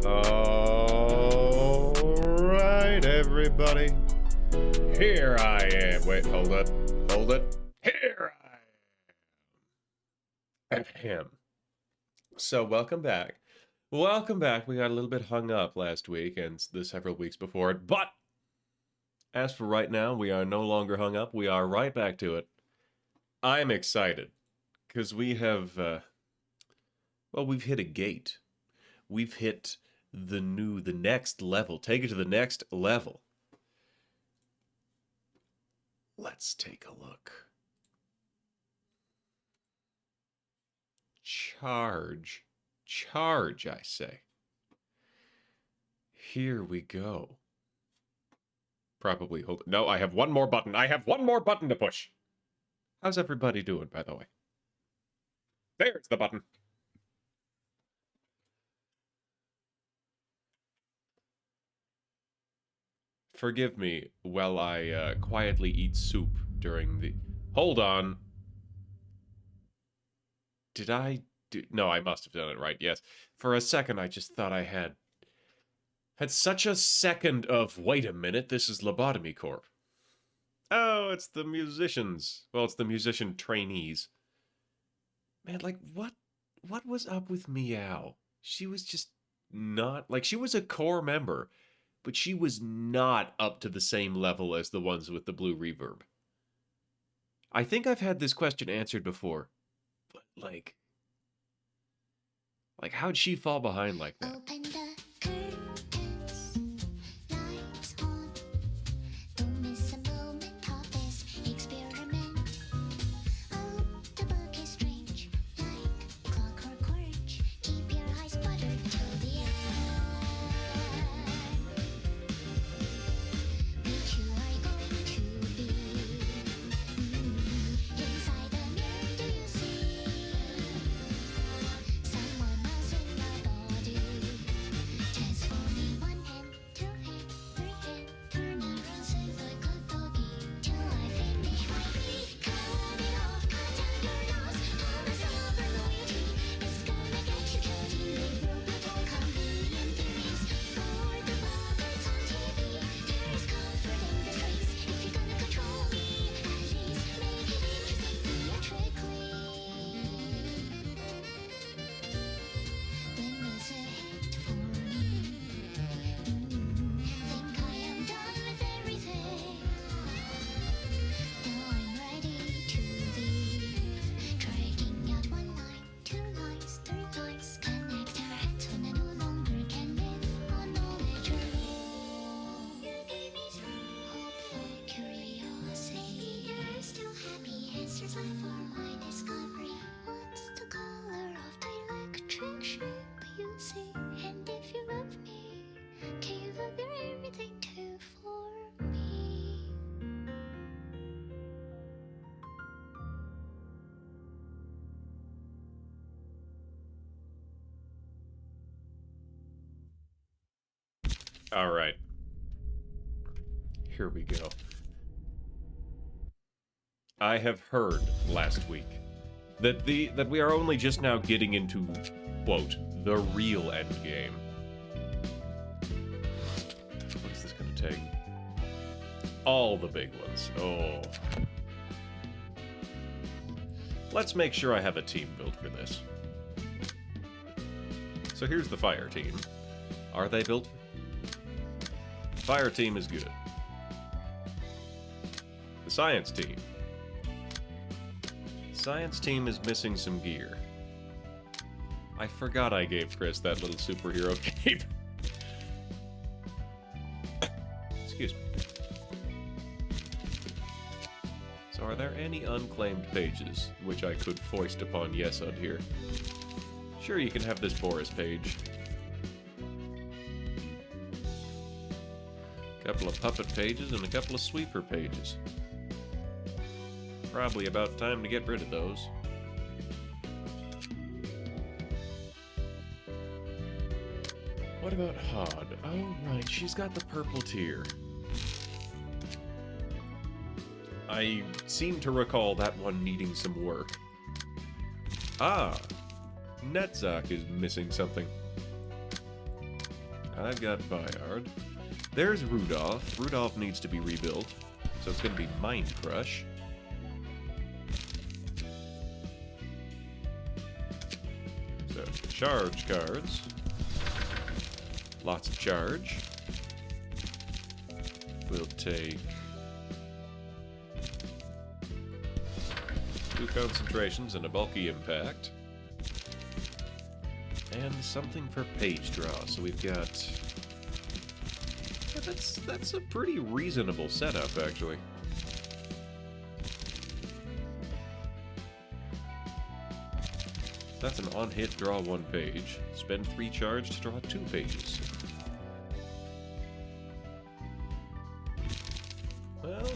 All right, everybody. Here I am. Wait, hold it. Hold it. Here I am. Ahem. So, welcome back. Welcome back. We got a little bit hung up last week and the several weeks before it. But, as for right now, we are no longer hung up. We are right back to it. I'm excited. Because we have, well, we've hit a gate. We've hit the next level. Take it to the next level. Let's take a look. Charge. Charge, I say. Here we go. Probably hold it. No, I have one more button. I have one more button to push. How's everybody doing, by the way? There's the button. Forgive me while I quietly eat soup during the... Hold on. Did I do... No, I must have done it right, yes. For a second, I just thought I had such a second of, wait a minute, this is Lobotomy Corp. Oh, it's the musicians. Well, it's the musician trainees. Man, like, what was up with Meow? She was just not... Like, she was a core member, but she was not up to the same level as the ones with the blue reverb. I think I've had this question answered before, but like how'd she fall behind like that? Open the curtains, lights on. Don't miss a moment of this experiment. Oh, the book is strange, like clockwork orange. Keep your eyes buttered till the end. Which you are going to be? Inside the mirror, do you see someone else in your body? All right. Here we go. I have heard last week that we are only just now getting into, quote, the real end game. What is this going to take? All the big ones. Oh. Let's make sure I have a team built for this. So here's the fire team. Are they built? Fire team is good. The science team. Science team is missing some gear. I forgot I gave Chris that little superhero cape. Excuse me. So are there any unclaimed pages which I could foist upon Yesod here? Sure, you can have this Boris page. A couple of puppet pages and a couple of sweeper pages. Probably about time to get rid of those. What about Hod? Oh, right, she's got the purple tier. I seem to recall that one needing some work. Ah, Netzach is missing something. I've got Bayard. There's Rudolph. Rudolph needs to be rebuilt, so it's going to be Mind Crush. So, charge cards. Lots of charge. We'll take 2 concentrations and a bulky impact. And something for page draw. So we've got... Yeah, that's a pretty reasonable setup, actually. That's an on-hit, draw 1 page. Spend 3 charge to draw 2 pages. Well...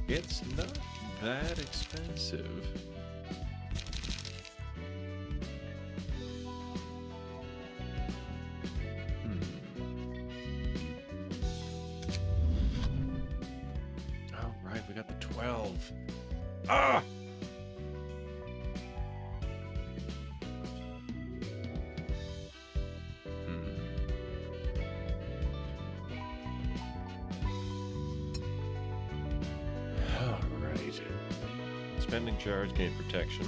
it's not that expensive. Oh, right, we got the 12. Ah! Alright. Spending charge, gain protection.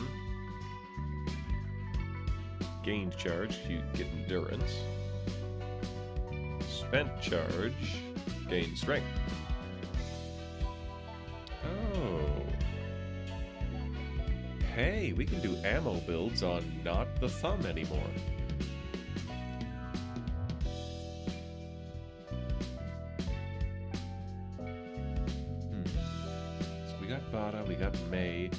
Gained charge, you get endurance. Spent charge, gain strength. Oh. Hey, we can do ammo builds on not the thumb anymore. So we got Bada, we got May.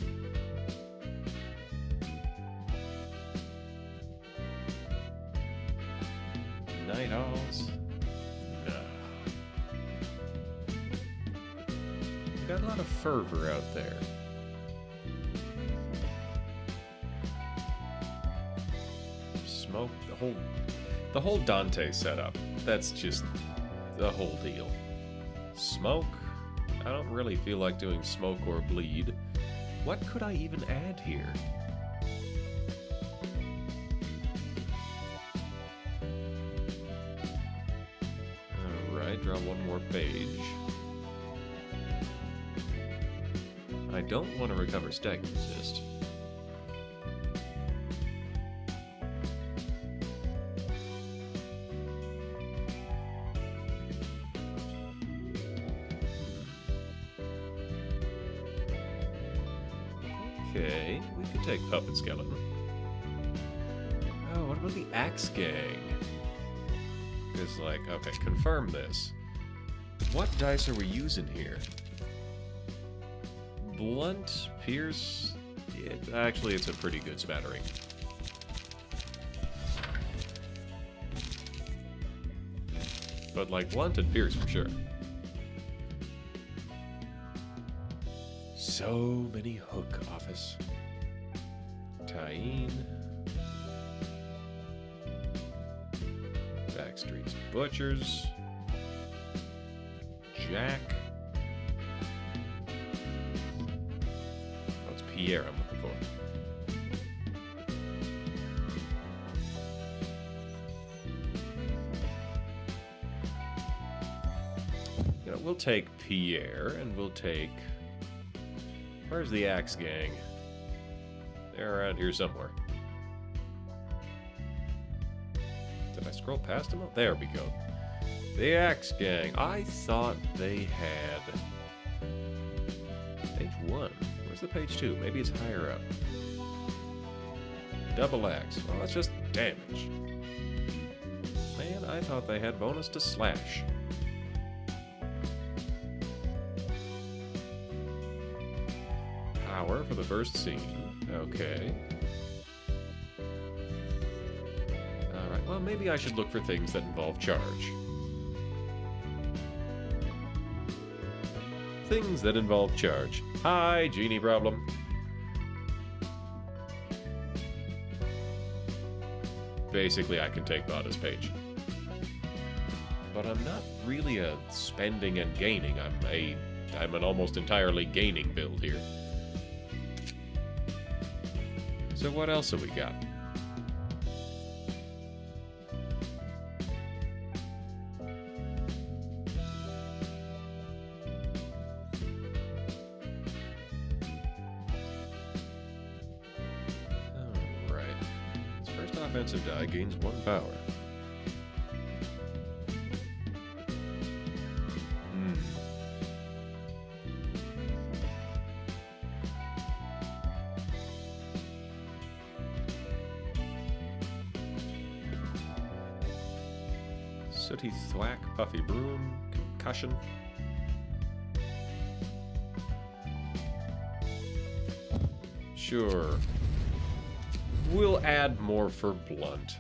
Night Owls. No. We got a lot of fervor out there. Smoke, the whole Dante setup. That's just the whole deal. Smoke. I don't really feel like doing smoke or bleed. What could I even add here? Alright, draw 1 more page. I don't want to recover Stag Resist. Okay, we could take Puppet Skeleton. Oh, what about the Axe Gang? Because, like, okay, confirm this. What dice are we using here? Blunt, Pierce... actually, it's a pretty good smattering. But, like, Blunt and Pierce for sure. So many hook office. Tyene. Streets Butchers. Jack. Oh, it's Pierre I'm looking for. You know, we'll take Pierre and we'll take... Where's the Axe Gang? They're around here somewhere. Did I scroll past them? Oh, there we go. The Axe Gang. I thought they had... Page 1. Where's the page 2? Maybe it's higher up. Double axe. Well, that's just damage. Man, I thought they had bonus to slash. Power for the first scene. Okay. Alright, well, maybe I should look for things that involve charge. Things that involve charge. Hi, genie problem. Basically, I can take Bada's page. But I'm not really a spending and gaining. I'm an almost entirely gaining build here. So what else have we got? Alright. His first offensive die gains 1 power. Sooty Thwack, Puffy Broom, Concussion. Sure. We'll add more for Blunt.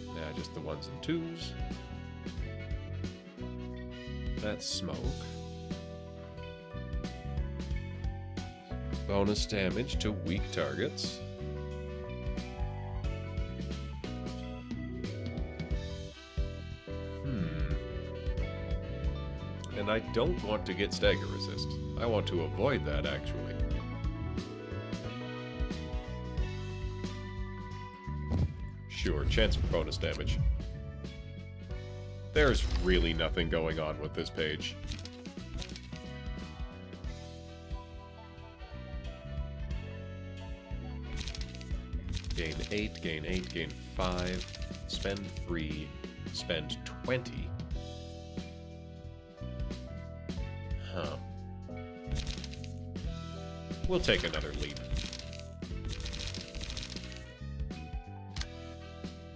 Nah, just the 1s and 2s. That's Smoke. Bonus damage to weak targets. And I don't want to get stagger resist. I want to avoid that, actually. Sure, chance for bonus damage. There's really nothing going on with this page. Gain 8, gain 8, gain 5, spend 3, spend 20. Huh. We'll take another leap.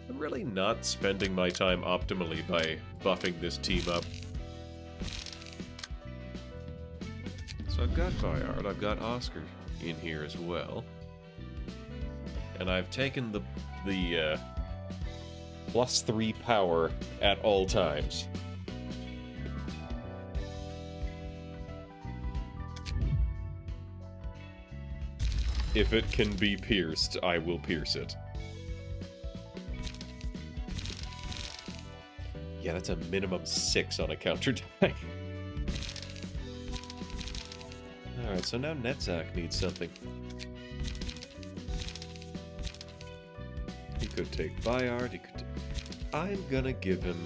I'm really not spending my time optimally by buffing this team up. So I've got Bayard, I've got Oscar in here as well. And I've taken the +3 power at all times. If it can be pierced, I will pierce it. Yeah, that's a minimum 6 on a counter die. Alright, so now Netzach needs something. He could take Bayard, he could... I'm gonna give him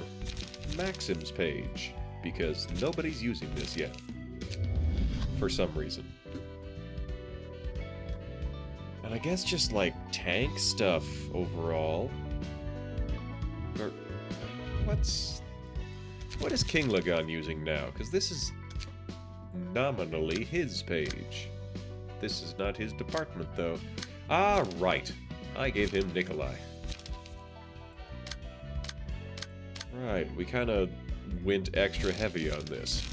Maxim's page, because nobody's using this yet. For some reason. And I guess just, like, tank stuff overall. Or... What is King Lagan using now? Because this is nominally his page. This is not his department, though. Ah, right. I gave him Nikolai. Right, we kind of went extra heavy on this.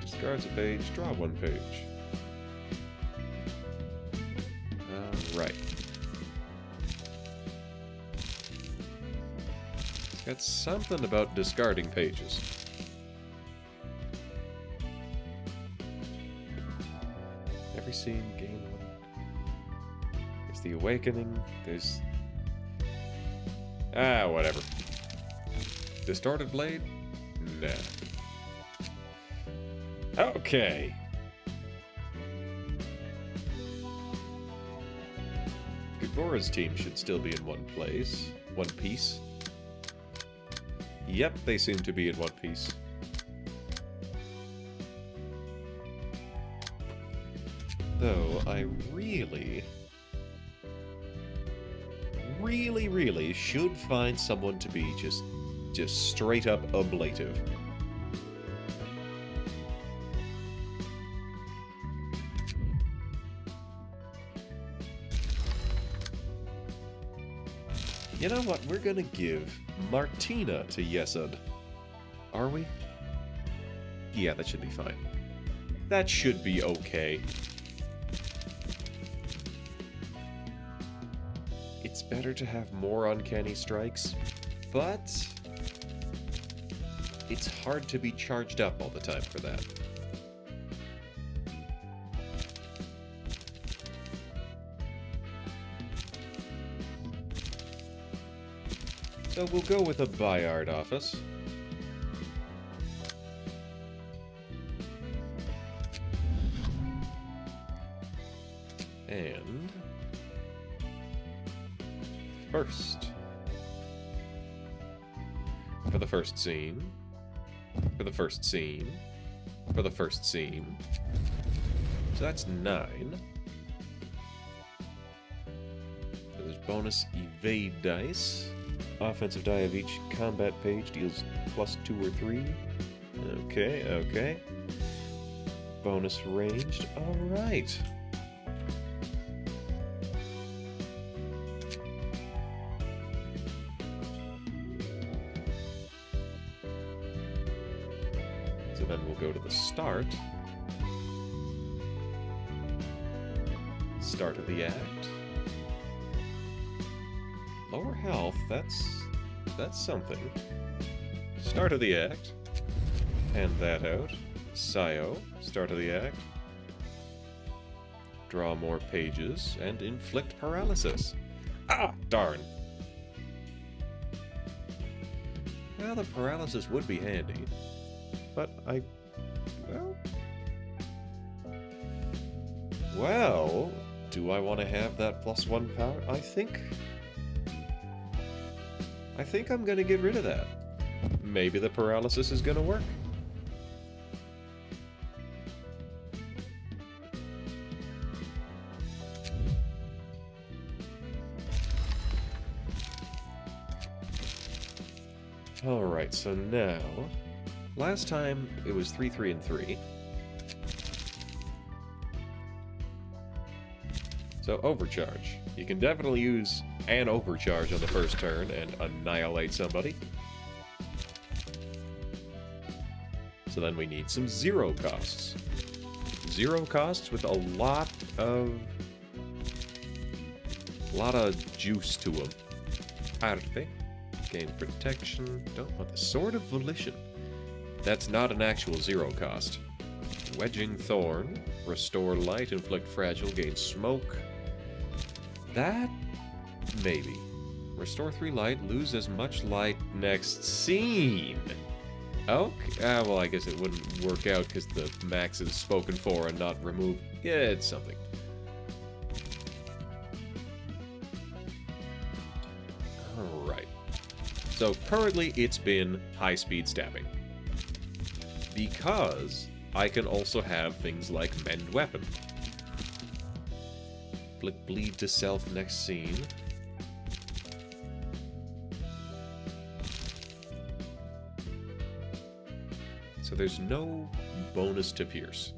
Discards a page, draw 1 page. Right. It's something about discarding pages. Every scene, gain one. There's the awakening. There's... whatever. Distorted blade? Nah. Okay. Gagora's team should still be in one piece. Yep, they seem to be in one piece. Though I really should find someone to be just straight up ablative. You know what? We're gonna give Martina to Yesod. Are we? Yeah, that should be fine. That should be okay. It's better to have more uncanny strikes, but it's hard to be charged up all the time for that. So we'll go with a Bayard office. And first, for the first scene, for the first scene, for the first scene. So that's 9. So there's bonus evade dice. Offensive die of each combat page deals +2 or 3. Okay. Bonus ranged. Alright. So then we'll go to the start. Start of the act. Lower health, that's something. Start of the act. Hand that out. Sio, start of the act. Draw more pages and inflict paralysis. Ah, darn. Well, the paralysis would be handy. But Well, do I want to have that +1 power? I think I'm going to get rid of that. Maybe the paralysis is going to work. Alright, so now... Last time it was 3, 3, and 3. So overcharge. You can definitely use an overcharge on the first turn and annihilate somebody. So then we need some 0 costs. 0 costs with a lot of juice to them. Arte. Gain protection. Don't want the Sword of Volition. That's not an actual 0 cost. Wedging Thorn. Restore light, inflict fragile, gain smoke. That... maybe. Restore 3 light, lose as much light next scene. Okay. Well, I guess it wouldn't work out because the max is spoken for and not removed. Yeah, it's something. Alright. So currently it's been high-speed stabbing. Because I can also have things like Mend Weapon. Inflict bleed to self next scene. So there's no bonus to pierce.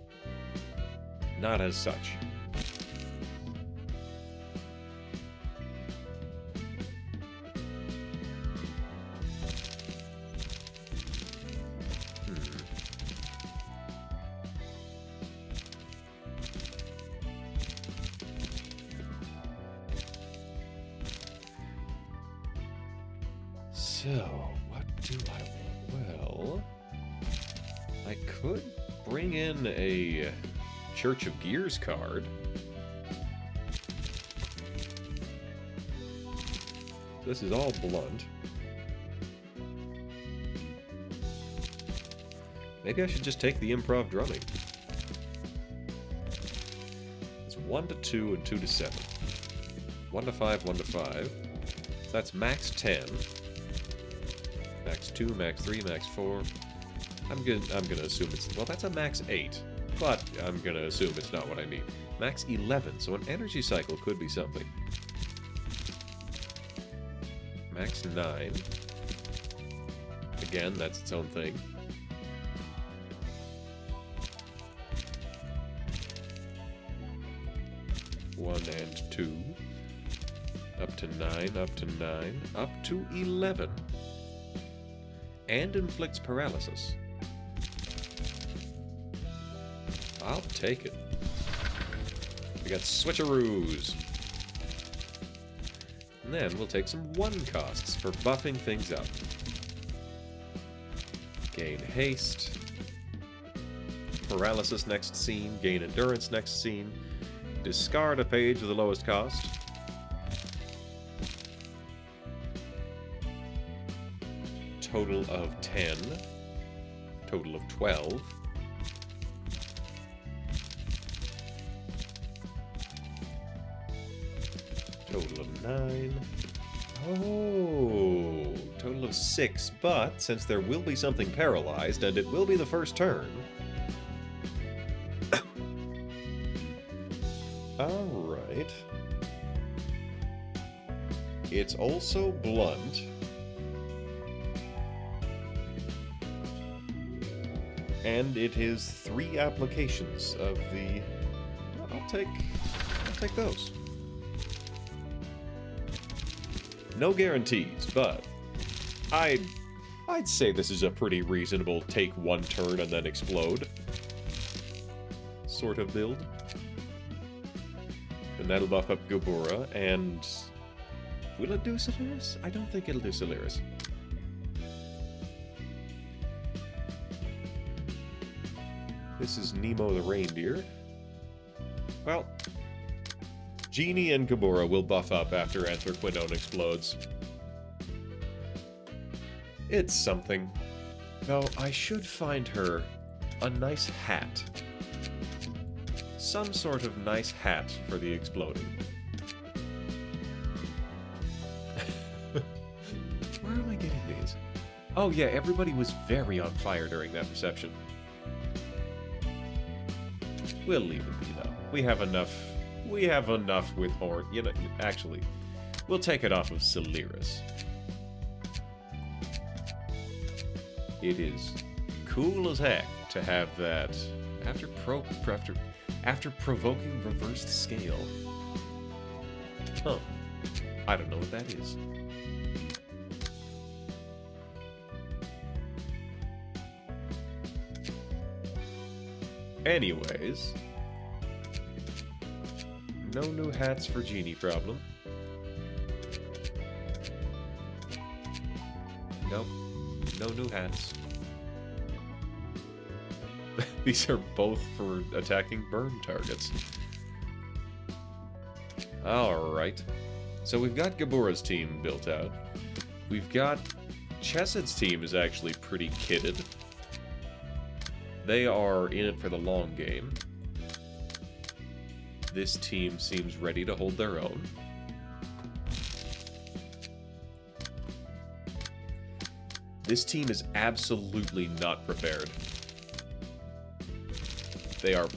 Not as such. So, what do I want? Well, I could bring in a Church of Gears card. This is all blunt. Maybe I should just take the improv drumming. It's 1 to 2 and 2 to 7. 1 to 5, 1 to 5. So that's max 10. Max 2, max 3, max 4. I'm gonna assume it's... Well, that's a max 8. But I'm gonna assume it's not what I need. Max 11, so an energy cycle could be something. Max 9. Again, that's its own thing. One and 2. Up to 9, up to 9, up to 11. And inflicts paralysis. I'll take it. We got switcheroos. And then we'll take some 1 costs for buffing things up. Gain haste. Paralysis next scene. Gain endurance next scene. Discard a page with the lowest cost. Total of 10. Total of 12. Total of 9. Oh, total of 6. But since there will be something paralyzed, and it will be the first turn. Alright. It's also blunt. And it is 3 applications of the... I'll take those. No guarantees, but I'd say this is a pretty reasonable take 1 turn and then explode sort of build. And that'll buff up Gabura, and will it do Solaris? I don't think it'll do Solaris. This is Nemo the reindeer. Well, Genie and Gabura will buff up after Anthraquinone explodes. It's something. Though I should find her a nice hat. Some sort of nice hat for the exploding. Where am I getting these? Oh yeah, everybody was very on fire during that reception. We'll leave it be though. We have enough with Horn. You know, actually, we'll take it off of Solaris. It is cool as heck to have that after provoking reversed scale. Huh. I don't know what that is. Anyways, no new hats for Genie problem. Nope, no new hats. These are both for attacking burn targets. Alright. So we've got Gabura's team built out. We've got... Chessed's team is actually pretty kitted. They are in it for the long game. This team seems ready to hold their own. This team is absolutely not prepared. They are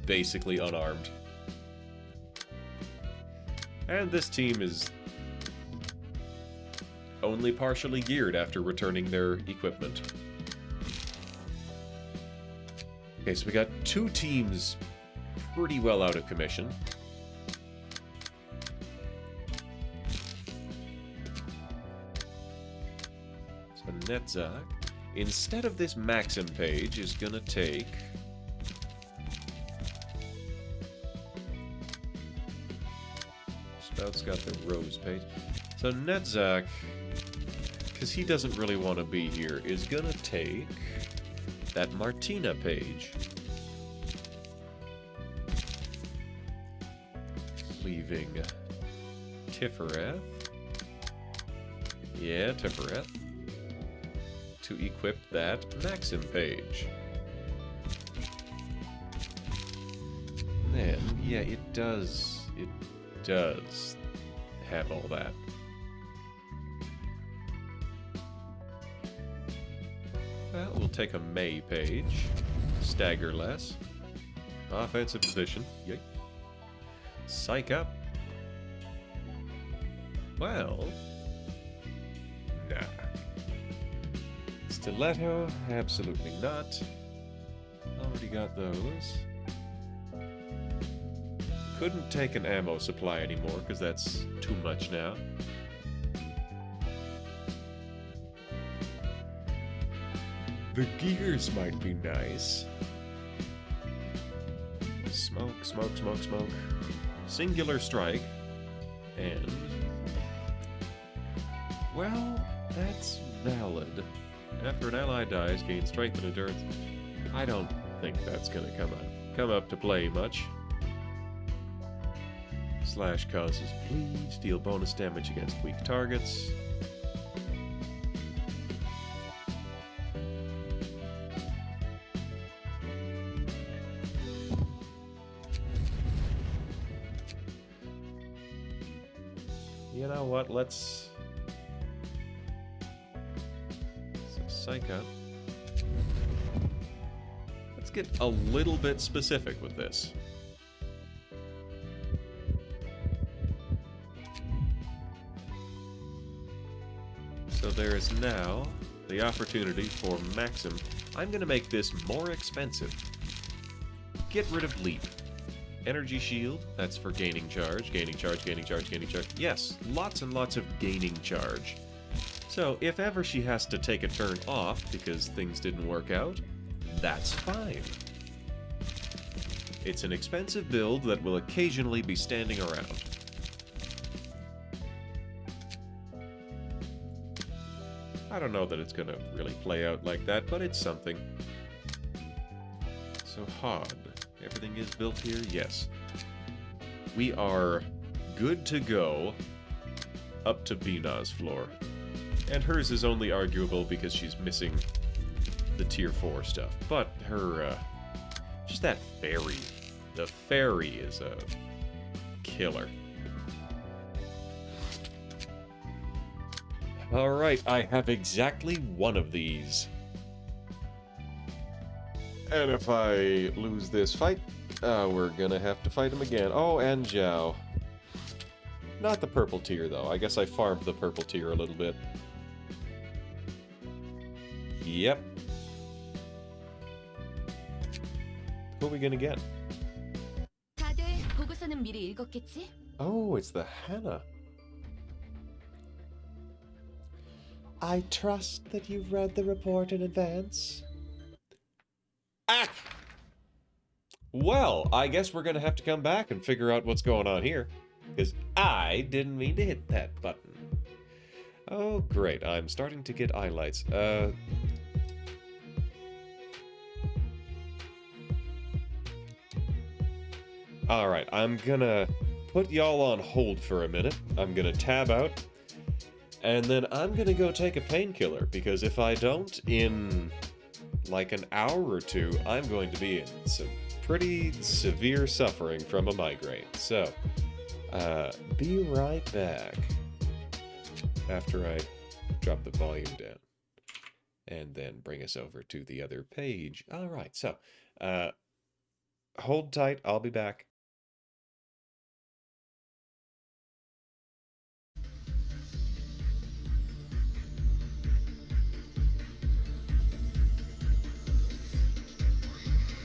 basically unarmed. And this team is only partially geared after returning their equipment. Okay, so we got 2 teams pretty well out of commission. So Netzach, instead of this Maxim page, is gonna take... Spout's got the Rose page. So Netzach because he doesn't really want to be here, is gonna take that Martina page. Leaving Tifereth. Yeah, Tifereth. To equip that Maxim page. Man, yeah, it does have all that. Well, we'll take a May page. Stagger less. Offensive position. Yay. Psych up. Well. Nah. Stiletto? Absolutely not. Already got those. Couldn't take an ammo supply anymore, because that's too much now. The gears might be nice. Smoke, smoke, smoke, smoke. Singular strike. And... well, that's valid. After an ally dies, gain strength and endurance. I don't think that's gonna come up to play much. Slash causes bleed, deal bonus damage against weak targets. You know what, let's psych up. Let's get a little bit specific with this. So there is now the opportunity for Maxim. I'm going to make this more expensive. Get rid of Leap. Energy Shield, that's for gaining charge, gaining charge, gaining charge, gaining charge. Yes, lots and lots of gaining charge. So if ever she has to take a turn off because things didn't work out, that's fine. It's an expensive build that will occasionally be standing around. I don't know that it's going to really play out like that, but it's something. So Hod, everything is built here? Yes. We are good to go up to Bina's floor. And hers is only arguable because she's missing the tier 4 stuff. But her, just that fairy. The fairy is a killer. Alright, I have exactly one of these. And if I lose this fight, we're gonna have to fight him again. Oh, and Zhao. Not the purple tier, though. I guess I farmed the purple tier a little bit. Yep. Who are we gonna get? 다들 보고서는 미리 읽었겠지? Oh, it's the Hannah. I trust that you've read the report in advance. Ah! Well, I guess we're gonna have to come back and figure out what's going on here. Because I didn't mean to hit that button. Oh, great. I'm starting to get highlights. Alright, I'm gonna put y'all on hold for a minute. I'm gonna tab out. And then I'm gonna go take a painkiller, because if I don't, in like an hour or two, I'm going to be in some pretty severe suffering from a migraine. So, be right back after I drop the volume down and then bring us over to the other page. Alright, so, hold tight, I'll be back.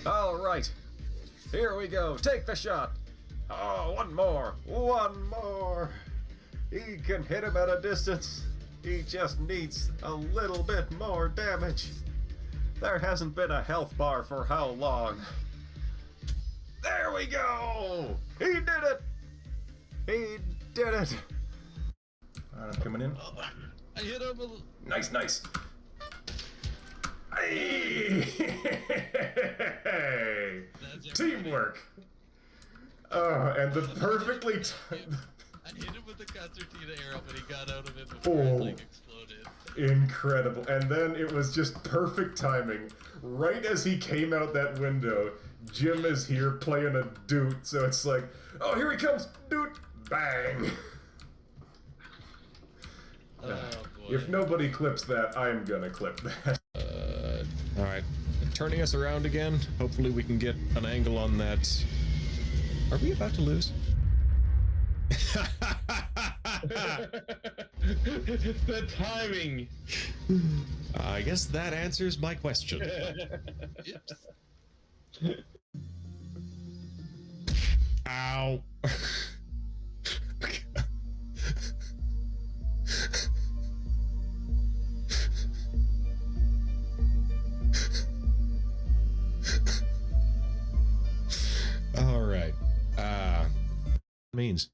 All right, here we go. Take the shot. Oh, one more. One more. He can hit him at a distance. He just needs a little bit more damage. There hasn't been a health bar for how long? There we go. He did it. He did it. All right, I'm coming in. I hit him. Nice, nice. Hey! Teamwork. And the perfectly timed. I hit him with the concertina arrow, but he got out of it before Oh. it like exploded. Incredible. And then it was just perfect timing. Right as he came out that window, Jim is here playing a doot, so it's like, oh, here he comes, doot, bang. Oh boy. If nobody clips that, I'm gonna clip that. Alright. Turning us around again. Hopefully we can get an angle on that. Are we about to lose? The timing. I guess that answers my question. Ow. All right. Means.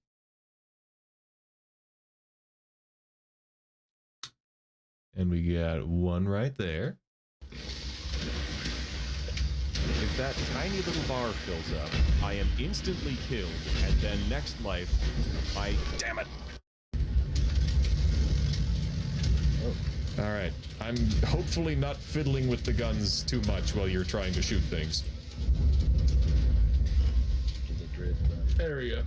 And we got one right there. If that tiny little bar fills up, I am instantly killed, and then next life, damn it! All right. I'm hopefully not fiddling with the guns too much while you're trying to shoot things. There we go.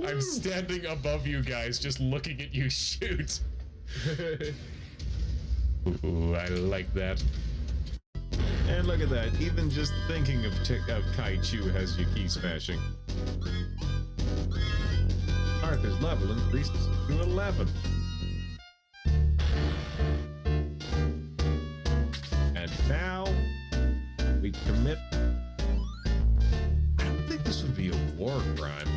I'm standing above you guys, just looking at you shoot. Ooh, I like that. And look at that, even just thinking of Kaichu has you key smashing. Arthur's level increases to 11. And now we commit. I don't think this would be a war crime.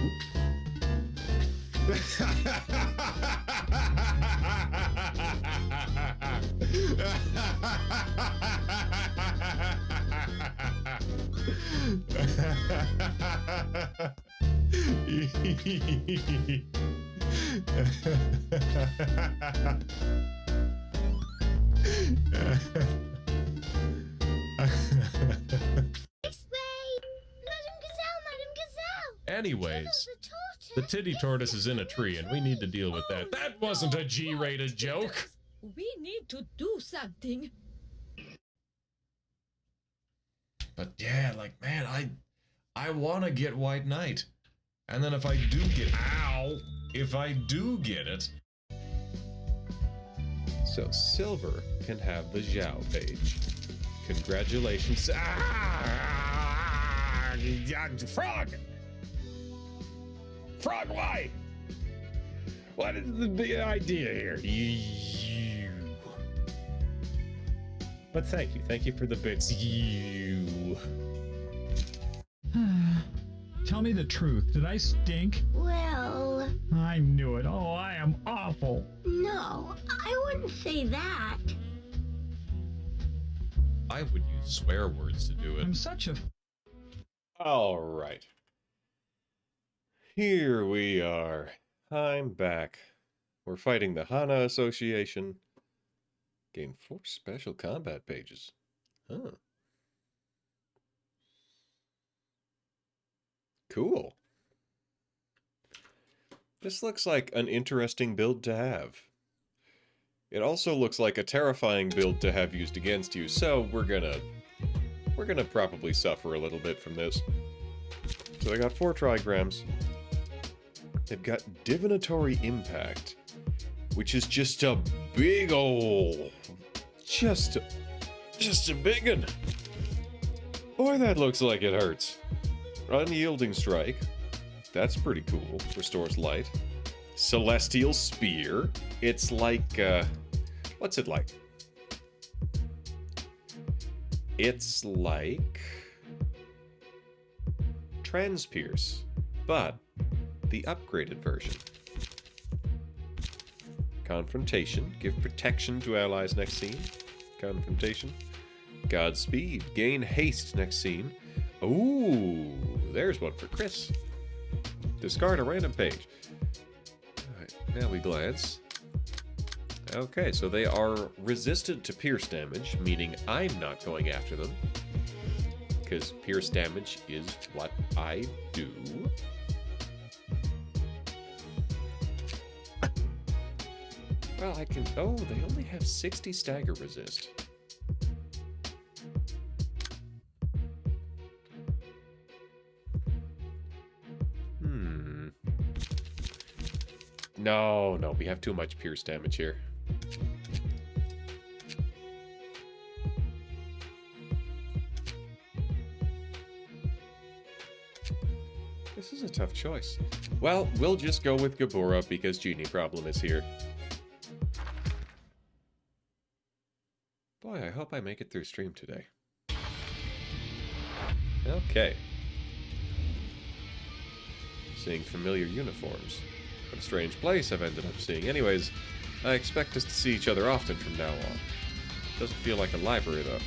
This way! Madam Gazelle, Madam Gazelle! Anyways, The the tortoise! titty tortoise is in a tree and we need to deal with that. That wasn't a G-rated joke. We need to do something. But yeah, like, man, I want to get White Knight. And then if I do get, if I do get it. So Silver can have the Zhao page. Congratulations. Frog! Frog, why? What is the idea here? You. But thank you for the bits. You. Tell me the truth. Did I stink? Well, I knew it. Oh, I am awful. no, I wouldn't say that. I would use swear words to do it. I'm such a All right. Here we are. I'm back. We're fighting the Hana Association. Gain 4 special combat pages. Huh. Cool. This looks like an interesting build to have. It also looks like a terrifying build to have used against you, so we're gonna probably suffer a little bit from this. So I got 4 trigrams. They've got Divinatory Impact, which is just a big ol'... Just a big one. Boy, that looks like it hurts. Unyielding Strike. That's pretty cool. Restores light. Celestial Spear. It's like, what's it like? It's like... Transpierce, but the upgraded version. Confrontation. Give protection to allies next scene. Confrontation. Godspeed. Gain haste next scene. Ooh, there's one for Chris. Discard a random page. Alright, now we glance. Okay, so they are resistant to pierce damage, meaning I'm not going after them. Because pierce damage is what I do. Well, I can... Oh, they only have 60 stagger resist. No, we have too much pierce damage here. This is a tough choice. Well, we'll just go with Gabora because Genie Problem is here. Boy, I hope I make it through stream today. Okay. Seeing familiar uniforms. What a strange place I've ended up seeing. Anyways, I expect us to see each other often from now on. Doesn't feel like a library, though.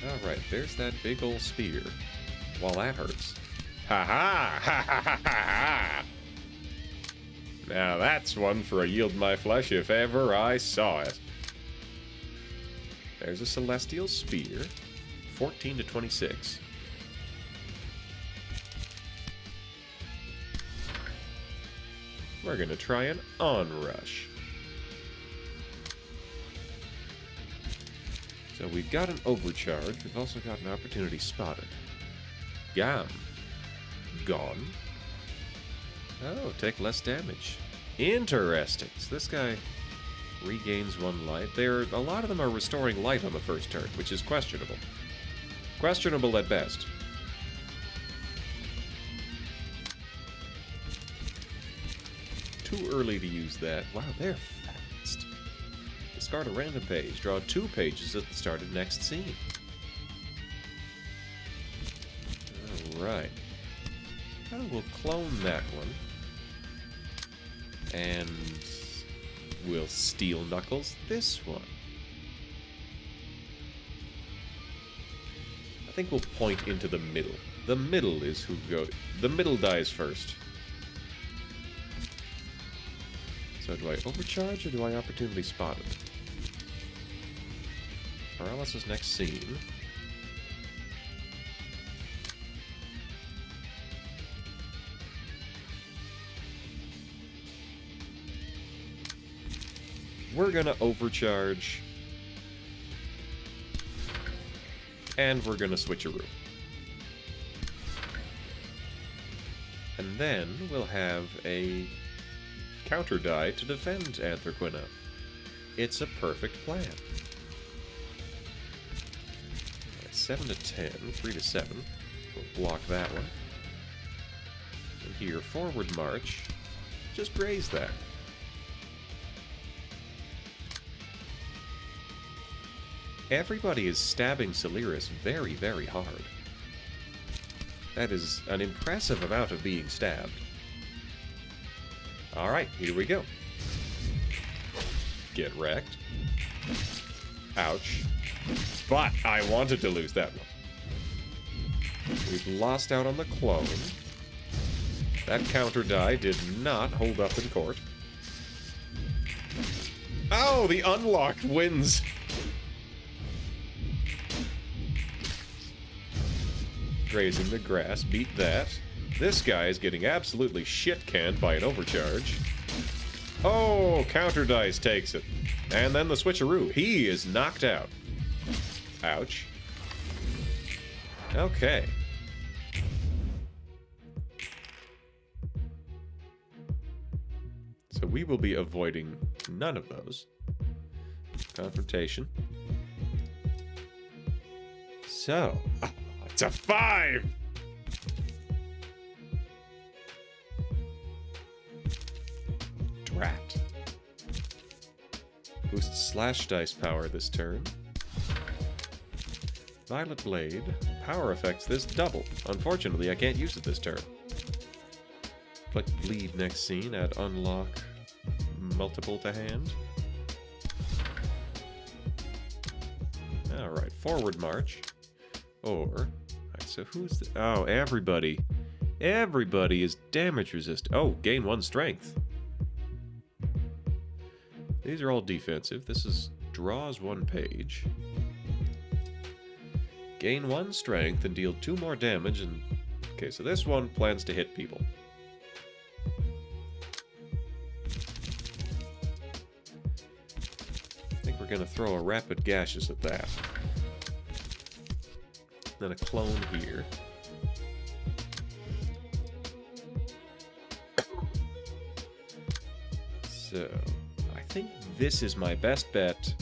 Alright, there's that big ol' spear. Well, that hurts. Ha-ha! Ha-ha-ha-ha-ha! Now that's one for a yield my flesh if ever I saw it. There's a Celestial Spear. 14 to 26. We're gonna try an onrush. So we've got an overcharge. We've also got an opportunity spotted. Gone. Gone. Oh, take less damage. Interesting. So this guy regains 1 light. A lot of them are restoring light on the first turn, which is questionable. Questionable at best. Too early to use that. Wow, they're fast. Discard a random page. Draw 2 pages at the start of next scene. Alright. Oh, we'll clone that one. And we'll Steel Knuckles this one. I think we'll point into the middle. The middle is who goes. The middle dies first. So do I overcharge or do I opportunity spot it? Paralysis next scene. We're gonna overcharge. And we're gonna switcheroo. And then we'll have a counter die to defend Anthrquina. It's a perfect plan. 7 to 10, 3 to 7. We'll block that one. And here, forward march. Just graze that. Everybody is stabbing Celeris very, very hard. That is an impressive amount of being stabbed. Alright, here we go. Get wrecked. Ouch. But I wanted to lose that one. We've lost out on the clone. That counter die did not hold up in court. Oh, the unlocked wins. Grazing the grass, beat that. This guy is getting absolutely shit-canned by an overcharge. Oh, counter dice takes it. And then the switcheroo. He is knocked out. Ouch. Okay. So we will be avoiding none of those. Confrontation. So, it's a 5! Drat. Boosts slash dice power this turn. Violet Blade. Power affects this double. Unfortunately, I can't use it this turn. Click Bleed next scene. Add unlock multiple to hand. forward march. Or, alright, so who's the, oh, everybody. Everybody is damage resistant. Oh, gain 1 strength. These are all defensive. This is draws 1 page. Gain 1 strength and deal 2 more damage. And okay, so this one plans to hit people. I think we're gonna throw a rapid gaseous at that. Then a clone here. So, I think this is my best bet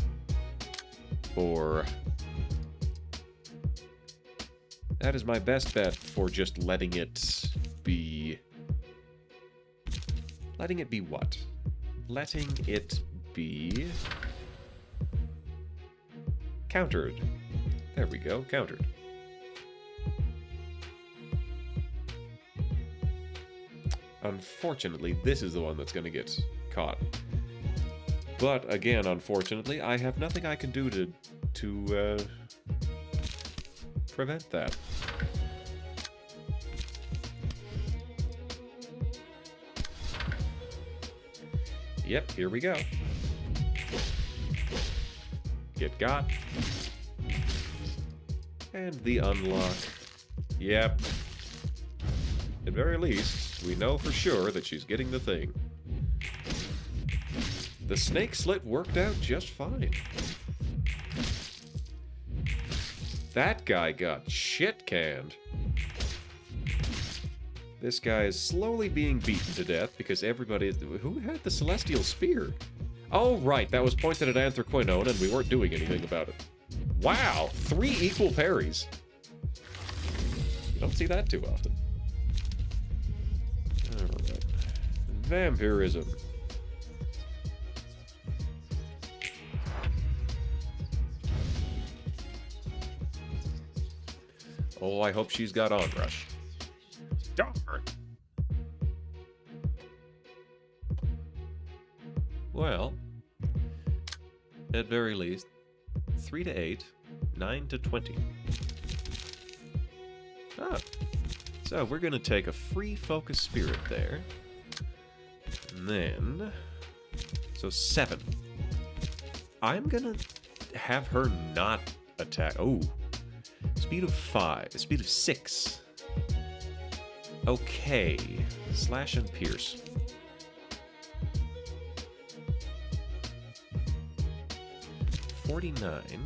for... That is my best bet for just letting it be... Letting it be what? Letting it be... Countered. There we go, countered. Unfortunately, this is the one that's going to get caught. But again, unfortunately, I have nothing I can do to prevent that. Yep, here we go. Get got. And the unlock. Yep. At very least, we know for sure that she's getting the thing. The snake slit worked out just fine. That guy got shit canned. This guy is slowly being beaten to death because everybody... Who had the Celestial Spear? Oh, right, that was pointed at Anthraquinone and we weren't doing anything about it. Wow, 3 equal parries. You don't see that too often. Alright. Vampirism. Oh, I hope she's got onrush. Darn. Well, at very least, 3 to 8, 9 to 20. Ah. So we're gonna take a free focus spirit there. And then... So 7. I'm gonna have her not attack. Oh. Speed of 5. Speed of 6. Okay. Slash and pierce. $49.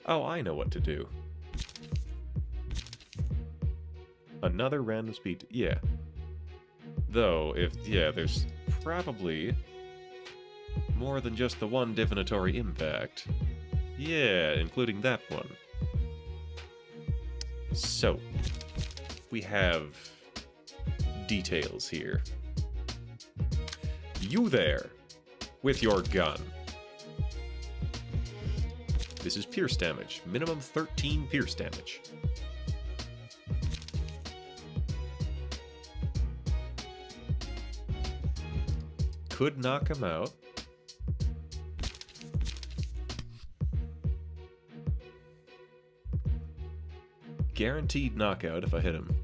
Oh, I know what to do. Another random speed. Yeah. Though, there's probably more than just the one divinatory impact. Yeah, including that one. So, we have details here. You there, with your gun. This is pierce damage. Minimum 13 pierce damage. Could knock him out. Guaranteed knockout if I hit him.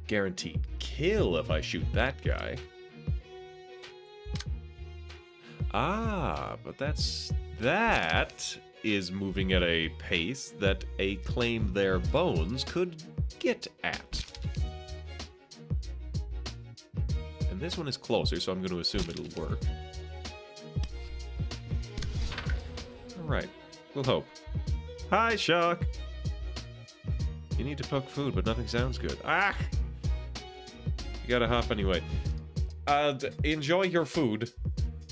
Guaranteed kill if I shoot that guy. Ah, but that is moving at a pace that a claim their bones could get at. And this one is closer, so I'm going to assume it'll work. Alright, we'll hope. Hi, Shock! You need to poke food, but nothing sounds good. Ah! You gotta hop anyway. Enjoy your food.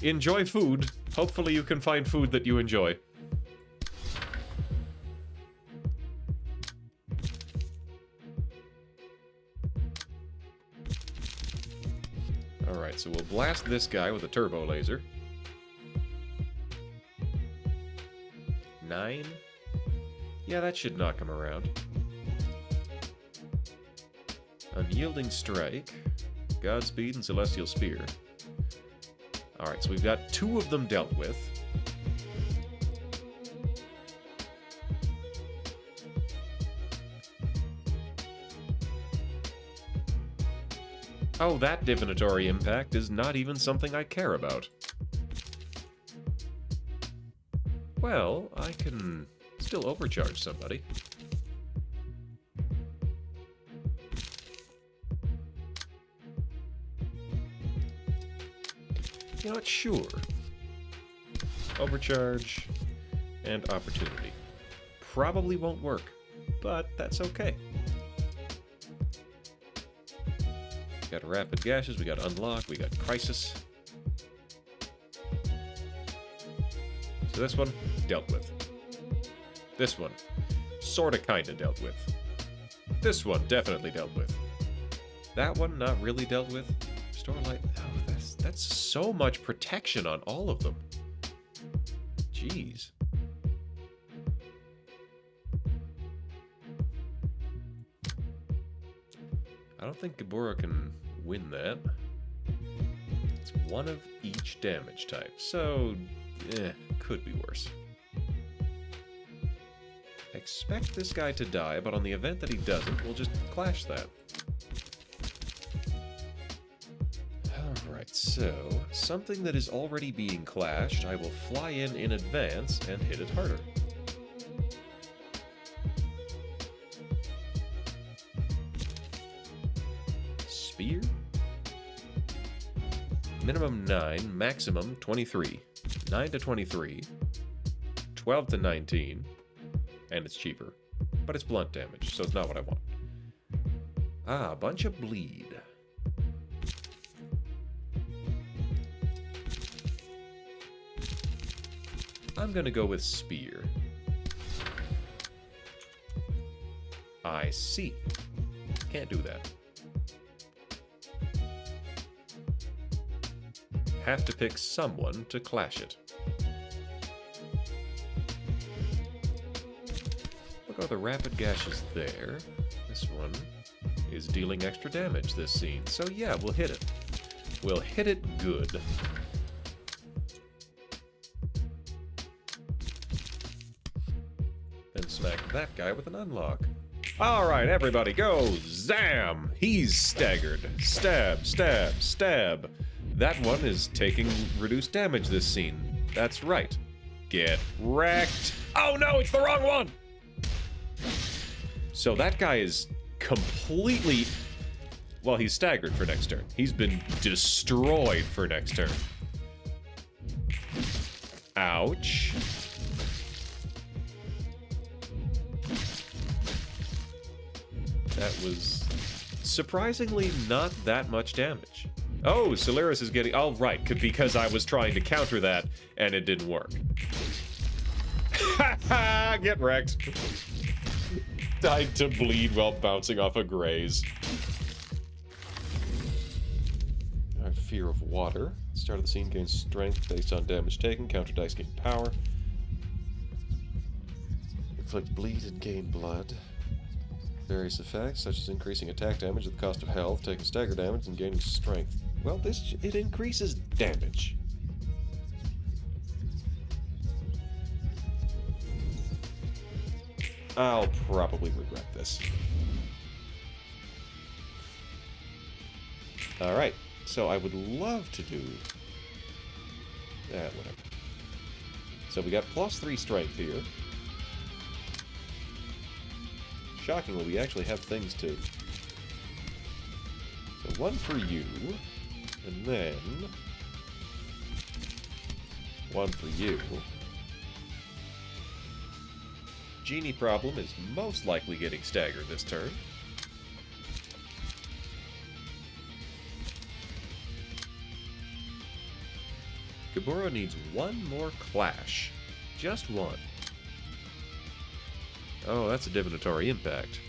Enjoy food. Hopefully you can find food that you enjoy. Alright, so we'll blast this guy with a turbo laser. 9. Yeah, that should knock him around. Unyielding Strike, Godspeed, and Celestial Spear. Alright, so we've got 2 of them dealt with. Oh, that Divinatory Impact is not even something I care about. Well, I can still overcharge somebody. You know what? Sure. Overcharge and opportunity. Probably won't work, but that's okay. We got Rapid Gashes, we got Unlock, we got Crisis. So this one, dealt with. This one, sorta kinda dealt with. This one, definitely dealt with. That one, not really dealt with. Starlight, oh, that's so much protection on all of them. Jeez. I don't think Gabora can win that. It's one of each damage type, so could be worse. Expect this guy to die, but on the event that he doesn't, we'll just clash that. Alright, so something that is already being clashed, I will fly in advance and hit it harder. Spear? Minimum 9, maximum 23. 9 to 23, 12 to 19, and it's cheaper. But it's blunt damage, so it's not what I want. Ah, a bunch of bleed. I'm gonna go with Spear. I see. Can't do that. Have to pick someone to clash it. Look, the Rapid Gash is there. This one is dealing extra damage this scene. So yeah, we'll hit it. We'll hit it good. Then smack that guy with an unlock. Alright, everybody go! Zam! He's staggered. Stab, stab, stab. That one is taking reduced damage this scene. That's right. Get wrecked. Oh no, it's the wrong one! So that guy is completely... Well, he's staggered for next turn. He's been destroyed for next turn. Ouch. That was surprisingly not that much damage. Oh, Solaris is getting... Oh, right, because I was trying to counter that, and it didn't work. Ha ha! Get wrecked. Died to bleed while bouncing off a graze. Alright, Fear of Water. Start of the scene gains strength based on damage taken. Counter dice gain power. Inflict bleed and gain blood. Various effects, such as increasing attack damage at the cost of health, taking stagger damage, and gaining strength. Well, it increases damage. I'll probably regret this. Alright, so I would love to do... whatever. So we got +3 strength here. Shockingly, we actually have things too. So one for you, and then one for you. Genie Problem is most likely getting staggered this turn. Gabora needs one more clash. Just one. Oh, that's a Divinatory Impact.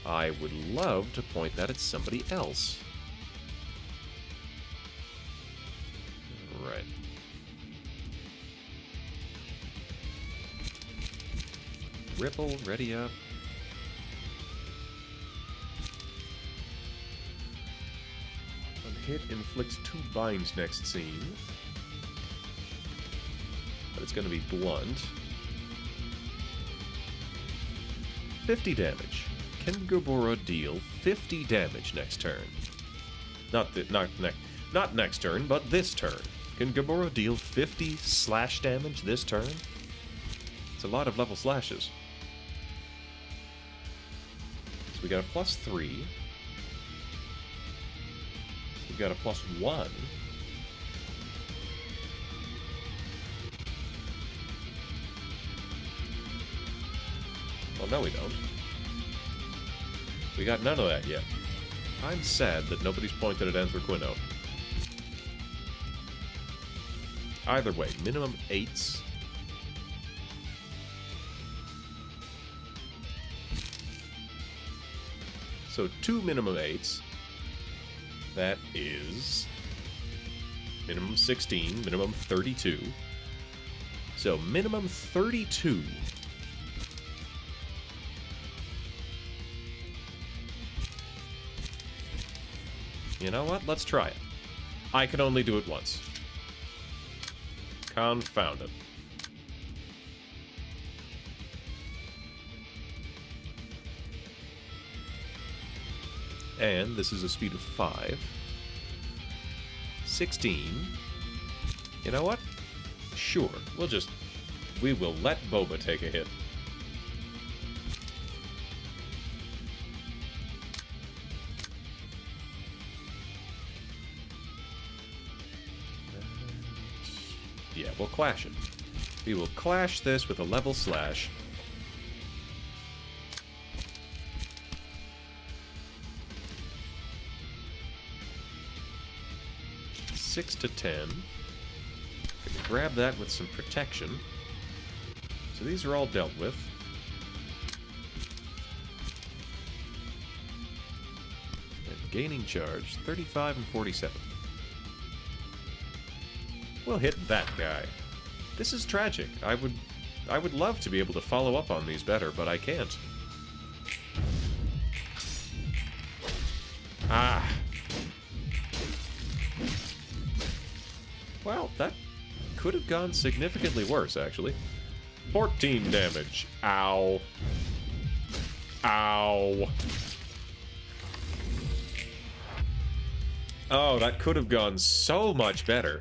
I would love to point that at somebody else. Right. Ripple, ready up. hit inflicts 2 binds next scene. But it's going to be blunt. 50 damage. Can Gabora deal 50 damage next turn? Not next turn, but this turn. Can Gabora deal 50 slash damage this turn? It's a lot of level slashes. So we got a +3. We got a +1. Well, no we don't. We got none of that yet. I'm sad that nobody's pointed at Anthraquino. Either way, minimum 8s. So 2 minimum 8s. That is minimum 16, minimum 32. So minimum 32. You know what? Let's try it. I can only do it once. Confound it. And this is a speed of 5. 16. You know what? Sure. We will let Boba take a hit. Yeah, we'll clash it. We will clash this with a level slash. Six to 10. Gonna grab that with some protection. So these are all dealt with. And gaining charge, 35 and 47. We'll hit that guy. This is tragic. I would love to be able to follow up on these better, but I can't. Ah. Well, that could have gone significantly worse, actually. 14 damage. Ow. Ow. Oh, that could have gone so much better.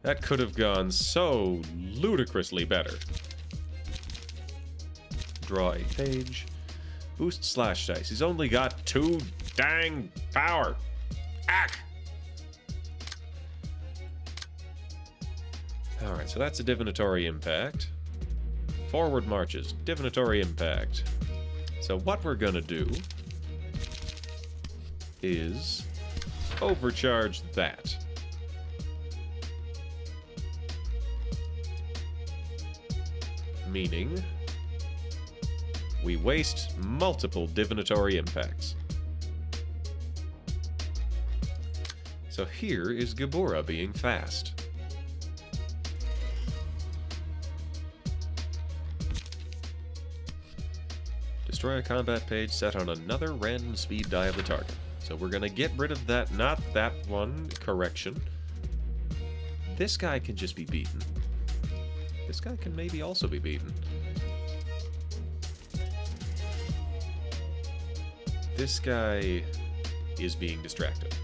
That could have gone so ludicrously better. Draw a page. Boost slash dice. He's only got 2 dang power. Ack! Alright, so that's a divinatory impact. Forward marches. Divinatory impact. So what we're gonna do is overcharge that. Meaning, we waste multiple divinatory impacts. So here is Gabora being fast. Destroy a combat page set on another random speed die of the target. So we're gonna get rid of that, not that one, correction. This guy can just be beaten. This guy can maybe also be beaten. This guy is being distracted.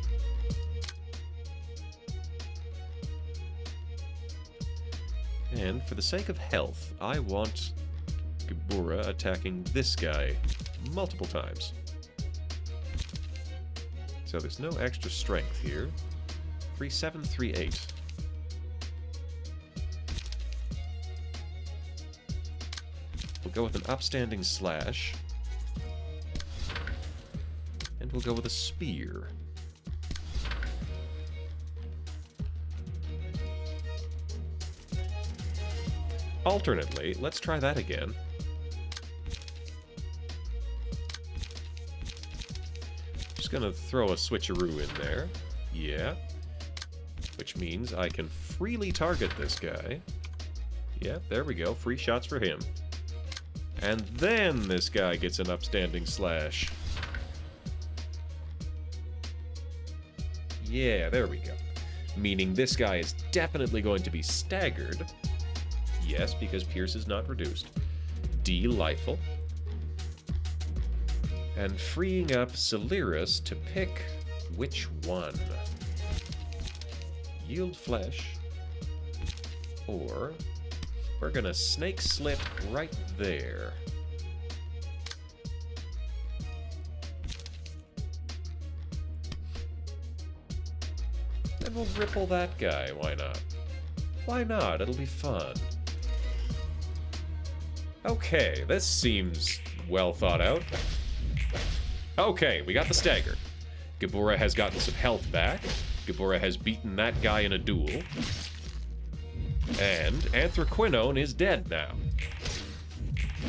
And for the sake of health, I want Gabora attacking this guy multiple times. So there's no extra strength here. 3-7, 3-8. We'll go with an upstanding slash. And we'll go with a spear. Alternately, let's try that again. Just gonna throw a switcheroo in there. Yeah. Which means I can freely target this guy. Yeah, there we go. Free shots for him. And then this guy gets an upstanding slash. Yeah, there we go. Meaning this guy is definitely going to be staggered. Yes, because Pierce is not reduced. Delightful. And freeing up Celeris to pick which one. Yield flesh. Or we're gonna snake slip right there. Then we'll ripple that guy, why not? Why not? It'll be fun. Okay, this seems well thought out. Okay, we got the stagger. Gabora has gotten some health back. Gabora has beaten that guy in a duel. And Anthraquinone is dead now.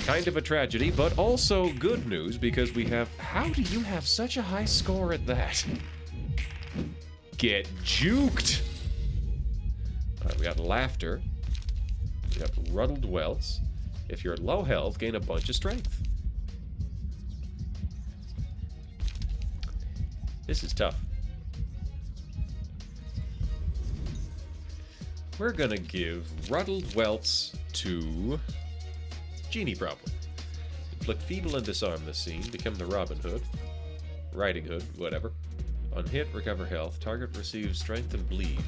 Kind of a tragedy, but also good news because we have... How do you have such a high score at that? Get juked! Alright, we got Laughter. We got Ruddled Welts. If you're at low health, gain a bunch of strength. This is tough. We're gonna give Ruddled Welts to Genie, probably. Inflict Feeble and Disarm this scene. Become the Robin Hood. Riding Hood, whatever. On hit, recover health. Target receives strength and bleed.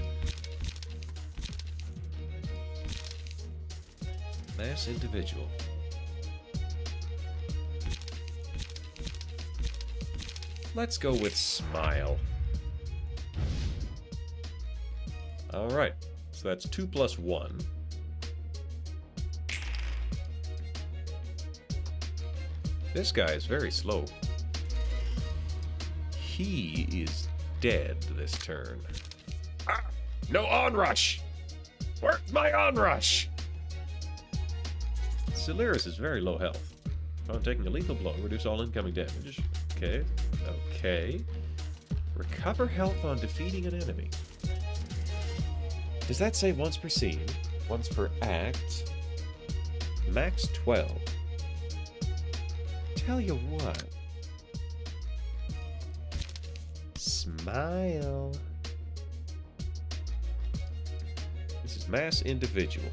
Mass Individual. Let's go with Smile. Alright, so that's 2 plus 1. This guy is very slow. He is dead this turn. Ah! No onrush! Where's my onrush? Celeris is very low health. Upon taking a lethal blow, reduce all incoming damage. Okay. Okay. Recover health on defeating an enemy. Does that say once per scene? Once per act? Max 12. Tell you what. Smile. This is mass individual.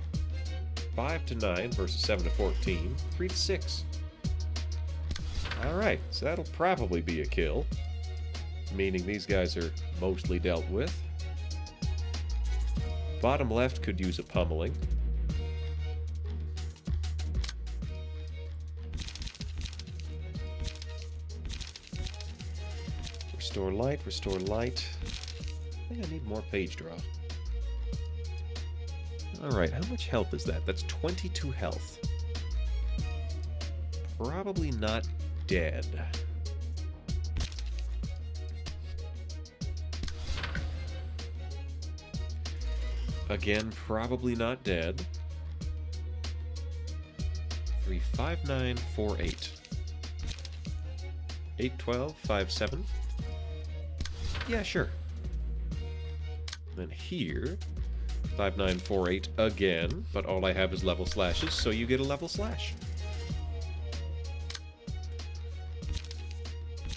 5 to 9 versus 7 to 14. 3 to 6. Alright, so that'll probably be a kill. Meaning these guys are mostly dealt with. Bottom left could use a pummeling. Restore light, restore light. I think I need more page draw. Alright, how much health is that? That's 22 health. Probably not dead. Again, probably not dead. 3, 5, 9, 4, 8. 8, 12, 5, 7. Yeah, sure. Then here, 5, 9, 4, 8 again, but all I have is level slashes, so you get a level slash.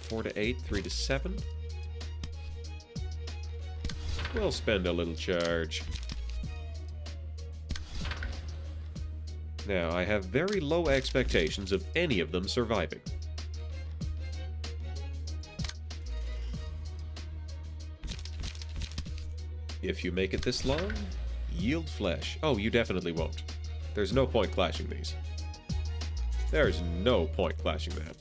4 to 8, 3 to 7. We'll spend a little charge. Now, I have very low expectations of any of them surviving. If you make it this long, yield flesh. Oh, you definitely won't. There's no point clashing these. There's no point clashing that.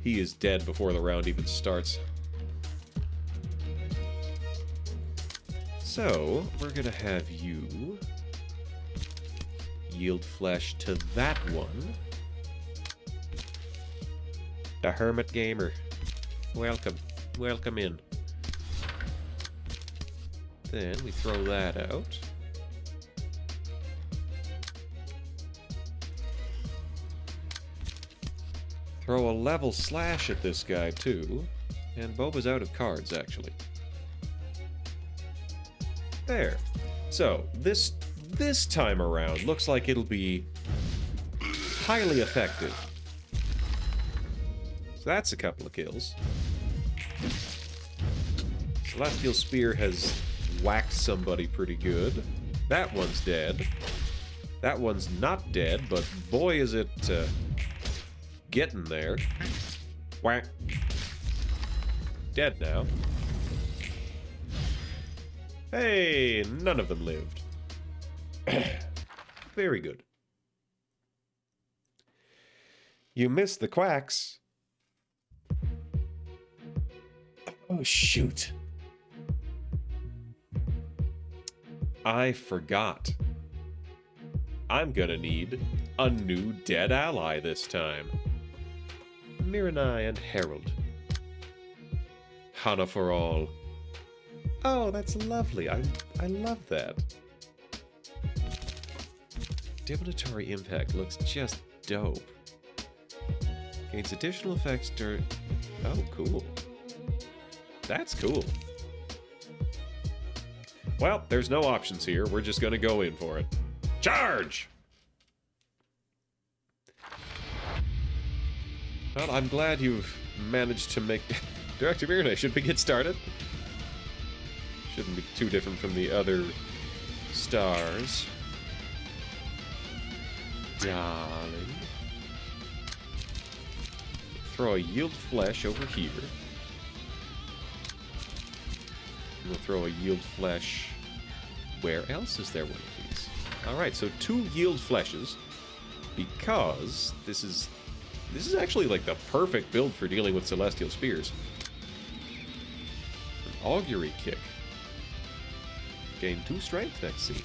He is dead before the round even starts. So, we're gonna have you yield flesh to that one. The Hermit Gamer. Welcome. Welcome in. Then we throw that out. Throw a level slash at this guy too. And Boba's out of cards, actually. There. So, this time around looks like it'll be highly effective. So that's a couple of kills. Celestial Spear has whacked somebody pretty good. That one's dead. That one's not dead, but boy is it getting there. Whack. Dead now. Hey, none of them lived. Very good. You missed the quacks. Oh, shoot. I forgot. I'm gonna need a new dead ally this time. Miranai and Harold. Hana for all. Oh, that's lovely. I love that. Divinatory Impact looks just dope. Gains additional effects during... Oh, cool. That's cool. Well, there's no options here. We're just gonna go in for it. Charge! Well, I'm glad you've managed to make... Director Miranai, should we get started? Shouldn't be too different from the other stars. Darling. Throw a Yield Flesh over here. We'll throw a Yield Flesh... Where else is there one of these? Alright, so 2 Yield Fleshes. Because this is actually like the perfect build for dealing with Celestial Spears. An Augury Kick. Gain 2 strength next scene.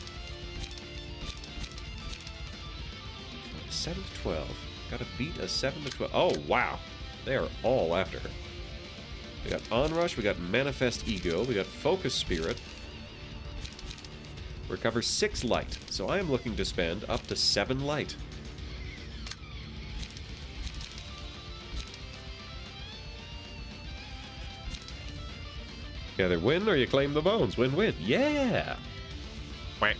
7 to 12. Gotta beat a 7 to 12. Oh, wow. They are all after her. We got Onrush, we got Manifest Ego, we got Focus Spirit. Recovers 6 light, so I am looking to spend up to 7 light. You either win or you claim the bones. Win-win. Yeah! Quack.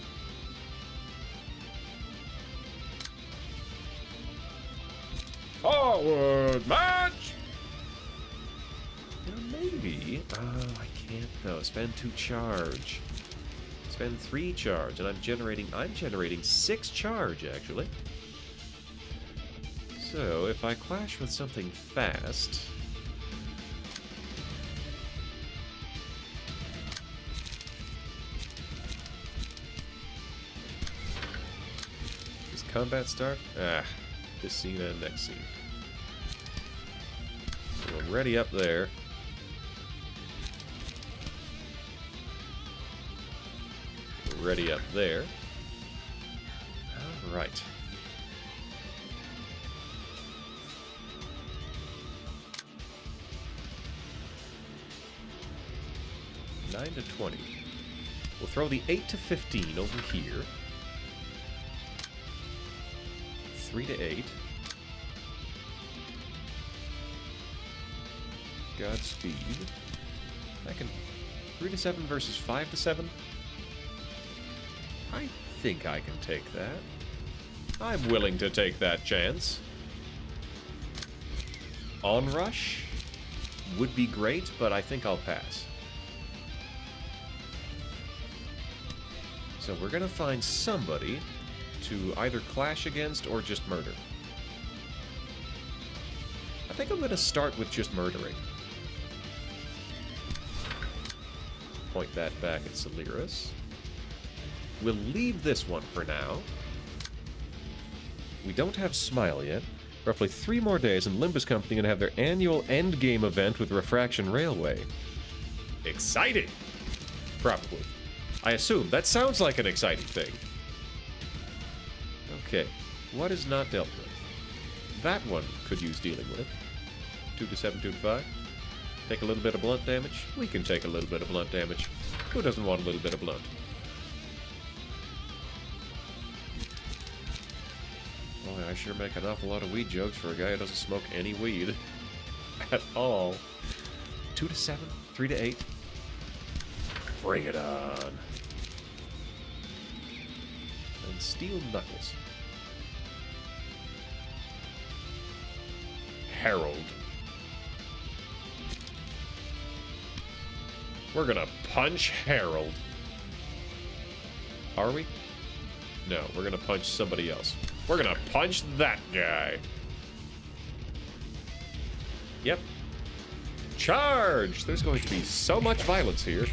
Forward march! Maybe. Oh, I can't though. Spend 2 charge. Spend 3 charge, and I'm generating 6 charge actually. So if I clash with something fast. Does combat start? Ah, this scene and next scene. So I'm ready up there. Ready up there. All right. $9 to 20. We'll throw the 8 to 15 over here. 3 to 8. Godspeed. I can 3 to 7 versus 5 to 7. I think I can take that. I'm willing to take that chance. Onrush would be great, but I think I'll pass. So we're gonna find somebody to either clash against or just murder. I think I'm gonna start with just murdering. Point that back at Celeris. We'll leave this one for now. We don't have Smile yet. Roughly 3 more days and Limbus Company gonna have their annual endgame event with Refraction Railway. Exciting! Probably. I assume. That sounds like an exciting thing. Okay. What is not dealt with? That one could use dealing with. 2 to 7, 2 to 5. Take a little bit of blunt damage? We can take a little bit of blunt damage. Who doesn't want a little bit of blunt? Boy, I sure make an awful lot of weed jokes for a guy who doesn't smoke any weed. At all. 2 to 7, 3 to 8. Bring it on. And Steel Knuckles. Harold. We're gonna punch Harold. Are we? No, we're gonna punch somebody else. We're gonna punch that guy. Yep. Charge! There's going to be so much violence here.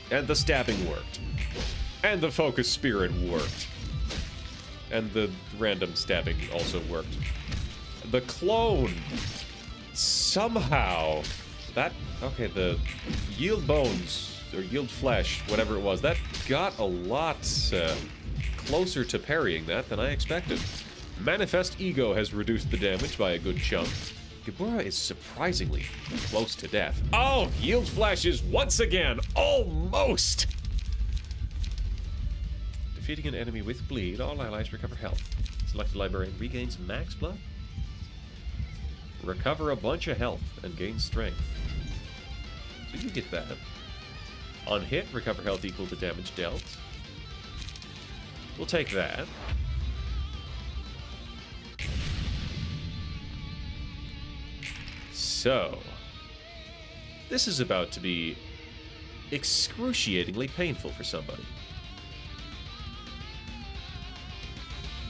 And the stabbing worked. And the focus spirit worked. And the random stabbing also worked. The clone! Somehow... That... Okay, the yield bones, or yield flesh, whatever it was, that got a lot closer to parrying that than I expected. Manifest Ego has reduced the damage by a good chunk. Gebura is surprisingly close to death. Oh, yield flesh is once again almost! Defeating an enemy with bleed, all allies recover health. Selected librarian regains max blood. Recover a bunch of health and gain strength. So you get that. On hit, recover health equal to damage dealt. We'll take that. So, this is about to be excruciatingly painful for somebody.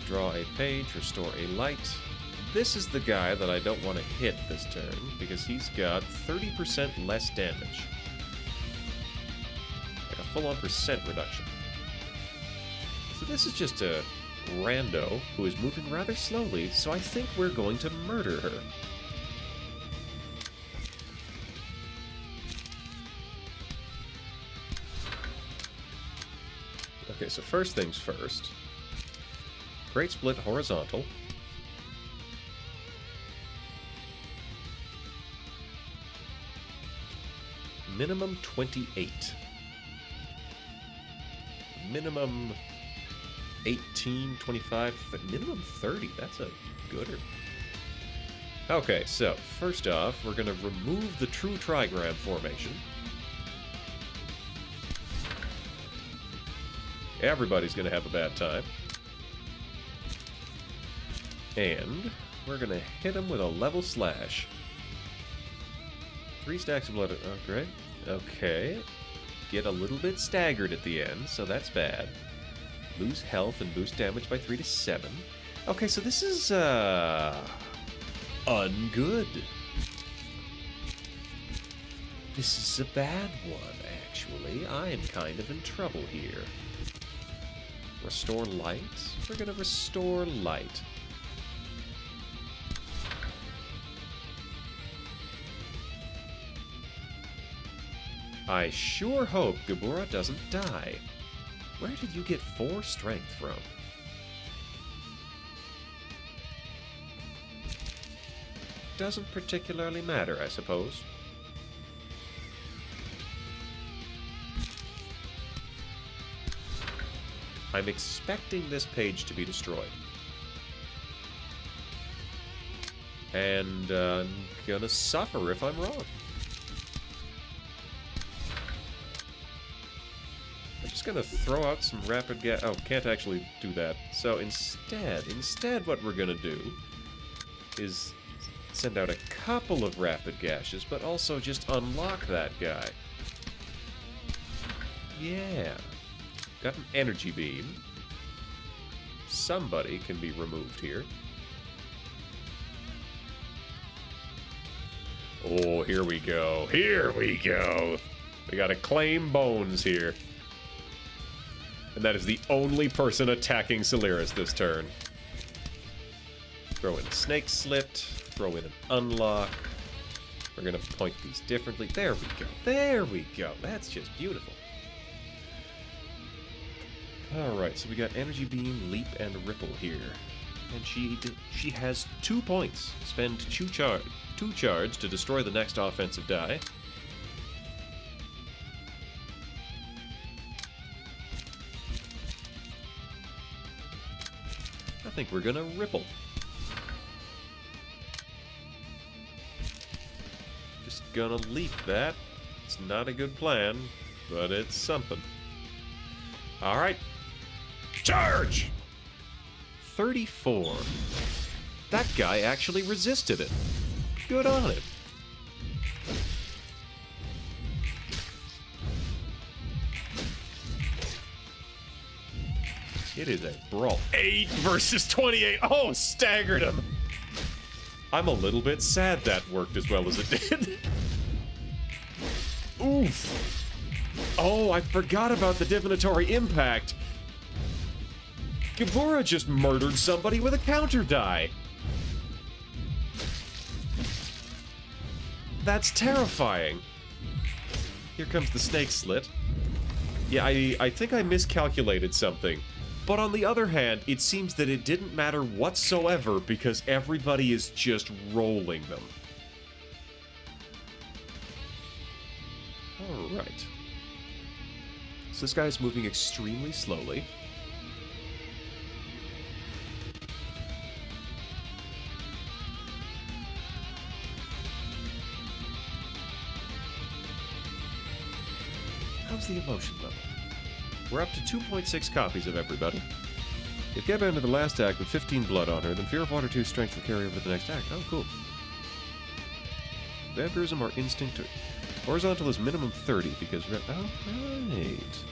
Draw a page, restore a light. This is the guy that I don't want to hit this turn, because he's got 30% less damage. Like a full-on percent reduction. So this is just a rando who is moving rather slowly, so I think we're going to murder her. Okay, so first things first. Great split horizontal. Minimum 28. Minimum 18, 25, minimum 30. That's a gooder. Okay, so first off, we're going to remove the true trigram formation. Everybody's going to have a bad time. And we're going to hit him with a level slash. 3 stacks of blood. Oh, great. Okay. Get a little bit staggered at the end, so that's bad. Lose health and boost damage by 3 to 7. Okay, so this is, ungood. This is a bad one, actually. I am kind of in trouble here. Restore light? We're gonna restore light. I sure hope Gebura doesn't die. Where did you get 4 strength from? Doesn't particularly matter, I suppose. I'm expecting this page to be destroyed. And I'm gonna suffer if I'm wrong. I'm just gonna throw out some rapid gas. Oh, can't actually do that. So instead what we're gonna do is send out a couple of rapid gashes, but also just unlock that guy. Yeah. Got an energy beam. Somebody can be removed here. Oh, here we go. Here we go. We gotta claim bones here. And that is the only person attacking Celeris this turn. Throw in a snake slit. Throw in an unlock. We're gonna point these differently. There we go. There we go. That's just beautiful. Alright, so we got Energy Beam, Leap, and Ripple here. And she has 2 points. Spend 2 charge to destroy the next offensive die. I think we're gonna Ripple. Just gonna Leap that. It's not a good plan, but it's something. Alright. Charge! 34. That guy actually resisted it. Good on him. It is a brawl. 8 versus 28. Oh, staggered him. I'm a little bit sad that worked as well as it did. Oof. Oh, I forgot about the divinatory impact. Gibora just murdered somebody with a counter die. That's terrifying. Here comes the snake slit. Yeah, I think I miscalculated something. But on the other hand, it seems that it didn't matter whatsoever because everybody is just rolling them. Alright. So this guy is moving extremely slowly. How's the emotion level? We're up to 2.6 copies of everybody. If Geb ended the last act with 15 blood on her, then Fear of Water 2 strength will carry over to the next act. Oh, cool. Vampirism or instinct or... Horizontal is minimum 30 because... Oh, right.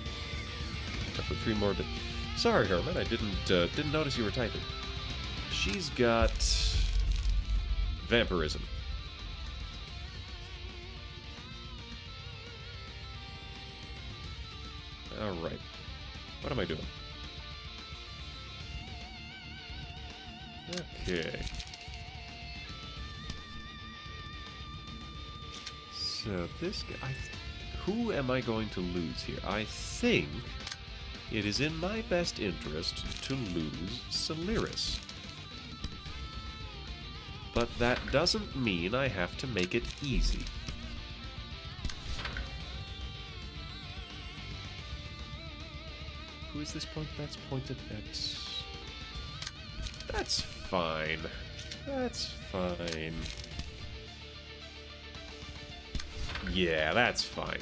I put 3 more to... Sorry, Herman, I didn't notice you were typing. She's got... Vampirism. Alright. What am I doing? Okay. So this guy... who am I going to lose here? I think it is in my best interest to lose Celeris. But that doesn't mean I have to make it easy. Who is this point that's pointed at? That's fine. That's fine. Yeah, that's fine.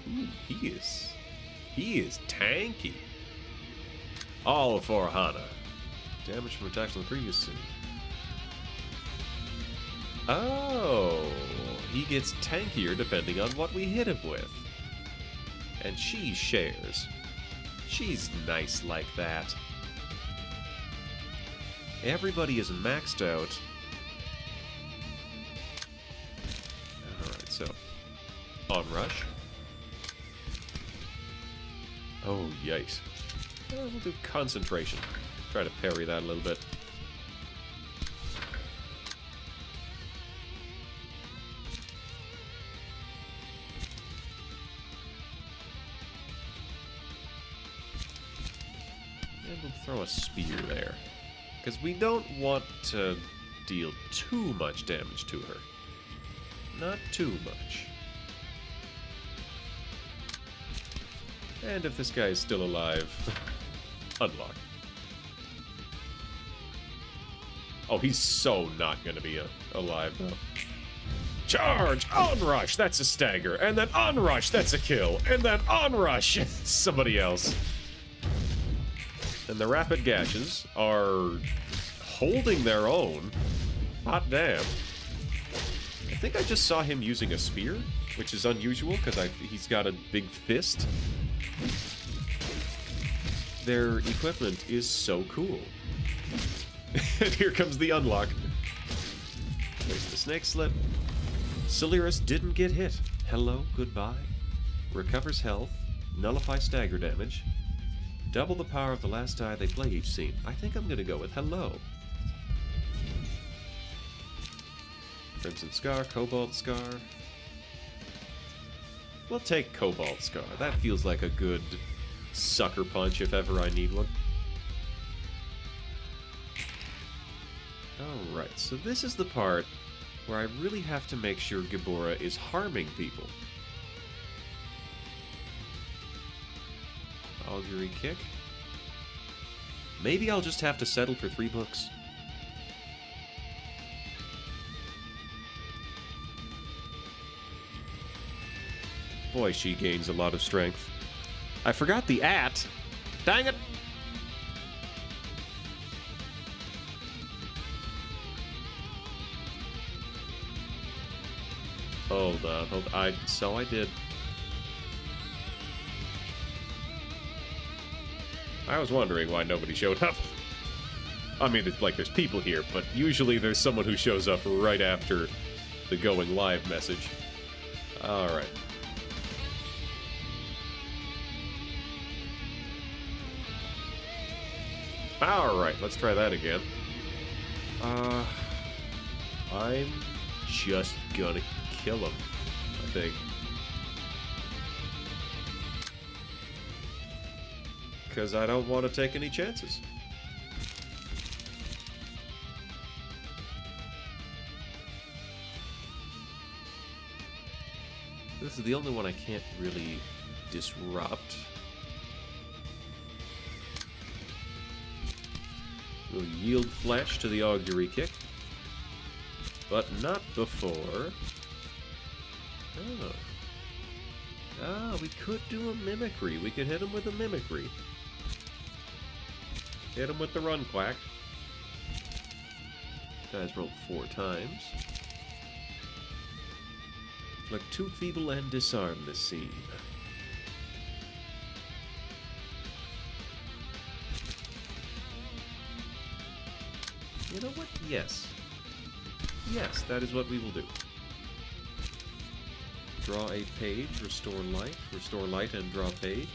Ooh, he is tanky. All for Hana. Damage from attacks on the previous scene. Oh, he gets tankier depending on what we hit him with. And she shares. She's nice like that. Everybody is maxed out. Alright, so. Onrush. Oh, yikes. We'll do concentration. Try to parry that a little bit. And we'll throw a spear there. Because we don't want to deal too much damage to her. Not too much. And if this guy is still alive, unlock. Oh, he's so not going to be alive, though. Charge! Onrush! That's a stagger. And then onrush! That's a kill. And then onrush! Somebody else. And the rapid gashes are holding their own. Hot damn. I think I just saw him using a spear, which is unusual because he's got a big fist. Their equipment is so cool. And here comes the unlock. There's the snake slip. Celeris didn't get hit. Hello, goodbye. Recovers health. Nullify stagger damage. Double the power of the last die they play each scene. I think I'm gonna go with hello. Crimson Scar, Cobalt Scar. We'll take Cobalt Scar. That feels like a good sucker punch if ever I need one. Alright, so this is the part where I really have to make sure Gibora is harming people. Augury kick. Maybe I'll just have to settle for 3 books. Boy, she gains a lot of strength. I forgot the at. Dang it! Hold on, so I did. I was wondering why nobody showed up. I mean, it's like there's people here, but usually there's someone who shows up right after the going live message. Alright. Alright, let's try that again. I'm just gonna kill him, I think. Because I don't want to take any chances. This is the only one I can't really disrupt. We'll yield flesh to the augury kick. But not before. Oh. Ah, we could do a mimicry. We could hit him with a mimicry. Hit him with the run quack. Guys rolled 4 times. Like too feeble and disarm this scene. You know what? Yes. Yes, that is what we will do. Draw a page, restore light and draw page.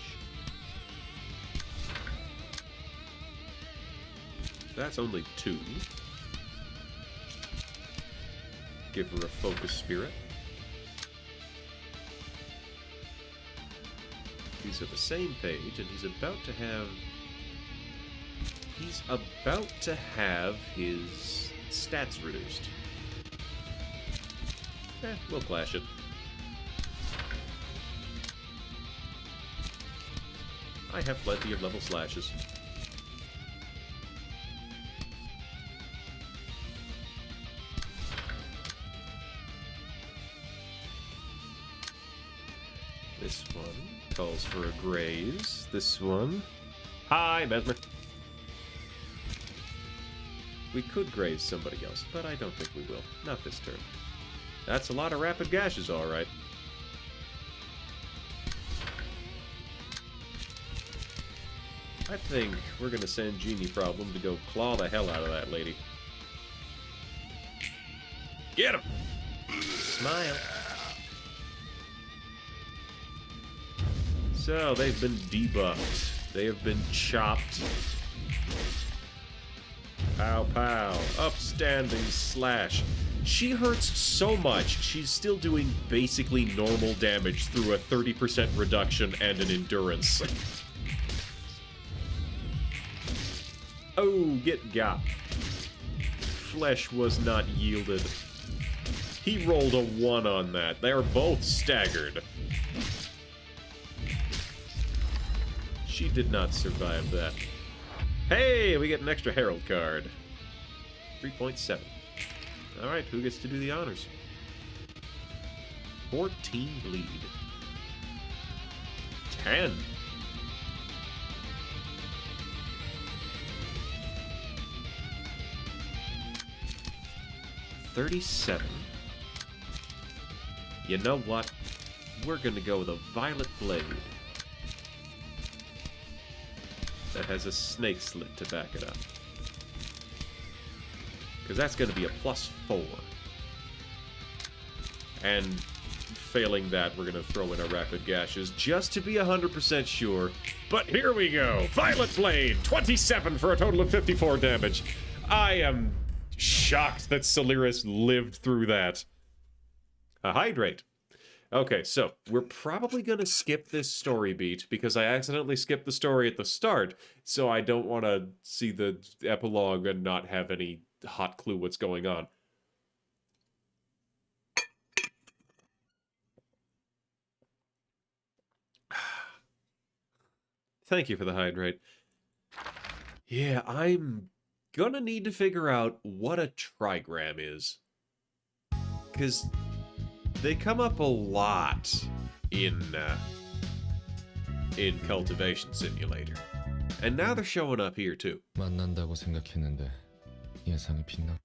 That's only 2. Give her a focus spirit. These are the same page, and he's about to have his stats reduced. We'll clash it. I have plenty of level slashes. This one calls for a graze. This one... Hi, Mesmer! We could graze somebody else, but I don't think we will. Not this turn. That's a lot of rapid gashes, alright. I think we're gonna send Genie Problem to go claw the hell out of that lady. Get him! Smile. So, they've been debuffed. They have been chopped. Pow pow. Upstanding slash. She hurts so much, she's still doing basically normal damage through a 30% reduction and an endurance. Oh, get got. Flesh was not yielded. He rolled a 1 on that. They are both staggered. She did not survive that. Hey, we get an extra Herald card. 3.7. Alright, who gets to do the honors? 14 bleed. 10. $37. You know what? We're gonna go with a Violet Blade. That has a snake slit to back it up. Because that's going to be a +4. And failing that, we're going to throw in our Rapid Gashes just to be 100% sure. But here we go! Violet Blade! 27 for a total of 54 damage. I am shocked that Celeris lived through that. A Hydrate. Okay, so we're probably going to skip this story beat because I accidentally skipped the story at the start, so I don't want to see the epilogue and not have any hot clue what's going on. Thank you for the hydrate. Yeah, I'm gonna need to figure out what a trigram is. Because they come up a lot in Cultivation Simulator. And now they're showing up here too. 만난다고 생각했는데 예상이 빗나.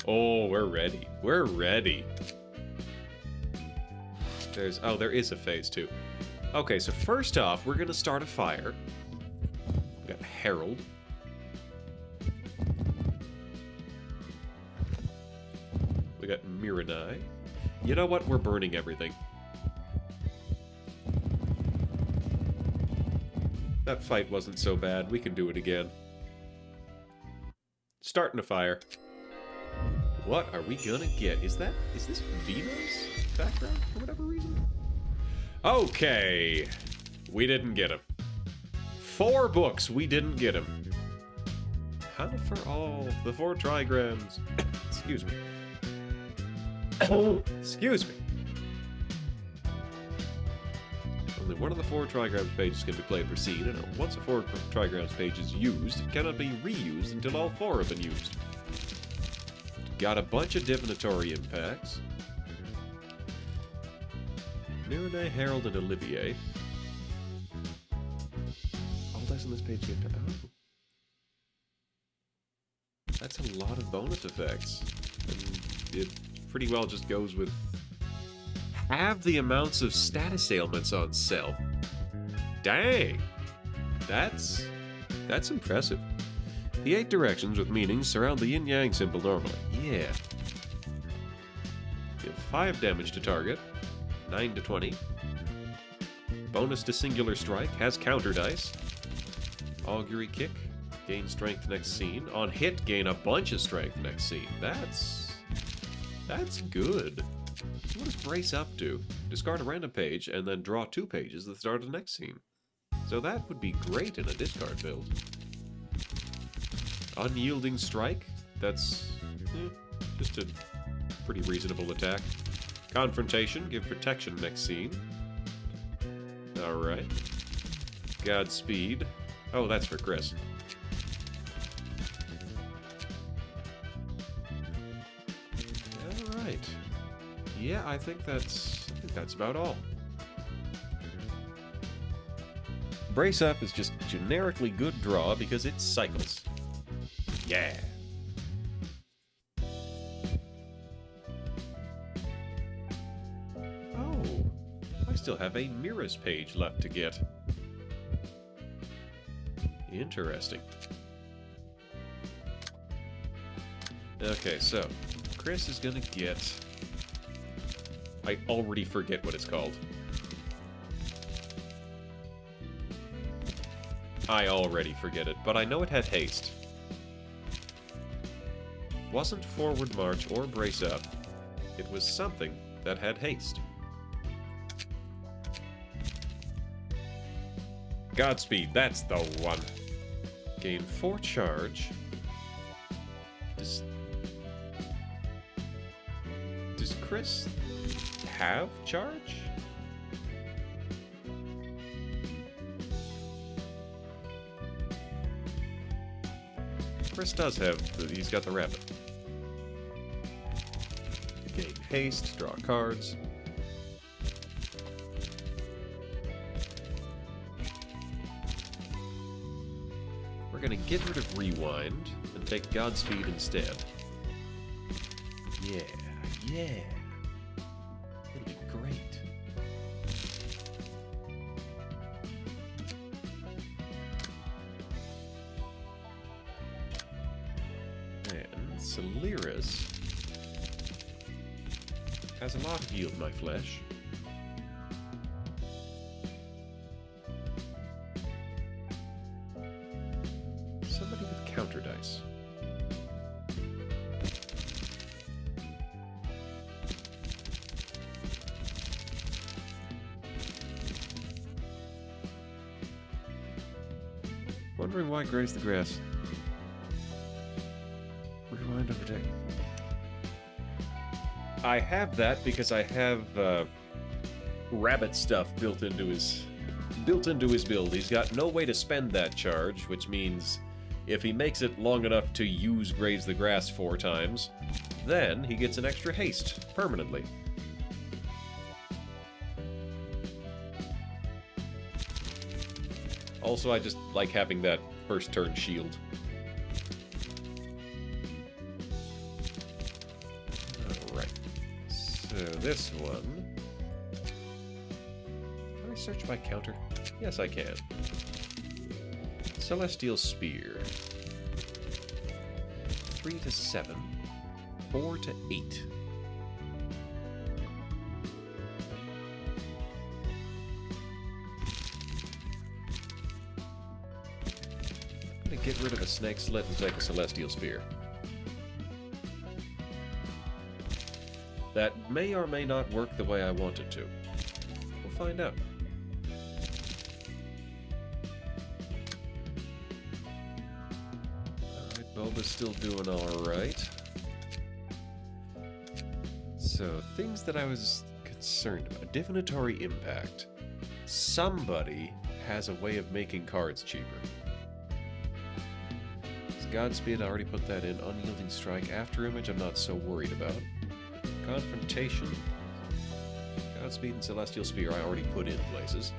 Oh, we're ready. We're ready. there is a phase 2. Okay, so first off, we're gonna start a fire. We got Harold. We got Miranai. You know what? We're burning everything. That fight wasn't so bad. We can do it again. Starting a fire. What are we gonna get? Is this Vino's background for whatever reason? Okay. We didn't get him. 4 books, we didn't get him. Hannah for all. The 4 trigrams. Excuse me. Excuse me. Only one of the 4 trigrams pages can be played per scene, and once a 4 trigrams page is used, it cannot be reused until all 4 have been used. Got a bunch of divinatory impacts. Miranai, Harold, and Olivier. All dice on this page get oh. That's a lot of bonus effects. And it pretty well just goes with half the amounts of status ailments on self. Dang! That's impressive. The 8 directions with meanings surround the yin-yang symbol normally. Yeah. Give 5 damage to target. 9 to 20. Bonus to singular strike. Has counter dice. Augury kick. Gain strength next scene. On hit, gain a bunch of strength next scene. That's good. So what does Brace Up do? Discard a random page and then draw 2 pages at the start of the next scene. So that would be great in a discard build. Unyielding Strike. That's just a pretty reasonable attack. Confrontation. Give protection next scene. Alright. Godspeed. Oh, that's for Chris. Alright. Yeah, I think that's about all. Brace Up is just generically good draw because it cycles. Yeah. Oh, I still have a Mira's page left to get. Interesting. Okay, so Chris is gonna get... I already forget what it's called. I already forget it, but I know it had haste. Wasn't Forward March or Brace Up. It was something that had haste. Godspeed, that's the one. Gain 4 charge. Does Chris have charge? Chris does have, he's got the rabbit. Gain haste, draw cards. We're gonna get rid of Rewind and take Godspeed instead. Yeah, yeah. It'll be great. And Celirus has a lot of Yield My Flesh. Somebody with counter dice. Wondering why Graze the Grass. Rewind over deck. I have that because I have rabbit stuff built into his build. He's got no way to spend that charge, which means if he makes it long enough to use Graze the Grass 4 times, then he gets an extra haste permanently. Also, I just like having that first turn shield. Alright. So this one search by counter? Yes, I can. Celestial Spear. 3 to 7. 4 to 8. I'm gonna get rid of a Snake Slit and take a Celestial Spear. That may or may not work the way I want it to. We'll find out. Alright, Bulba's still doing alright. So, things that I was concerned about. Divinatory Impact. Somebody has a way of making cards cheaper. Godspeed, I already put that in. Unyielding Strike. After Image, I'm not so worried about. Confrontation. Godspeed and Celestial Spear I already put in places.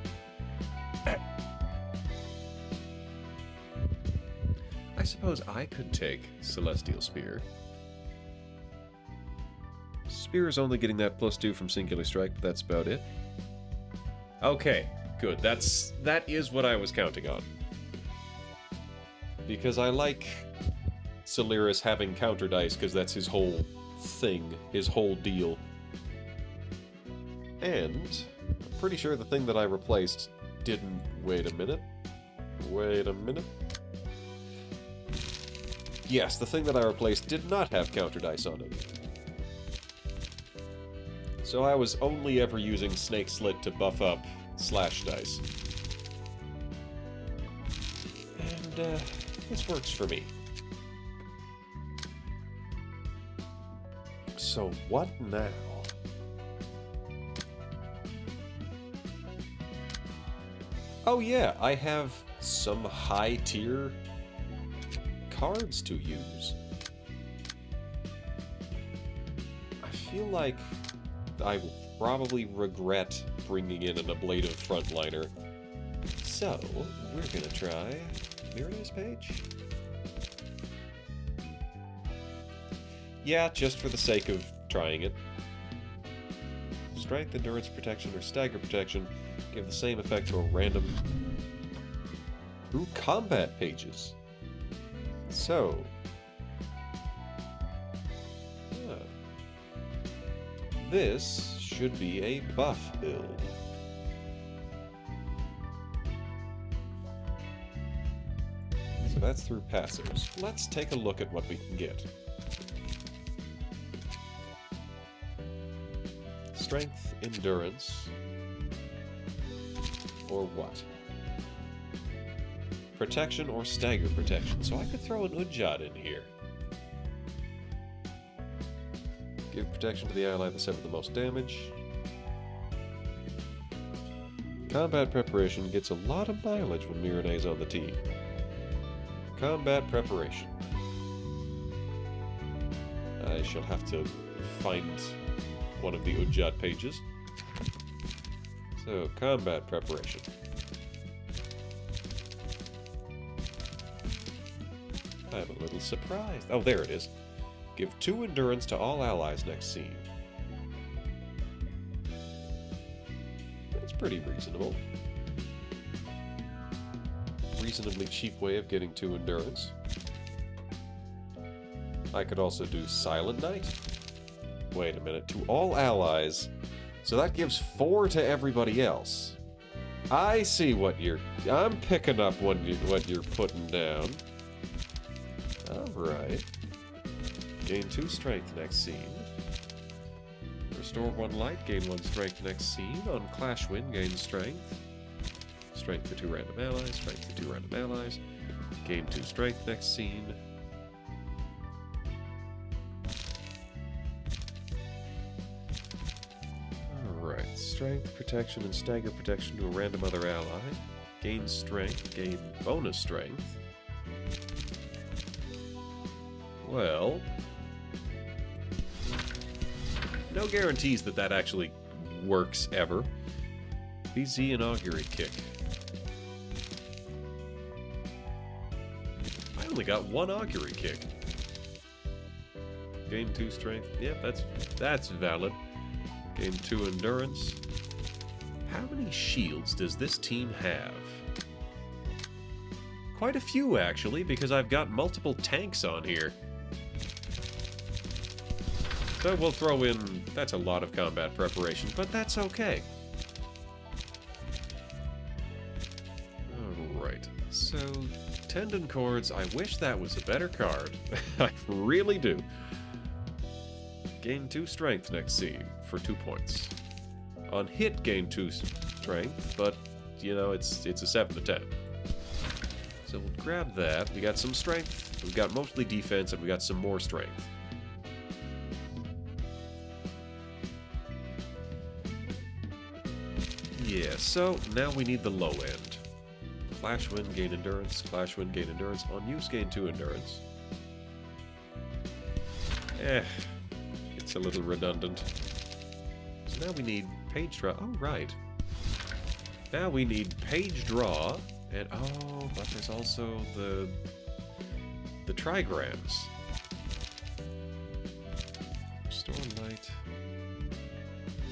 I suppose I could take Celestial Spear. Spear is only getting that +2 from Singular Strike, but that's about it. Okay, good. That is what I was counting on. Because I like Celeris having counter dice, because that's his whole thing, his whole deal. And I'm pretty sure the thing that I replaced didn't... Wait a minute. Yes, the thing that I replaced did not have counter dice on it. So I was only ever using Snake Slit to buff up Slash Dice. And, this works for me. So what now? Oh yeah, I have some high-tier cards to use. I feel like I will probably regret bringing in an ablative frontliner. So, we're gonna try Mirene's page? Yeah, just for the sake of trying it. Strength, Endurance Protection, or Stagger Protection give the same effect to a random... Ooh, combat pages. So... This should be a buff build. So that's through passives. Let's take a look at what we can get. Strength, endurance, or what? Protection or stagger protection. So I could throw an Udjat in here. Give protection to the ally that's having the most damage. Combat preparation gets a lot of mileage when Mirene's on the team. Combat preparation. I shall have to find one of the Udjat pages. So, combat preparation. I'm a little surprised. Oh, there it is. Give 2 endurance to all allies next scene. That's pretty reasonable. Reasonably cheap way of getting 2 endurance. I could also do Silent Night. Wait a minute. To all allies. So that gives 4 to everybody else. I see what you're... I'm picking up what you're putting down. Alright. Gain 2 strength next scene. Restore 1 light, gain 1 strength next scene. On Clash Win, gain strength. Strength to 2 random allies, strength to 2 random allies. Gain 2 strength next scene. Alright, strength, protection, and stagger protection to a random other ally. Gain strength, gain bonus strength. Well... no guarantees that that actually works ever. BZ and Augury Kick. I only got 1 Augury Kick. Gain 2 strength. Yep, that's valid. Gain 2 endurance. How many shields does this team have? Quite a few, actually, because I've got multiple tanks on here. So we'll throw in... That's a lot of combat preparation, but that's okay. Alright, so... Tendon Cords, I wish that was a better card. I really do. Gain 2 strength next scene for 2 points. On hit, gain 2 strength, but, you know, it's a 7 to 10. So we'll grab that. We got some strength, we've got mostly defense, and we got some more strength. Yeah, so now we need the low end. Clash Wind, gain endurance. Clash Wind, gain endurance. On use, gain 2 endurance. It's a little redundant. So now we need page draw. Oh, right. Now we need page draw. And, oh, but there's also the trigrams. Restore light.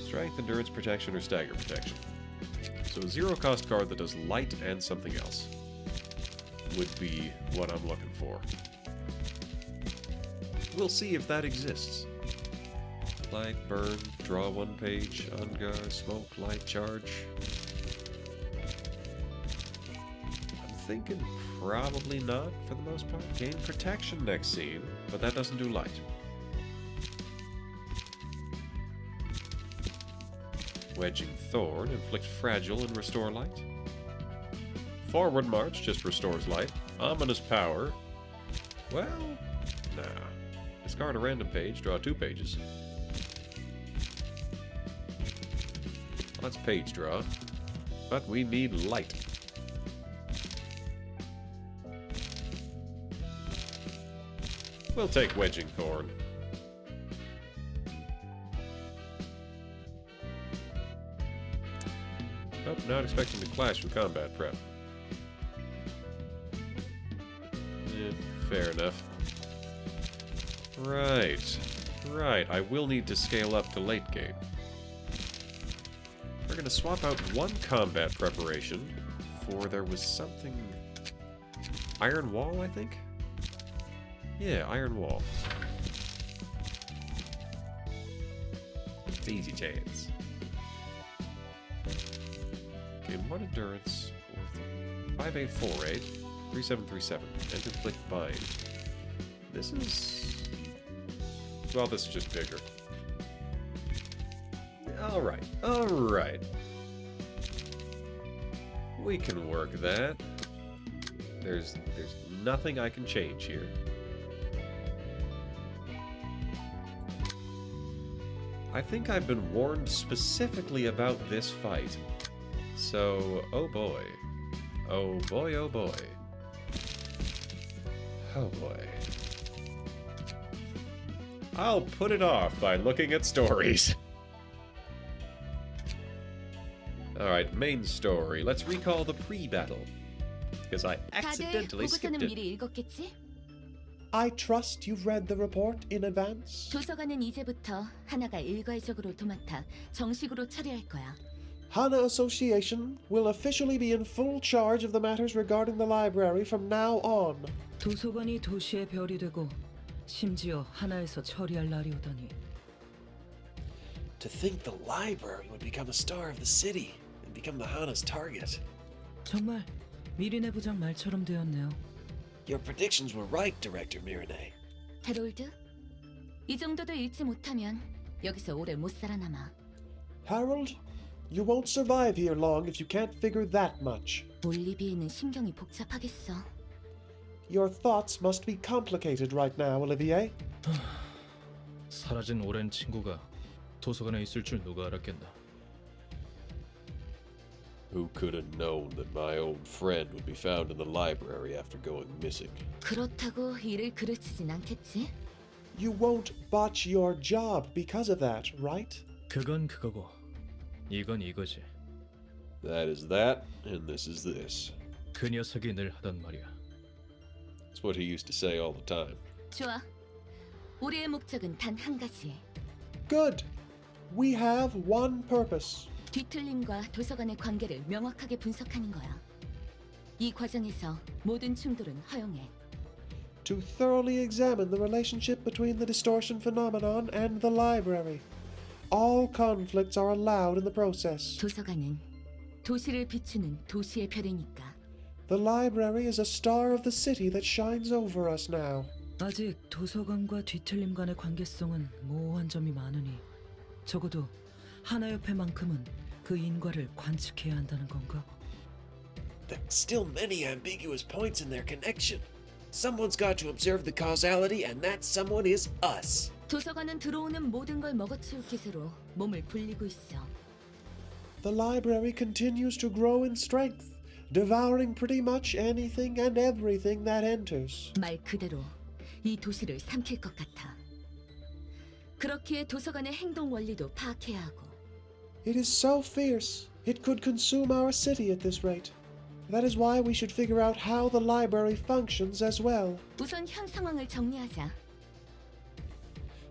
Strength, endurance, protection, or stagger protection. So a zero-cost card that does light and something else would be what I'm looking for. We'll see if that exists. Light, burn, draw 1 page, unguard, smoke, light, charge. I'm thinking probably not for the most part. Gain protection next scene, but that doesn't do light. Wedging Thorn, inflict fragile and restore light. Forward March just restores light. Ominous Power. Well, nah. Discard a random page, draw 2 pages. Let's page draw. But we need light. We'll take Wedging Thorn. Nope, not expecting to clash with combat prep. Fair enough. Right. Right, I will need to scale up to late game. We're going to swap out 1 combat preparation for there was something... Iron Wall, I think? Yeah, Iron Wall. It's easy chance. Okay, 1 endurance, 5848, 3737, and inflict bind. This is... Well, this is just bigger. Alright, alright. We can work that. There's nothing I can change here. I think I've been warned specifically about this fight. So, oh boy. Oh boy, oh boy. Oh boy. I'll put it off by looking at stories. Alright, main story. Let's recall the pre-battle. Because I 다들 accidentally 보고서는 skipped it. 미리 읽었겠지? I trust you've read the report in advance. 도서관은 이제부터 하나가 일괄적으로 도맡아 정식으로 처리할 거야. Hana Association will officially be in full charge of the matters regarding the library from now on. 도서관이 도시의 별이 되고 심지어 하나에서 처리할 날이 오다니. To think the library would become a star of the city and become the Hana's target. 정말 미리네 부장 말처럼 되었네요. Your predictions were right, Director Mirane. 해롤드, 이 정도도 읽지 못하면 여기서 오래 못 살아남아. Harold, you won't survive here long if you can't figure that much. 올리비에는 신경이 복잡하겠어. Your thoughts must be complicated right now, Olivier. 사라진 오랜 친구가 도서관에 있을 줄 누가 알았겠나. Who could have known that my old friend would be found in the library after going missing? 그렇다고 일을 그르치진 않겠지? You won't botch your job because of that, right? 그건 그거고 이건 이거지. That is that, and this is this. 그 녀석이 늘 하던 말이야. It's what he used to say all the time. 좋아. 우리의 목적은 단 한 가지. Good. We have one purpose. 뒤틀림과 도서관의 관계를 명확하게 분석하는 거야. 이 과정에서 모든 충돌은 허용해. To thoroughly examine the relationship between the distortion phenomenon and the library. All conflicts are allowed in the process. 도서관은 도시를 비추는 도시의 별이니까. The library is a star of the city that shines over us now. 아직 도서관과 뒤틀림 간의 관계성은 모호한 점이 많으니 적어도 하나협회만큼은 그 인과를 관측해야 한다는 건가? There are still many ambiguous points in their connection. Someone's got to observe the causality, and that someone is us. 도서관은 들어오는 모든 걸 먹어치울 기세로 몸을 불리고 있어. The library continues to grow in strength, devouring pretty much anything and everything that enters. 말 그대로 이 도시를 삼킬 것 같아. 그렇기에 도서관의 행동 원리도 파악해야 하고. It is so fierce, it could consume our city at this rate. That is why we should figure out how the library functions as well. 우선 현 상황을 정리하자.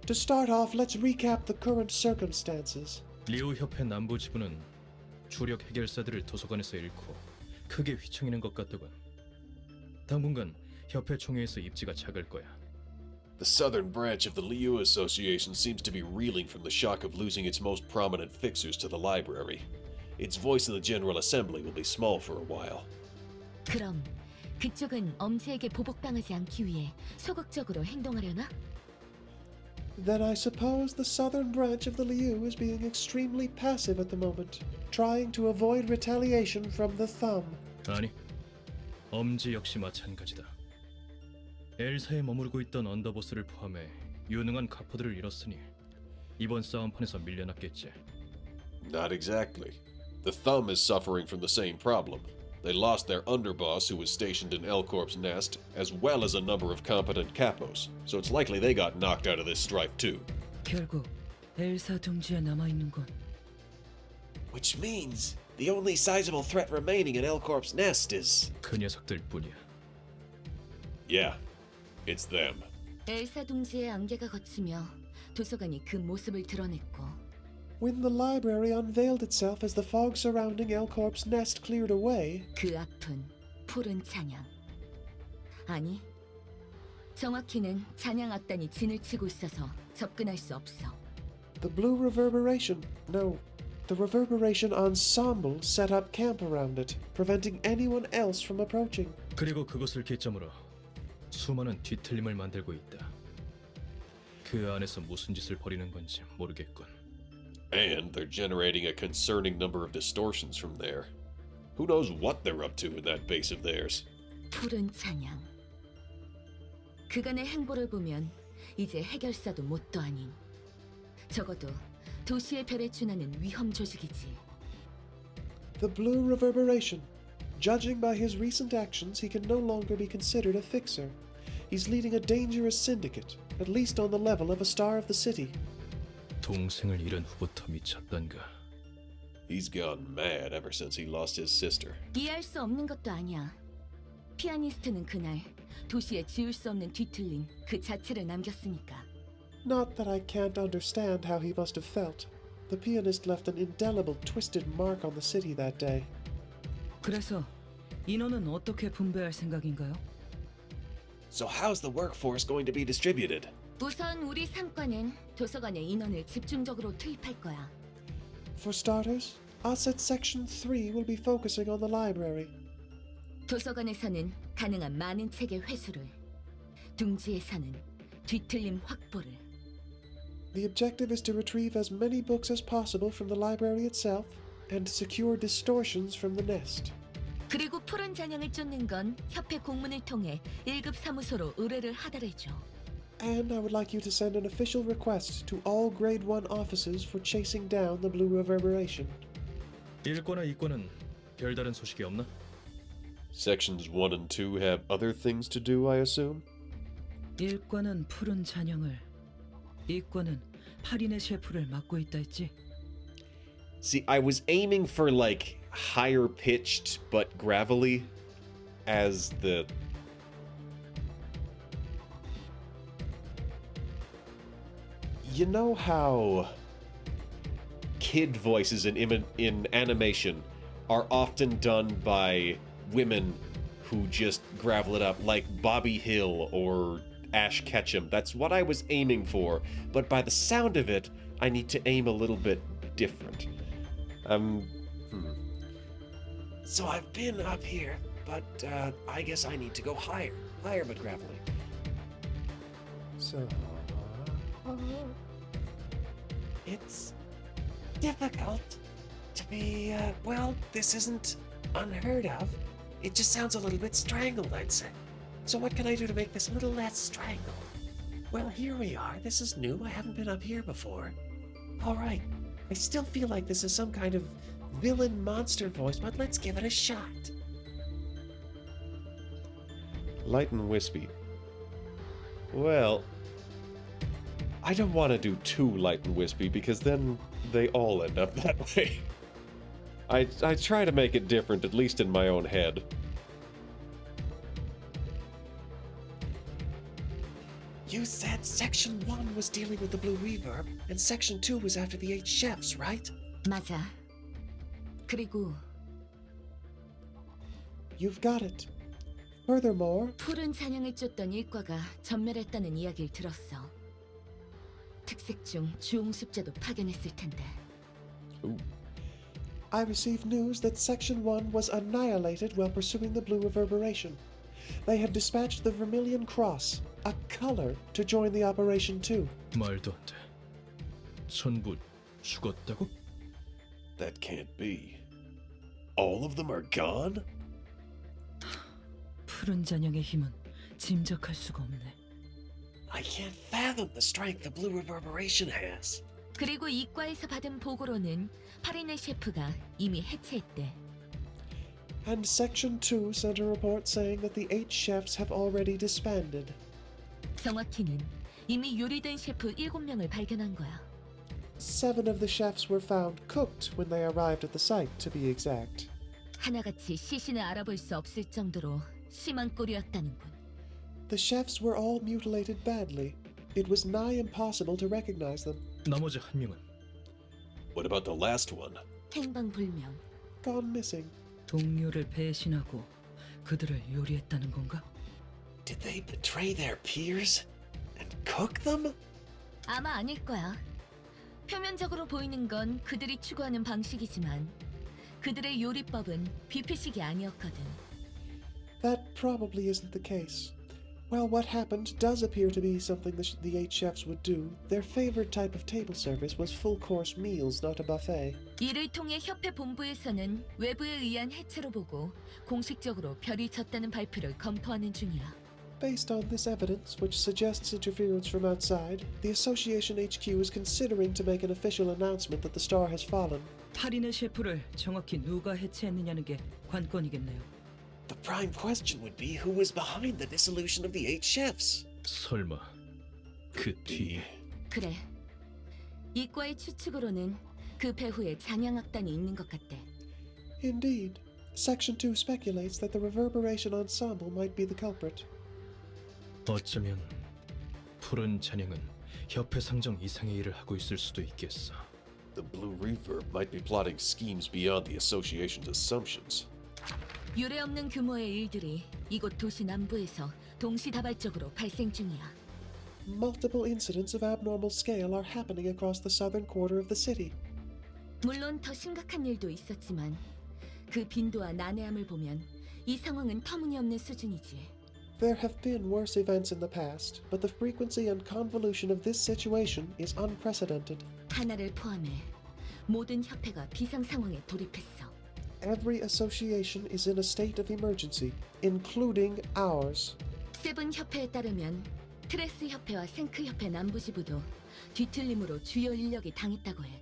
To start off, let's recap the current circumstances. 리오 협회 남부 지부는 주력 해결사들을 도서관에서 잃고 크게 휘청이는 것 같더군. 당분간 협회 총회에서 입지가 작을 거야. The southern branch of the Liu Association seems to be reeling from the shock of losing its most prominent fixers to the library. Its voice in the General Assembly will be small for a while. 그럼 그쪽은 엄지에게 보복당하지 않기 위해 소극적으로 행동하려나? Then I suppose the southern branch of the Liu is being extremely passive at the moment, trying to avoid retaliation from the thumb. 아니, 엄지 역시 마찬가지다. 엘사에 머무르고 있던 언더보스를 포함해 유능한 가포들을 잃었으니 이번 싸움판에서 밀려났겠지. Not exactly. The Thumb is suffering from the same problem. They lost their underboss who was stationed in Elcorp's Nest, as well as a number of competent capos, so it's likely they got knocked out of this strife too. 결국 엘사 둥지에 남아있는 건 Which means the only sizable threat remaining in Elcorp's Nest is... 그 녀석들 뿐이야. Yeah, it's them. 엘사 둥지의 안개가 걷히며 도서관이 그 모습을 드러냈고. When the library unveiled itself as the fog surrounding Elcorp's Nest cleared away... 그 앞은 푸른 찬양. 아니, 정확히는 찬양 악단이 진을 치고 있어서 접근할 수 없어. The Blue Reverberation... No, the Reverberation Ensemble set up camp around it, preventing anyone else from approaching. 그리고 그것을 기점으로 수많은 뒤틀림을 만들고 있다. 그 안에서 무슨 짓을 벌이는 건지 모르겠군. And they're generating a concerning number of distortions from there. Who knows what they're up to in that base of theirs? 푸른 찬양. 그간의 행보를 보면 이제 해결사도 뭣도 아닌, 적어도 도시의 별에 준하는 위험 조직이지. The Blue Reverberation. Judging by his recent actions, he can no longer be considered a fixer. He's leading a dangerous syndicate, at least on the level of a star of the city. 동생을 잃은 후부터 미쳤던가. He's gone mad ever since he lost his sister. 이해할 수 없는 것도 아니야. 피아니스트는 그날 도시에 지울 수 없는 뒤틀림 그 자체를 남겼으니까. Not that I can't understand how he must have felt. The pianist left an indelible, twisted mark on the city that day. 그래서 인원은 어떻게 분배할 생각인가요? So how's the workforce going to be distributed? 우선 우리 상과는 도서관에 인원을 집중적으로 투입할 거야. For starters, us at Section 3 will be focusing on the library. 도서관에서는 가능한 많은 책의 회수를, 둥지에서는 뒤틀림 확보를. The objective is to retrieve as many books as possible from the library itself and secure distortions from the nest. 그리고 푸른 잔향을 쫓는 건 협회 공문을 통해 1급 사무소로 의뢰를 하달해줘. And I would like you to send an official request to all Grade 1 offices for chasing down the Blue Reverberation. 1과나 2과는 별다른 소식이 없나? Sections 1 and 2 have other things to do, I assume? 1과는 푸른 잔향을, 2과는 8인의 셰프를 맡고 있다 했지? See, I was aiming for like higher pitched but gravelly as the... You know how kid voices in animation are often done by women who just gravel it up, like Bobby Hill or Ash Ketchum. That's what I was aiming for, but by the sound of it, I need to aim a little bit different. So I've been up here, but I guess I need to go higher but gravelly. So it's difficult to be, well, this isn't unheard of. It just sounds a little bit strangled, I'd say. So what can I do to make this a little less strangled? Well, here we are. This is new. I haven't been up here before. All right. I still feel like this is some kind of villain monster voice, but let's give it a shot. Light and wispy. Well, I don't want to do too light and wispy because then they all end up that way. I try to make it different, at least in my own head. You said Section 1 was dealing with the blue reverb, and Section 2 was after the 8 chefs, right? 맞아. 그리고 You've got it. Furthermore, 푸른 잔향을 쫓던 일과가 전멸했다는 이야기를 들었어. 특색 중 주홍 습제도 파견했을 텐데. I received news that Section 1 was annihilated while pursuing the blue reverberation. They had dispatched the Vermilion Cross, a color, to join the operation too. 말도 안 돼. 전부 죽었다고? That can't be. All of them are gone? 푸른 잔향의 힘은 짐작할 수가 없네. I can't fathom the strength the blue reverberation has. 그리고 이과에서 받은 보고로는 파리네 셰프가 이미 해체했대. And Section 2 sent a report saying that the 8 chefs have already disbanded. 정확히는 이미 요리된 셰프 7명을 발견한 거야. 7 of the chefs were found cooked when they arrived at the site, to be exact. 하나같이 시신을 알아볼 수 없을 정도로 심한 꼴이었다는군. The chefs were all mutilated badly. It was nigh impossible to recognize them. 나머지 한 명은 What about the last one? 행방불명. Gone missing. 동료를 배신하고 그들을 요리했다는 건가? Did they betray their peers and cook them? 아마 아닐 거야. 표면적으로 보이는 건 그들이 추구하는 방식이지만 그들의 요리법은 뷔페식이 아니었거든. That probably isn't the case. Well, what happened does appear to be something the 8 chefs would do. Their favorite type of table service was full-course meals, not a buffet. 이를 통해 협회 본부에서는 외부에 의한 해체로 보고 공식적으로 별이 졌다는 발표를 검토하는 중이야. Based on this evidence, which suggests interference from outside, the Association HQ is considering to make an official announcement that the star has fallen. 파리네 셰프를 정확히 누가 해체했느냐는 게 관건이겠네요. The prime question would be who was behind the dissolution of the 8 chefs. 설마 그 뒤에 그래. 이과의 추측으로는 그 배후에 잔향악단이 있는 것 같대. Indeed. Section 2 speculates that the Reverberation Ensemble might be the culprit. 어쩌면 푸른 잔향은 협회 상정 이상의 일을 하고 있을 수도 있겠어. The Blue Reverb might be plotting schemes beyond the association's assumptions. 유례없는 규모의 일들이 이곳 도시 남부에서 동시다발적으로 발생 중이야. Multiple incidents of abnormal scale are happening across the southern quarter of the city. 물론 더 심각한 일도 있었지만 그 빈도와 난해함을 보면 이 상황은 터무니없는 수준이지. There have been worse events in the past, but the frequency and convolution of this situation is unprecedented. 하나를 포함해 모든 협회가 비상 상황에 돌입했어. Every association is in a state of emergency, including ours. 세븐 협회에 따르면 트레스 협회와 생크 협회 남부지부도 뒤틀림으로 주요 인력이 당했다고 해.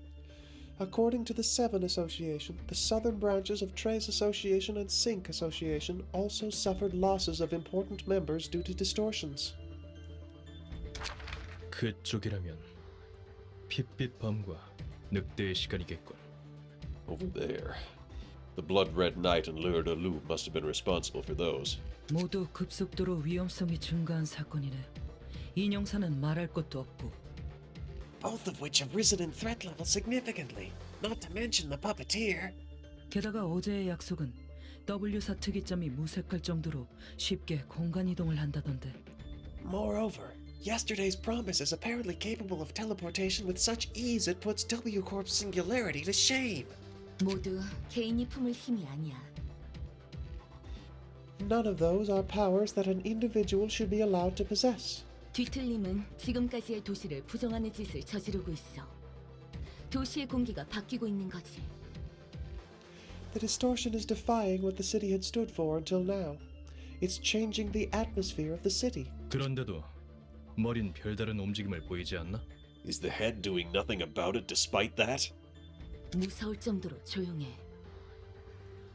According to the Seven Association, the southern branches of Tres Association and Sync Association also suffered losses of important members due to distortions. 그쪽이라면 핏빛 밤과 늑대의 시간이겠군. Over there. The Blood Red Knight and Lueur de Loup must have been responsible for those. 모두 급속도로 위험성이 증가한 사건이네. 인형사는 말할 것도 없고. Both of which have risen in threat level significantly. not to mention the puppeteer. 게다가 어제의 약속은 W사 특이점이 무색할 정도로 쉽게 공간 이동을 한다던데. Moreover, yesterday's promise is apparently capable of teleportation with such ease it puts W Corp's singularity to shame. 모두 개인이 품을 힘이 아니야. None of those are powers that an individual should be allowed to possess. 뒤틀림은 지금까지의 도시를 부정하는 짓을 저지르고 있어. 도시의 공기가 바뀌고 있는 거지. The distortion is defying what the city had stood for until now. It's changing the atmosphere of the city. 그런데도 머린 별다른 움직임을 보이지 않나? Is the head doing nothing about it despite that? 무서울 정도로 조용해.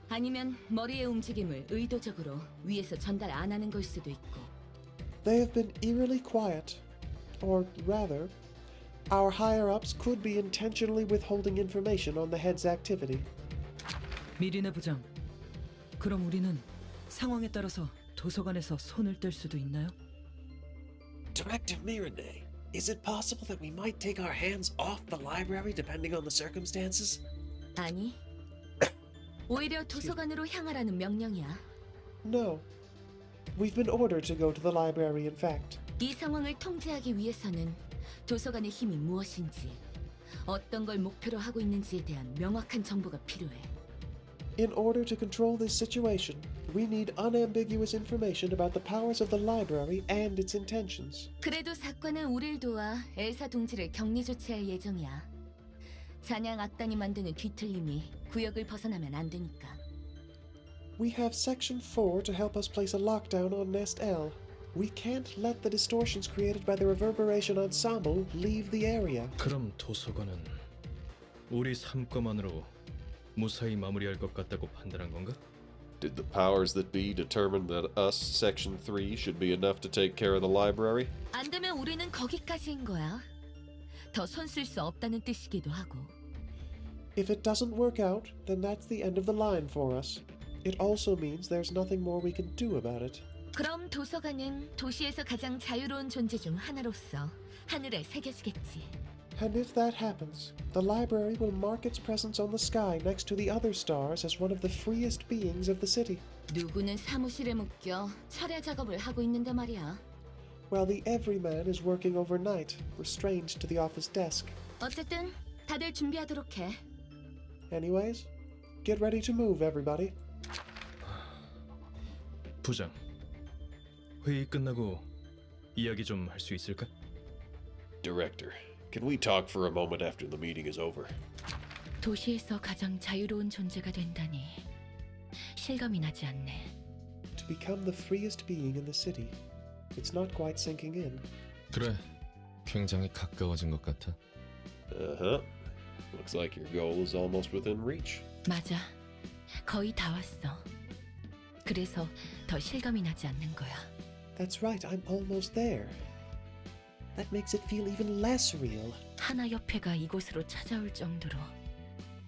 아니면 머리의 움직임을 의도적으로 위에서 전달 안 하는 걸 수도 있고. They have been eerily quiet. Or rather, our higher-ups could be intentionally withholding information on the head's activity. 미리네 부장. 그럼 우리는 상황에 따라서 도서관에서 손을 뗄 수도 있나요? Director Mirande, is it possible that we might take our hands off the library depending on the circumstances? 아니. 오히려 도서관으로 향하라는 명령이야. No. We've been ordered to go to the library, in fact. 이 상황을 통제하기 위해서는 도서관의 힘이 무엇인지, 어떤 걸 목표로 하고 있는지에 대한 명확한 정보가 필요해. In order to control this situation, we need unambiguous information about the powers of the library and its intentions. 그래도 사건은 우릴 도와 엘사 동지를 격리 조치할 예정이야. 잔향 악단이 만드는 뒤틀림이 구역을 벗어나면 안 되니까. We have Section 4 to help us place a lockdown on Nest L. We can't let the distortions created by the Reverberation Ensemble leave the area. 그럼 도서관은 우리 삼검만으로 무사히 마무리할 것 같다고 판단한 건가? Did the powers that be determine that us, Section 3, should be enough to take care of the library? 안 되면 우리는 거기까지인 거야. 더 손 쓸 수 없다는 뜻이기도 하고. If it doesn't work out, then that's the end of the line for us. It also means there's nothing more we can do about it. 그럼 도서관은 도시에서 가장 자유로운 존재 중 하나로서 하늘에 새겨지겠지. And if that happens, the library will mark its presence on the sky next to the other stars as one of the freest beings of the city. 누구는 사무실에 묶여 철야 작업을 하고 있는데 말이야. While the everyman is working overnight, restrained to the office desk. 어쨌든 다들 준비하도록 해. Anyways, get ready to move, everybody. 부장, 회의 끝나고 이야기 좀 할 수 있을까? Director, can we talk for a moment after the meeting is over? 도시에서 가장 자유로운 존재가 된다니 실감이 나지 않네. To become the freest being in the city. It's not quite sinking in. 그래, 굉장히 가까워진 것 같아. Uh-huh. Looks like your goal is almost within reach. 맞아. 거의 다 왔어. 그래서 더 실감이 나지 않는 거야. That's right, I'm almost there. That makes it feel even less real. 하나협회가 이곳으로 찾아올 정도로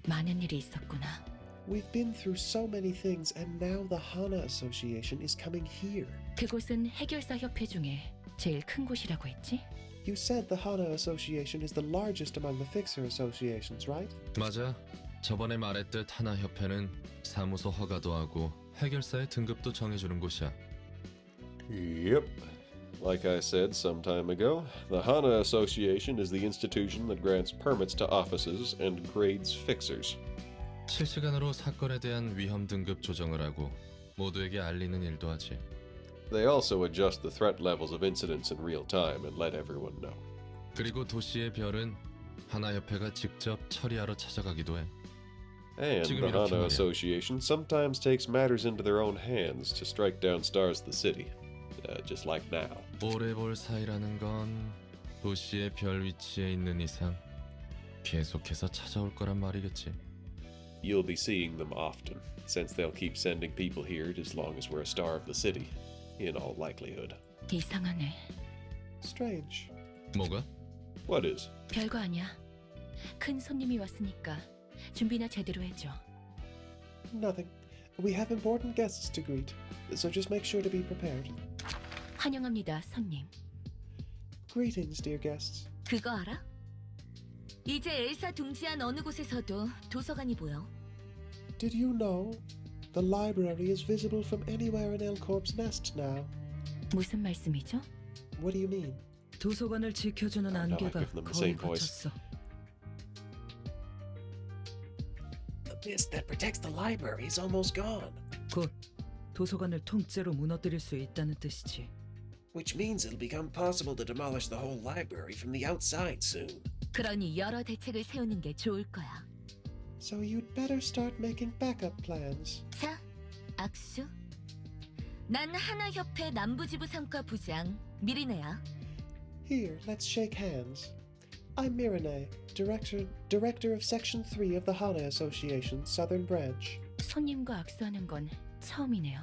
많은 일이 있었구나. We've been through so many things and now the Hana Association is coming here. 그곳은 해결사 협회 중에 제일 큰 곳이라고 했지? You said the Hana Association is the largest among the Fixer Associations, right? 맞아. 저번에 말했듯 하나협회는 사무소 허가도 하고 해결사의 등급도 정해주는 곳이야. Yep. Like I said some time ago, the Hana Association is the institution that grants permits to offices and grades fixers. 실시간으로 사건에 대한 위험 등급 조정을 하고 모두에게 알리는 일도 하지. They also adjust the threat levels of incidents in real time and let everyone know. 그리고 도시의 별은 하나협회가 직접 처리하러 찾아가기도 해. And 지금 the 이렇게 Hana 말이야. Association sometimes takes matters into their own hands to strike down stars of the city, just like now. 오래 볼 사이라는 건 도시의 별 위치에 있는 이상 계속해서 찾아올 거란 말이겠지. You'll be seeing them often, since they'll keep sending people here as long as we're a star of the city, in all likelihood. 이상하네. Strange. 뭐가? What is? 별거 아니야. 큰 손님이 왔으니까 준비나 제대로 해줘. Nothing. We have important guests to greet, so just make sure to be prepared. 환영합니다, 손님. Greetings, dear guests. 그거 알아? 이제 엘사 둥지한 어느 곳에서도 도서관이 보여. Did you know? The library is visible from anywhere in Elcorp's Nest now. 무슨 말씀이죠? What do you mean? 도서관을 지켜주는 no, I 안개가 give them the 거의 same voice. 걷혔어. The mist that protects the library is almost gone. 곧 도서관을 통째로 무너뜨릴 수 있다는 뜻이지. Which means it'll become possible to demolish the whole library from the outside soon. 그러니 여러 대책을 세우는 게 좋을 거야. So you'd better start making backup plans. 자, 악수. 난 하나협회 남부지부 상과 부장 미리네야. Here, let's shake hands. I'm Mirane, director of Section 3 of the Hana Association, Southern Branch. 손님과 악수하는 건 처음이네요.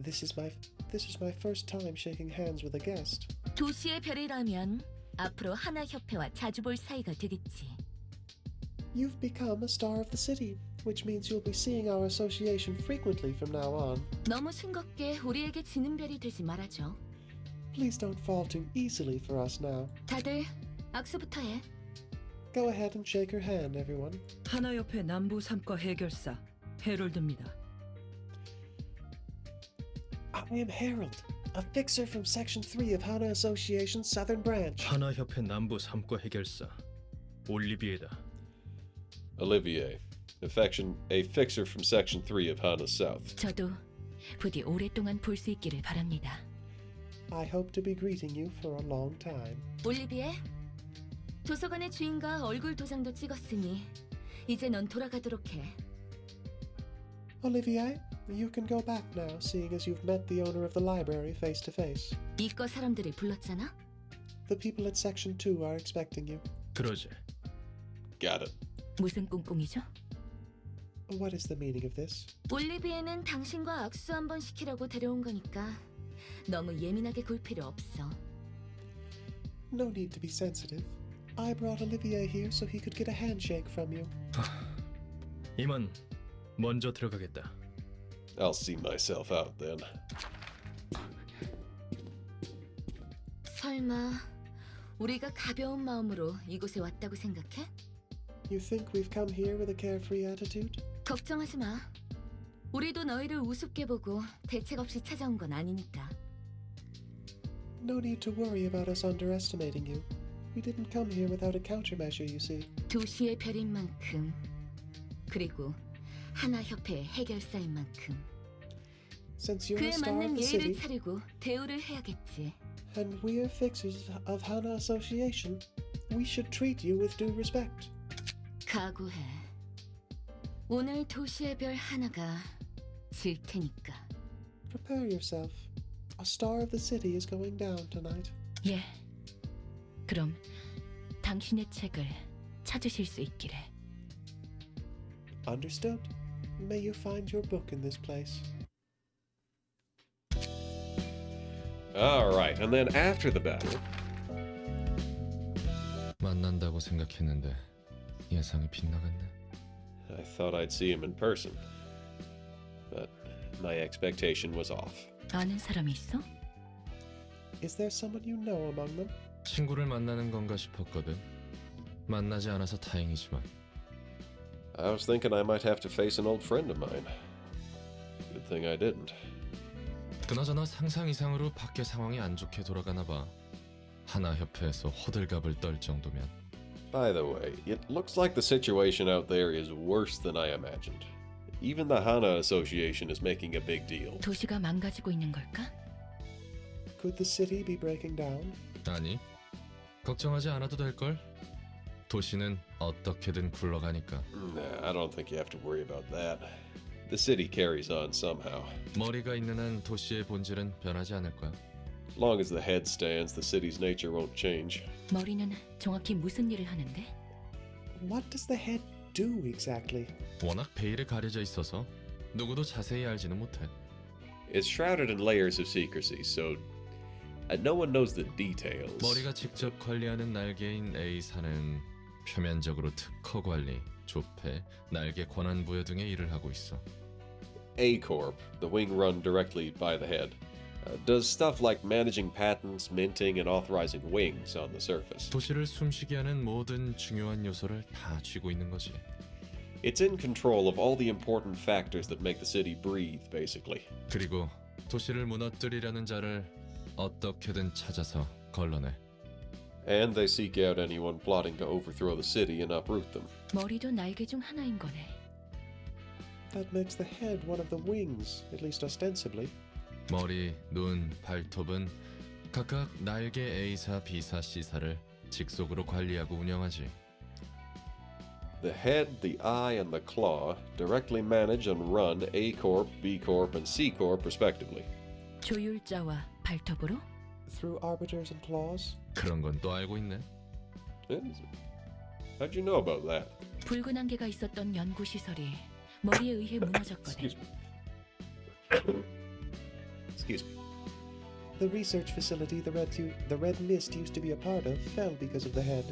This is my first time shaking hands with a guest. 도시의 별이라면 앞으로 하나협회와 자주 볼 사이가 되겠지. You've become a star of the city, which means you'll be seeing our association frequently from now on. 너무 싱겁게 우리에게 지는 별이 되지 말아줘. Please don't fall too easily for us now. 다들 악수부터 해. Go ahead and shake your hand, everyone. 하나협회 남부 3과 해결사 해롤드입니다. I am Harold, a fixer from Section 3 of Hana Association's Southern Branch. 하나협회 남부 3과 해결사 올리비에다. Olivier, a fixer from Section 3 of Hana South. 저도 부디 오랫동안 볼 수 있기를 바랍니다. I hope to be greeting you for a long time. 올리비에, 도서관의 주인과 얼굴 도장도 찍었으니 이제 넌 돌아가도록 해. Olivier, you can go back now, seeing as you've met the owner of the library face to face. 이과 사람들을 불렀잖아? The people at Section 2 are expecting you. 그러지. Got it. 무슨 꿍꿍이죠? What is the meaning of this? 올리비에는 당신과 악수 한번 시키려고 데려온 거니까 너무 예민하게 굴 필요 없어. No need to be sensitive. I brought Olivier here so he could get a handshake from you. 이만 먼저 들어가겠다. I'll see myself out then. 설마 우리가 가벼운 마음으로 이곳에 왔다고 생각해? You think we've come here with a carefree attitude? 걱정하지 마. 우리도 너희를 우습게 보고 대책 없이 찾아온 건 아니니까. No need to worry about us underestimating you. We didn't come here without a countermeasure, you see. 도시의 별인 만큼, 그리고 하나협회의 해결사인 만큼 Since you're a 그에 star of 맞는 the 예의를 city, 차리고 대우를 해야겠지. and we're fixers of Hana Association, we should treat you with due respect. 각오해. 오늘 도시의 별 하나가 질 테니까. Prepare yourself. A star of the city is going down tonight. 예. 그럼 당신의 책을 찾으실 수 있기를. Understood. May you find your book in this place. All right, and then after the battle, 만난다고 생각했는데 예상이 빗나갔네. I thought I'd see him in person, but my expectation was off. 아는 사람이 있어? Is there someone you know among them? 친구를 만나는 건가 싶었거든. 만나지 않아서 다행이지만. I was thinking I might have to face an old friend of mine. Good thing I didn't. 그나저나 상상 이상으로 밖에 상황이 안 좋게 돌아가나 봐. 하나협회에서 호들갑을 떨 정도면. By the way, it looks like the situation out there is worse than I imagined. Even the Hana Association is making a big deal. 도시가 망가지고 있는 걸까? Could the city be breaking down? 아니, 걱정하지 않아도 될걸. 도시는 어떻게든 굴러가니까. Nah, I don't think you have to worry about that. The city carries on somehow. 머리가 있는 한 도시의 본질은 변하지 않을 거야. As long as the head stands, the city's nature won't change. 머리는 정확히 무슨 일을 하는데? What does the head do exactly? 워낙 베일에 가려져 있어서 누구도 자세히 알지는 못해. It's shrouded in layers of secrecy, so no one knows the details. 머리가 직접 관리하는 날개인 A사는 표면적으로 특허 관리, 조폐, 날개 권한 부여 등의 일을 하고 있어. A-Corp, the wing run directly by the head. Does stuff like managing patents, minting, and authorizing wings on the surface. 도시를 숨쉬게 하는 모든 중요한 요소를 다 쥐고 있는 거지. It's in control of all the important factors that make the city breathe, basically. 그리고 도시를 무너뜨리려는 자를 어떻게든 찾아서 걸러내. And they seek out anyone plotting to overthrow the city and uproot them. 머리도 날개 중 하나인 거네. That makes the head one of the wings, at least ostensibly. 머리, 눈, 발톱은 각각 날개 A사, B사, C사를 직속으로 관리하고 운영하지. The head, the eye, and the claw directly manage and run A Corp, B Corp, and C Corp respectively. 조율자와 발톱으로? Through arbiters and claws? 그런 건 또 알고 있네. How'd you know about that? 붉은 안개가 있었던 연구 시설이 머리에 의해 무너졌거든. Excuse me. The research facility the Red Mist used to be a part of fell because of the head.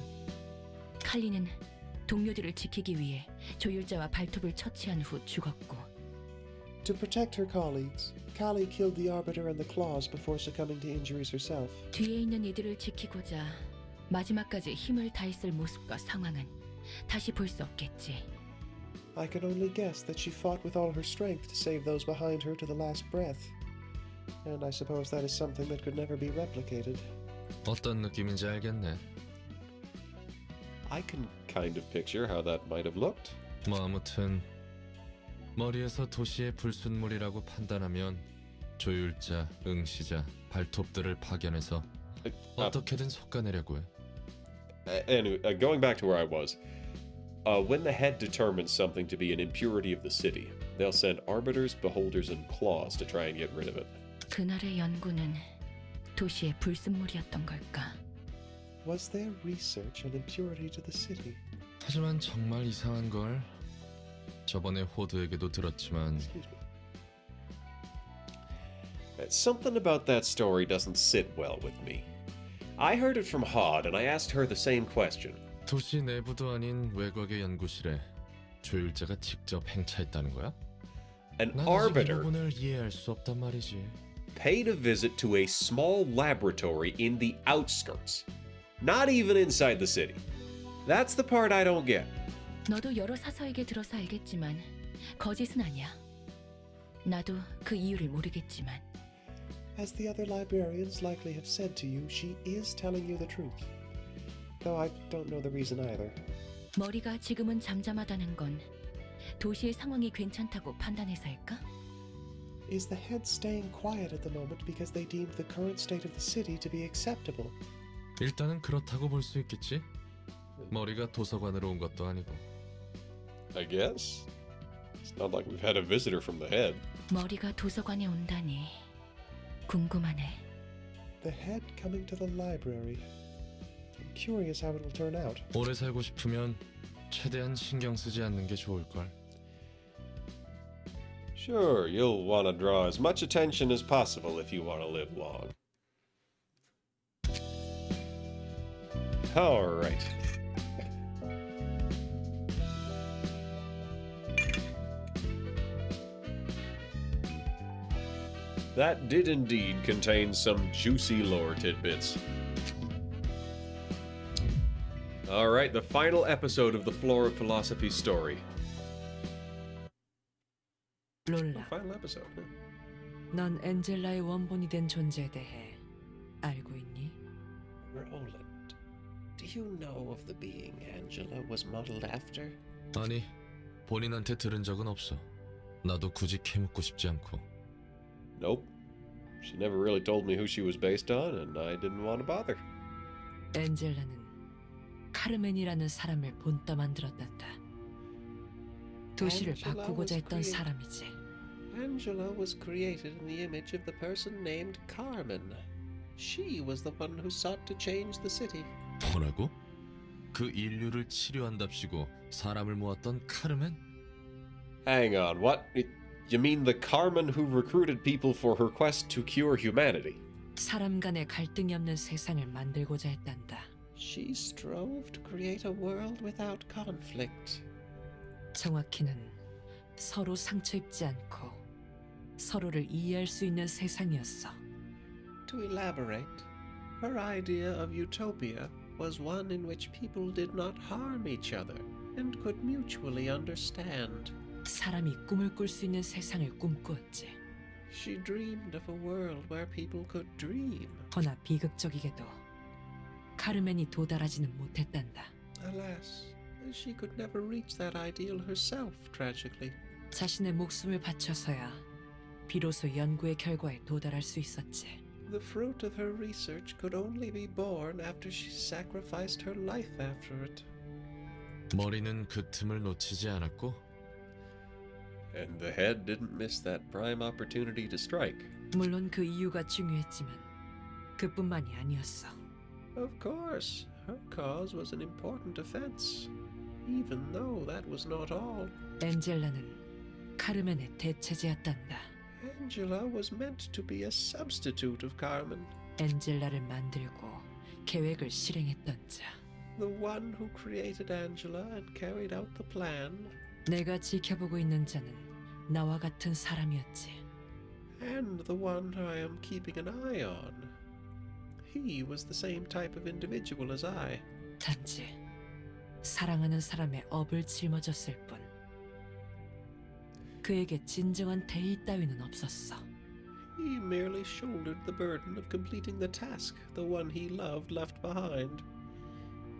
칼리는 동료들을 지키기 위해 조율자와 발톱을 처치한 후 죽었고. To protect her colleagues, Kali killed the arbiter and the claws before succumbing to injuries herself. 뒤에 있는 이들을 지키고자 마지막까지 힘을 다했을 모습과 상황은 다시 볼 수 없겠지. I can only guess that she fought with all her strength to save those behind her to the last breath. And I suppose that is something that could never be replicated. 어떤 느낌인지 알겠네. I can kind of picture how that might have looked. 뭐 아무튼 머리에서 도시의 불순물이라고 판단하면 조율자, 응시자, 발톱들을 파견해서 어떻게든 솎아내려고 해. Anyway, going back to where I was. When the head determines something to be an impurity of the city, they'll send arbiters, beholders, and claws to try and get rid of it. 그날의 연구는 도시의 불순물이었던 걸까? Was their research an impurity to the city? 하지만 정말 이상한 걸 저번에 호드에게도 들었지만 Excuse me. Something about that story doesn't sit well with me. I heard it from Hod, and I asked her the same question. 도시 내부도 아닌 외곽의 연구실에 조율자가 직접 행차했다는 거야? An 난 아직 이 arbiter 부분을 이해할 수 없단 말이지. paid a visit to a small laboratory in the outskirts, not even inside the city. That's the part I don't get. 너도 여러 사서에게 들어서 알겠지만 거짓은 아니야. 나도 그 이유를 모르겠지만. As the other librarians likely have said to you, she is telling you the truth. Though I don't know the reason either. 머리가 지금은 잠잠하다는 건 도시의 상황이 괜찮다고 판단해서일까? Is the head staying quiet at the moment because they deemed the current state of the city to be acceptable? 일단은 그렇다고 볼 수 있겠지. 머리가 도서관으로 온 것도 아니고. I guess. It's not like we've had a visitor from the head. 머리가 도서관에 온다니 궁금하네. The head coming to the library. I'm curious how it will turn out. 오래 살고 싶으면 최대한 신경 쓰지 않는 게 좋을걸. Sure, you'll want to draw as much attention as possible if you want to live long. All right. That did indeed contain some juicy lore tidbits. All right, the final episode of the Floor of Philosophy story. 롤라, Final episode, huh? 넌 엔젤라의 원본이 된 존재에 대해 알고 있니? Roland, do you know of the being Angela was modeled after? 아니, 본인한테 들은 적은 없어. 나도 굳이 캐묻고 싶지 않고. Nope. She never really told me who she was based on, and I didn't want to bother. 엔젤라는 카르멘이라는 사람을 본따 만들었단다. 도시를 Angela 바꾸고자 was 했던 created- 사람이지. Angela was created in the image of the person named Carmen. She was the one who sought to change the city. 뭐라고? 그 인류를 치료한답시고 사람을 모았던 카르멘? Hang on, what? You mean the Carmen who recruited people for her quest to cure humanity? 사람 간의 갈등이 없는 세상을 만들고자 했단다. She strove to create a world without conflict. 정확히는 서로 상처 입지 않고 서로를 이해할 수 있는 세상이었어. To elaborate, her idea of utopia was one in which people did not harm each other and could mutually understand. 사람이 꿈을 꿀 수 있는 세상을 꿈꾸었지. She dreamed of a world where people could dream. 허나 비극적이게도 카르멘이 도달하지는 못했단다. Alas, she could never reach that ideal herself, tragically. 자신의 목숨을 바쳐서야 비로소 연구의 결과에 도달할 수 있었지. The fruit of her research could only be born after she sacrificed her life after it. 머리는 그 틈을 놓치지 않았고 And the head didn't miss that prime opportunity to strike. 물론 그 이유가 중요했지만 그뿐만이 아니었어. Of course, her cause was an important offense, even though that was not all. 엔젤라는 카르멘의 대체제였단다. Angela was meant to be a substitute of Carmen, 엔젤라를 만들고 계획을 실행했던 자. the one who created Angela and carried out the plan, 내가 지켜보고 있는 자는 나와 같은 사람이었지. and the one I am keeping an eye on. He was the same type of individual as I. 단지 사랑하는 사람의 업을 짊어졌을 뿐. 그에게 진정한 대의 따위는 없었어. He merely shouldered the burden of completing the task the one he loved left behind.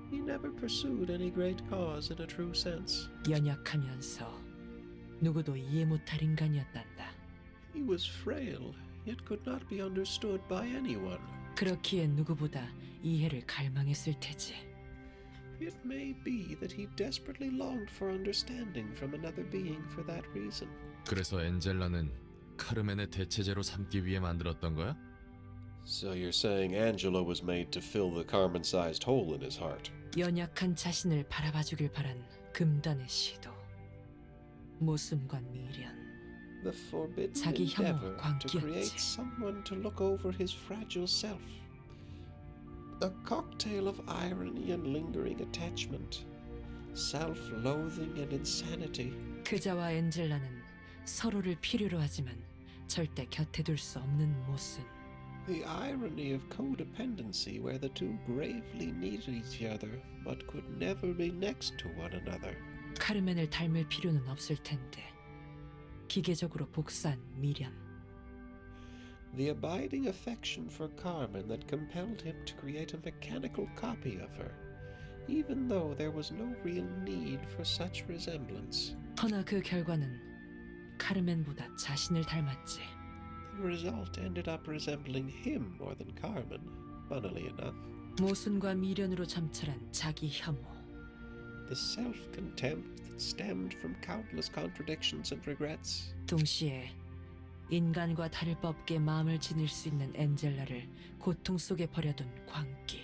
He never pursued any great cause in a true sense. 연약하면서 누구도 이해 못할 인간이었단다. He was frail, yet could not be understood by anyone. 그렇기에 누구보다 이해를 갈망했을 테지. It may be that he desperately longed for understanding from another being for that reason. 그래서 엔젤라는 카르멘의 대체제로 삼기 위해 만들었던 거야? So you're saying Angela was made to fill the Carmen-sized hole in his heart. 연약한 자신을 바라봐주길 바란 금단의 시도. 모순과 미련. The forbidden 자기 혐오와 endeavor to create 광기였지. someone to look over his fragile self. A cocktail of irony and lingering attachment, self-loathing and insanity. 그자와 엔젤라는 서로를 필요로 하지만 절대 곁에 둘 수 없는 모순. The irony of codependency where the two gravely needed each other but could never be next to one another. 카르멘을 닮을 필요는 없을 텐데 기계적으로 복사한 미련. The abiding affection for Carmen that compelled him to create a mechanical copy of her, even though there was no real need for such resemblance. 허나 그 결과는 카르멘보다 자신을 닮았지. The result ended up resembling him more than Carmen, funnily enough. 모순과 미련으로 점철한 자기 혐오. The self-contempt that stemmed from countless contradictions and regrets. 동시에 인간과 다를 바 없게 마음을 지닐 수 있는 엔젤라를 고통 속에 버려둔 광기.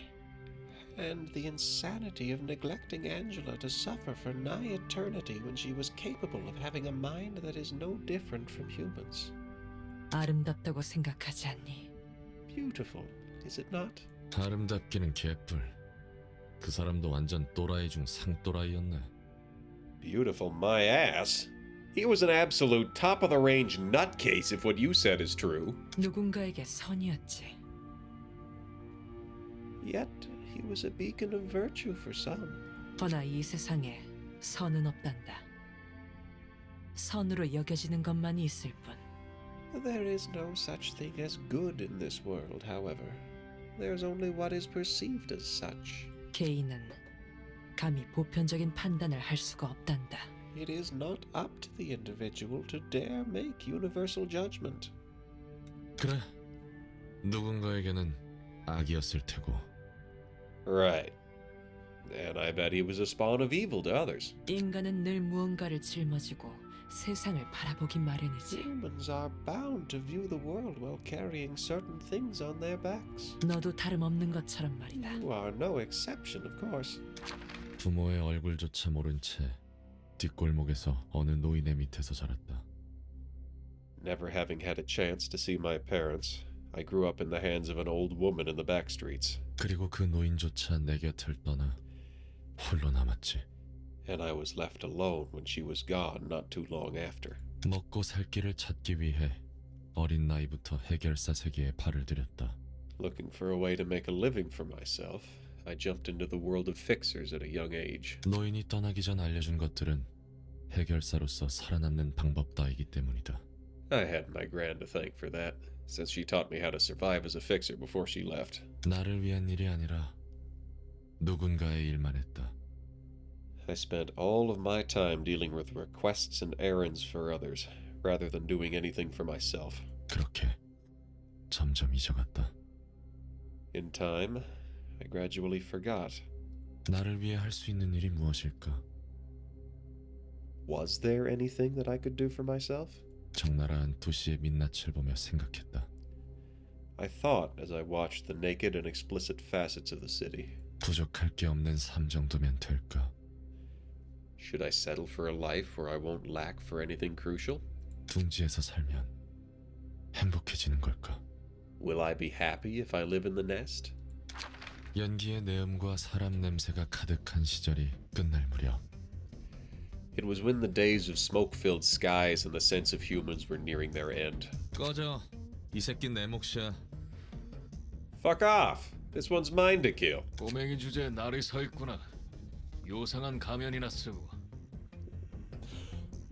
And the insanity of neglecting Angela to suffer for nigh eternity when she was capable of having a mind that is no different from humans. 아름답다고 생각하지 않니? Beautiful, is it not? 아름답기는 개뿔. 그 사람도 완전 또라이 중 상또라이였네. Beautiful my ass. He was an absolute top-of-the-range nutcase if what you said is true. 누군가에게 선이었지. Yet he was a beacon of virtue for some. 허나 이 세상에 선은 없단다. 선으로 여겨지는 것만이 있을 뿐. There is no such thing as good in this world, however. There's only what is perceived as such. 개인은 감히 보편적인 판단을 할 수가 없단다. It is not up to the individual to dare make universal judgment. 그래. 누군가에게는 악이었을 테고. Right. And I bet he was a spawn of evil to others. 인간은 늘 무언가를 짊어지고 세상을 바라보기 마련이지. Humans are bound to view the world while carrying certain things on their backs. 너도 다름없는 것처럼 말이다. You are no exception, of course. 부모의 얼굴조차 모른 채 뒷골목에서 어느 노인의 밑에서 자랐다. Never having had a chance to see my parents, I grew up in the hands of an old woman in the back streets. 그리고 그 노인조차 내 곁을 떠나 홀로 남았지. And I was left alone when she was gone not too long after. 먹고 살 길을 찾기 위해 어린 나이부터 해결사 세계에 발을 들였다. Looking for a way to make a living for myself, I jumped into the world of fixers at a young age. 노인이 떠나기 전 알려준 것들은 해결사로서 살아남는 방법 따이기 때문이다. I had my gran to thank for that, since she taught me how to survive as a fixer before she left. 나를 위한 일이 아니라 누군가의 일만 했다. I spent all of my time dealing with requests and errands for others, rather than doing anything for myself. 그렇게 점점 잊어갔다. In time, I gradually forgot. 나를 위해 할 수 있는 일이 무엇일까? Was there anything that I could do for myself? 적나라한 도시의 민낯을 보며 생각했다. I thought as I watched the naked and explicit facets of the city. 부족할 게 없는 삶 정도면 될까? Should I settle for a life where I won't lack for anything crucial? 둥지에서 살면 행복해지는 걸까? Will I be happy if I live in the nest? 연기의 내음과 사람 냄새가 가득한 시절이 끝날 무렵 It was when the days of smoke-filled skies and the sense of humans were nearing their end. 꺼져. 이 새끼 내 몫이야. Fuck off! This one's mine to kill. 꼬맹이 주제에 날이 서 있구나. 요상한 가면이나 쓰고.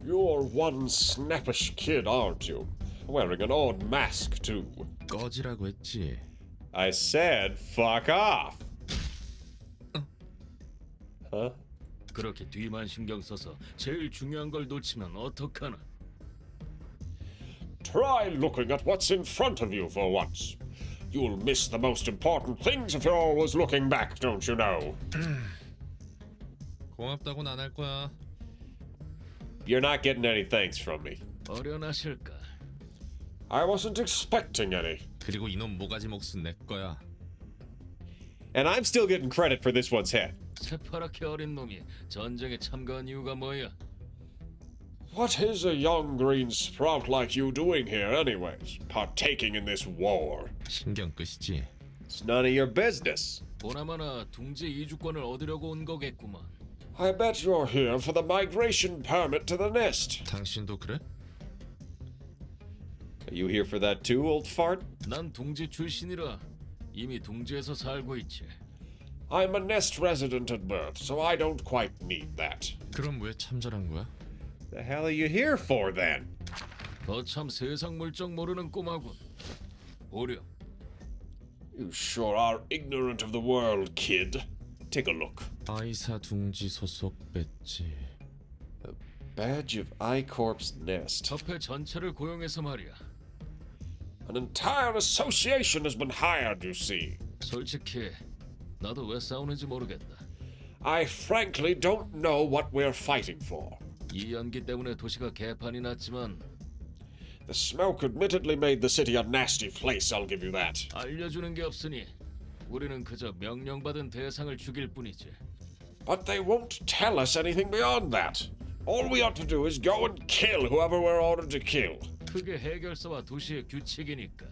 You're one snappish kid, aren't you? Wearing an odd mask, too. 꺼지라고 했지. I said fuck off! Huh? 그렇게 뒤만 신경 써서 제일 중요한 걸 놓치면 어떡하나? Try looking at what's in front of you for once. You'll miss the most important things if you're always looking back, don't you know? 고맙다고는 안 할 거야. You're not getting any thanks from me. 어련하실까? I wasn't expecting any. 그리고 이놈 모가지 몫은 내 거야. And I'm still getting credit for this one's head. 새파랗게 어린 놈이 전쟁에 참가한 이유가 뭐야? What is a young green sprout like you doing here anyways? Partaking in this war? 신경 끄시지. It's none of your business. 보나마나 둥지 이주권을 얻으려고 온 거겠구만. I bet you're here for the migration permit to the nest. 당신도 그래? Are you here for that too, old fart? 난 둥지 출신이라 이미 둥지에서 살고 있지. I'm a nest resident at birth, so I don't quite need that. 그럼 왜 참전한 거야? The hell are you here for then? 거참 세상 물정 모르는 꼬마군. 보렴. You sure are ignorant of the world, kid. Take a look. 아이사 둥지 소속 배지. A badge of I-Corp's nest. 협회 전체를 고용해서 말이야. An entire association has been hired, you see. 솔직히 나도 왜 싸우는지 모르겠다. I frankly don't know what we're fighting for. 이 연기 때문에 도시가 개판이 났지만 The smoke admittedly made the city a nasty place, I'll give you that. 알려주는 게 없으니 우리는 그저 명령받은 대상을 죽일 뿐이지. But they won't tell us anything beyond that. All we ought to do is go and kill whoever we're ordered to kill. 그게 해결사와 도시의 규칙이니까.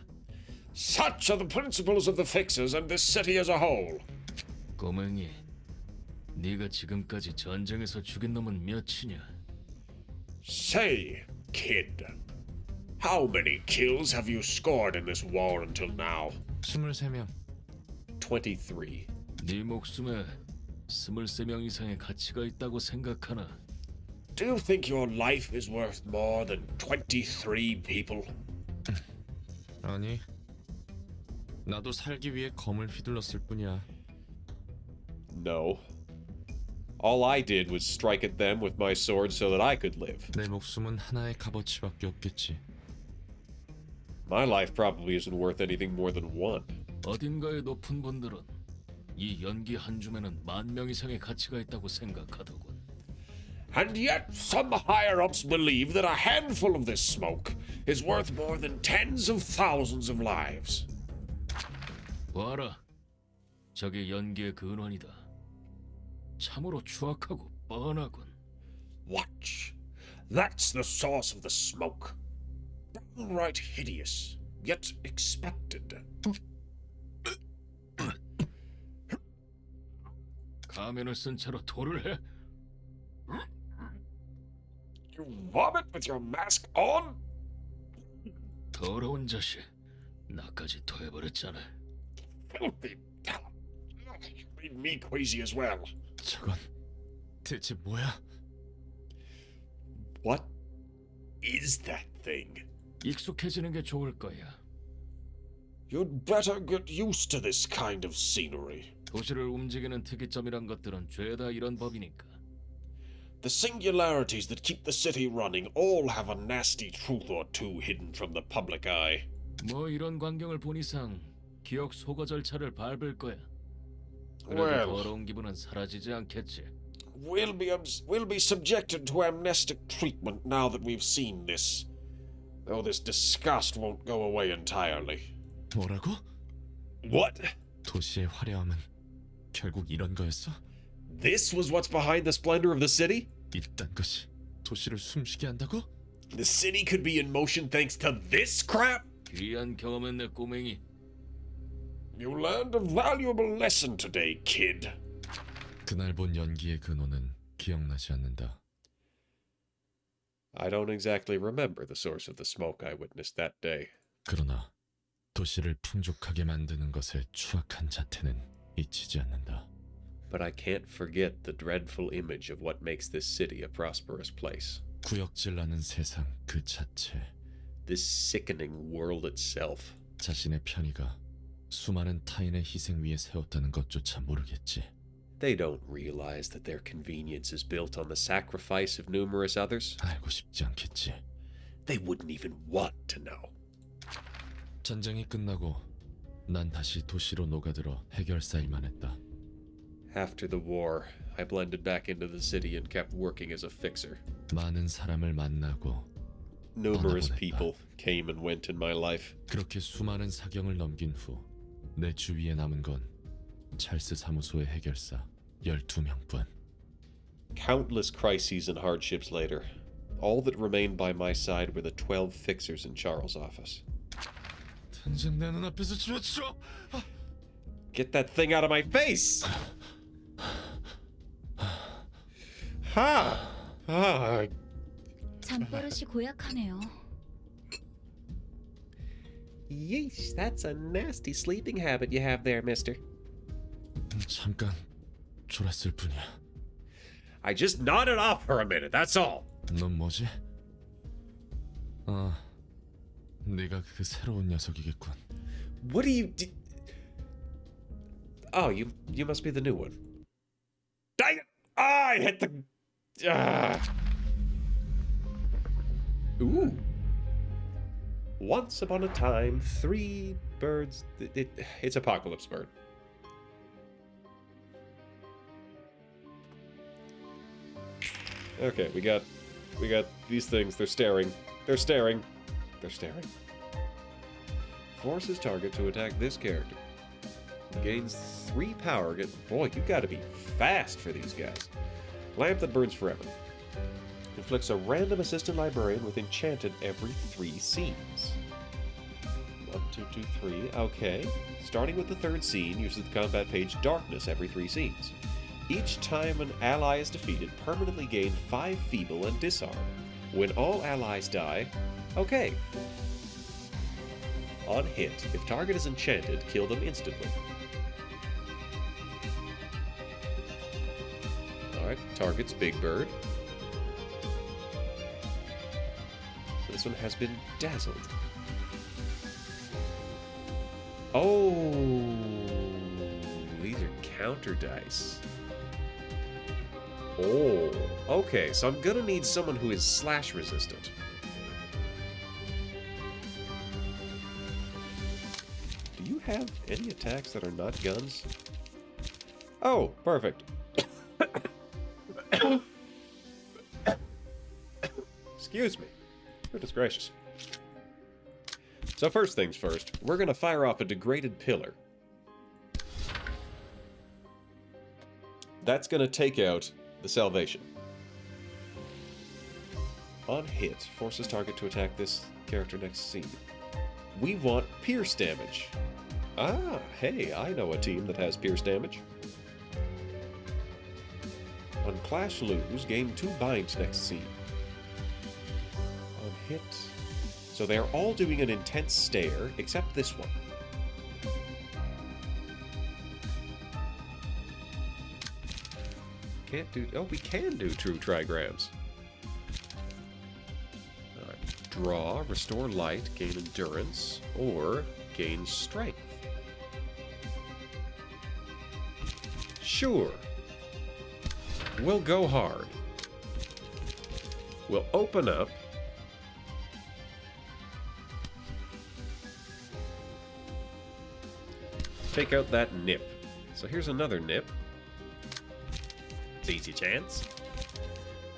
Such are the principles of the fixers and this city as a whole. 꼬맹이, 네가 지금까지 전쟁에서 죽인 놈은 몇이냐? Say, kid, how many kills have you scored in this war until now? 23명. 23. 네 목숨에 23명 이상의 가치가 있다고 생각하나? Do you think your life is worth more than 23 people? 아니. 나도 살기 위해 검을 휘둘렀을 뿐이야. No. All I did was strike at them with my sword so that I could live. 내 목숨은 하나의 값어치밖에 없겠지. My life probably isn't worth anything more than one. 어딘가의 높은 분들은 이 연기 한 줌에는 10,000명 이상의 가치가 있다고 생각하더군. And yet some higher-ups believe that a handful of this smoke is worth more than tens of thousands of lives. 봐라, 저게 연기의 근원이다. 참으로 추악하고 뻔하군. Watch. That's the source of the smoke. Downright hideous, yet expected. 가면을 쓴 채로 토를 해? You vomit with your mask on? 더러운 자식, 나까지 토해버렸잖아. filthy. Made me queasy as well. 저건 대체 뭐야? What is that thing? 익숙해지는 게 좋을 거야. You'd better get used to this kind of scenery. 도시를 움직이는 특이점이란 것들은 죄다 이런 법이니까. The singularities that keep the city running all have a nasty truth or two hidden from the public eye. 뭐 이런 광경을 본 이상 기억 소거 절차를 밟을 거야. 그래도 Well. 더러운 기분은 사라지지 않겠지. We'll be subjected to amnestic treatment now that we've seen this. Though this disgust won't go away entirely. 뭐라고? What? 도시의 화려함은 결국 이런 거였어? This was what's behind the splendor of the city? 이딴 것이 도시를 숨쉬게 한다고? The city could be in motion thanks to this crap? 귀한 경험했네 꼬맹이. You learned a valuable lesson today, kid. 그날 본 연기의 근원은 기억나지 않는다. I don't exactly remember the source of the smoke I witnessed that day. 그러나 도시를 풍족하게 만드는 것의 추악한 자태는 잊히지 않는다. But I can't forget the dreadful image of what makes this city a prosperous place. 구역질나는 세상 그 자체. This sickening world itself. 자신의 편의가 수많은 타인의 희생 위에 세웠다는 것조차 모르겠지. They don't realize that their convenience is built on the sacrifice of numerous others. 알고 싶지 않겠지. They wouldn't even want to know. 전쟁이 끝나고 난 다시 도시로 녹아들어 해결사 일만 했다. After the war, I blended back into the city and kept working as a fixer. 많은 사람을 만나고 Numerous 떠나보냈다. people came and went in my life. 그렇게 수많은 사경을 넘긴 후 내 주위에 남은 건 찰스 사무소의 해결사 12명뿐. Countless crises and hardships later, all that remained by my side were the 12 fixers in Charles' office. 당장 내 눈앞에서 지워줘! Get that thing out of my face! Ha! Ah, 잠버릇이 고약하네요. yeesh, that's a nasty sleeping habit you have there, mister. 잠깐 졸았을 뿐이야. I just nodded off for a minute, that's all. 넌 뭐지? 아, 네가 그 새로운 녀석이겠군. What do you... Oh, you must be the new one. Dang it! Ah, I hit the... Ooh. Once upon a time, 3 birds... It's Apocalypse Bird. Okay, we got these things. They're staring. They're staring. They're staring. Forces target to attack this character. Gains 3 power. Boy, you gotta be fast for these guys. Lamp that burns forever. Inflicts a random assistant librarian with enchanted every 3 scenes. 1, 2, 2, 3. Okay. Starting with the 3rd scene, uses the combat page Darkness every 3 scenes. Each time an ally is defeated, permanently gain 5 feeble and disarm. When all allies die, okay. On hit, if target is enchanted, kill them instantly. Alright, target's Big Bird. This one has been dazzled. Oh, these are counter dice. Oh, okay, so I'm gonna need someone who is slash resistant. Do you have any attacks that are not guns? Oh, perfect. Excuse me. Goodness gracious. So first things first, we're gonna fire off a degraded pillar. That's gonna take out the salvation. On hit, forces target to attack this character next scene. We want pierce damage. Ah, hey, I know a team that has pierce damage. On clash lose, gain 2 binds next scene. On hit... So they're all doing an intense stare, except this one. can't do... Oh, we can do true trigrams. Alright. Draw, restore light, gain endurance, or gain strength. Sure. We'll go hard. We'll open up. Take out that nip. So here's another nip. It's easy chance.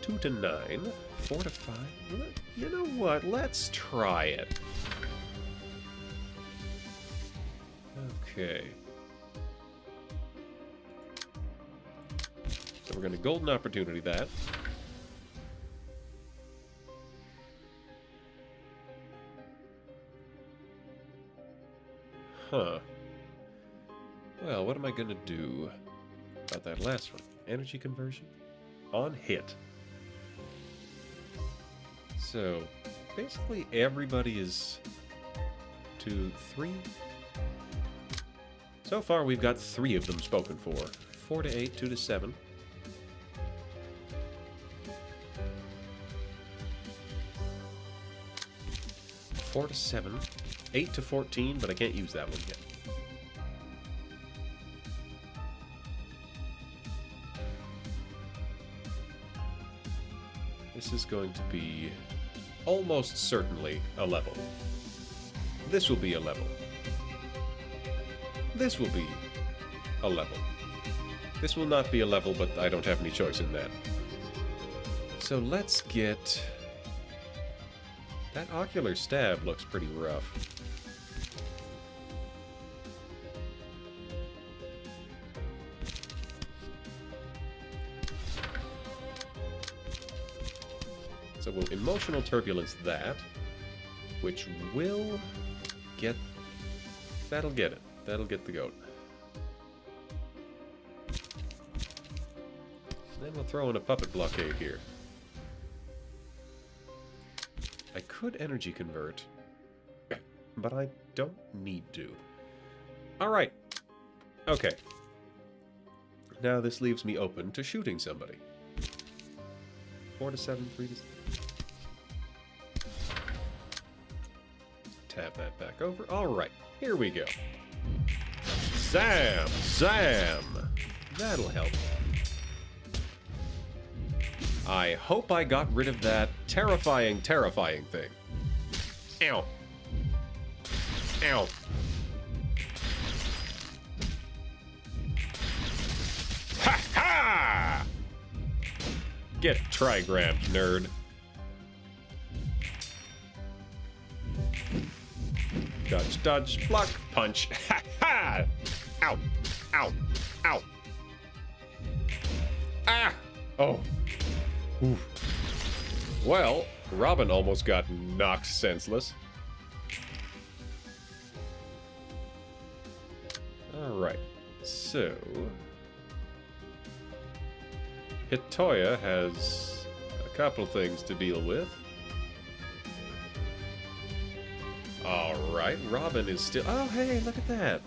2 to 9. 4 to 5. You know what? Let's try it. Okay. So we're going to golden opportunity that. Huh. Well, what am I going to do about that last one? Energy conversion? On hit. So, basically everybody is 2, 3. So far we've got 3 of them spoken for. 4 to 8, 2 to 7. Four to 7, 8 to 14, but I can't use that one yet. This is going to be almost certainly a level. This will be a level. This will be a level. This will not be a level, but I don't have any choice in that. So let's get... That ocular stab looks pretty rough. So we'll emotional turbulence that, which will get... That'll get it. That'll get the goat. Then we'll throw in a puppet blockade here. I could energy convert, but I don't need to. Alright. Okay. Now this leaves me open to shooting somebody. 4 to 7, 3 to 7. Tap that back over. Alright, here we go. Zam! Zam! That'll help. I hope I got rid of that terrifying, terrifying thing. Ow. Ow. Ha ha! Get trigrammed, nerd. Dodge, dodge, block, punch. Ha ha! Ow. Ow. Ow. Ah! Oh. Ooh. Well, Robin almost got knocked senseless. Alright, so... Hitoya has a couple things to deal with. Alright, Robin is still... Oh, hey, look at that!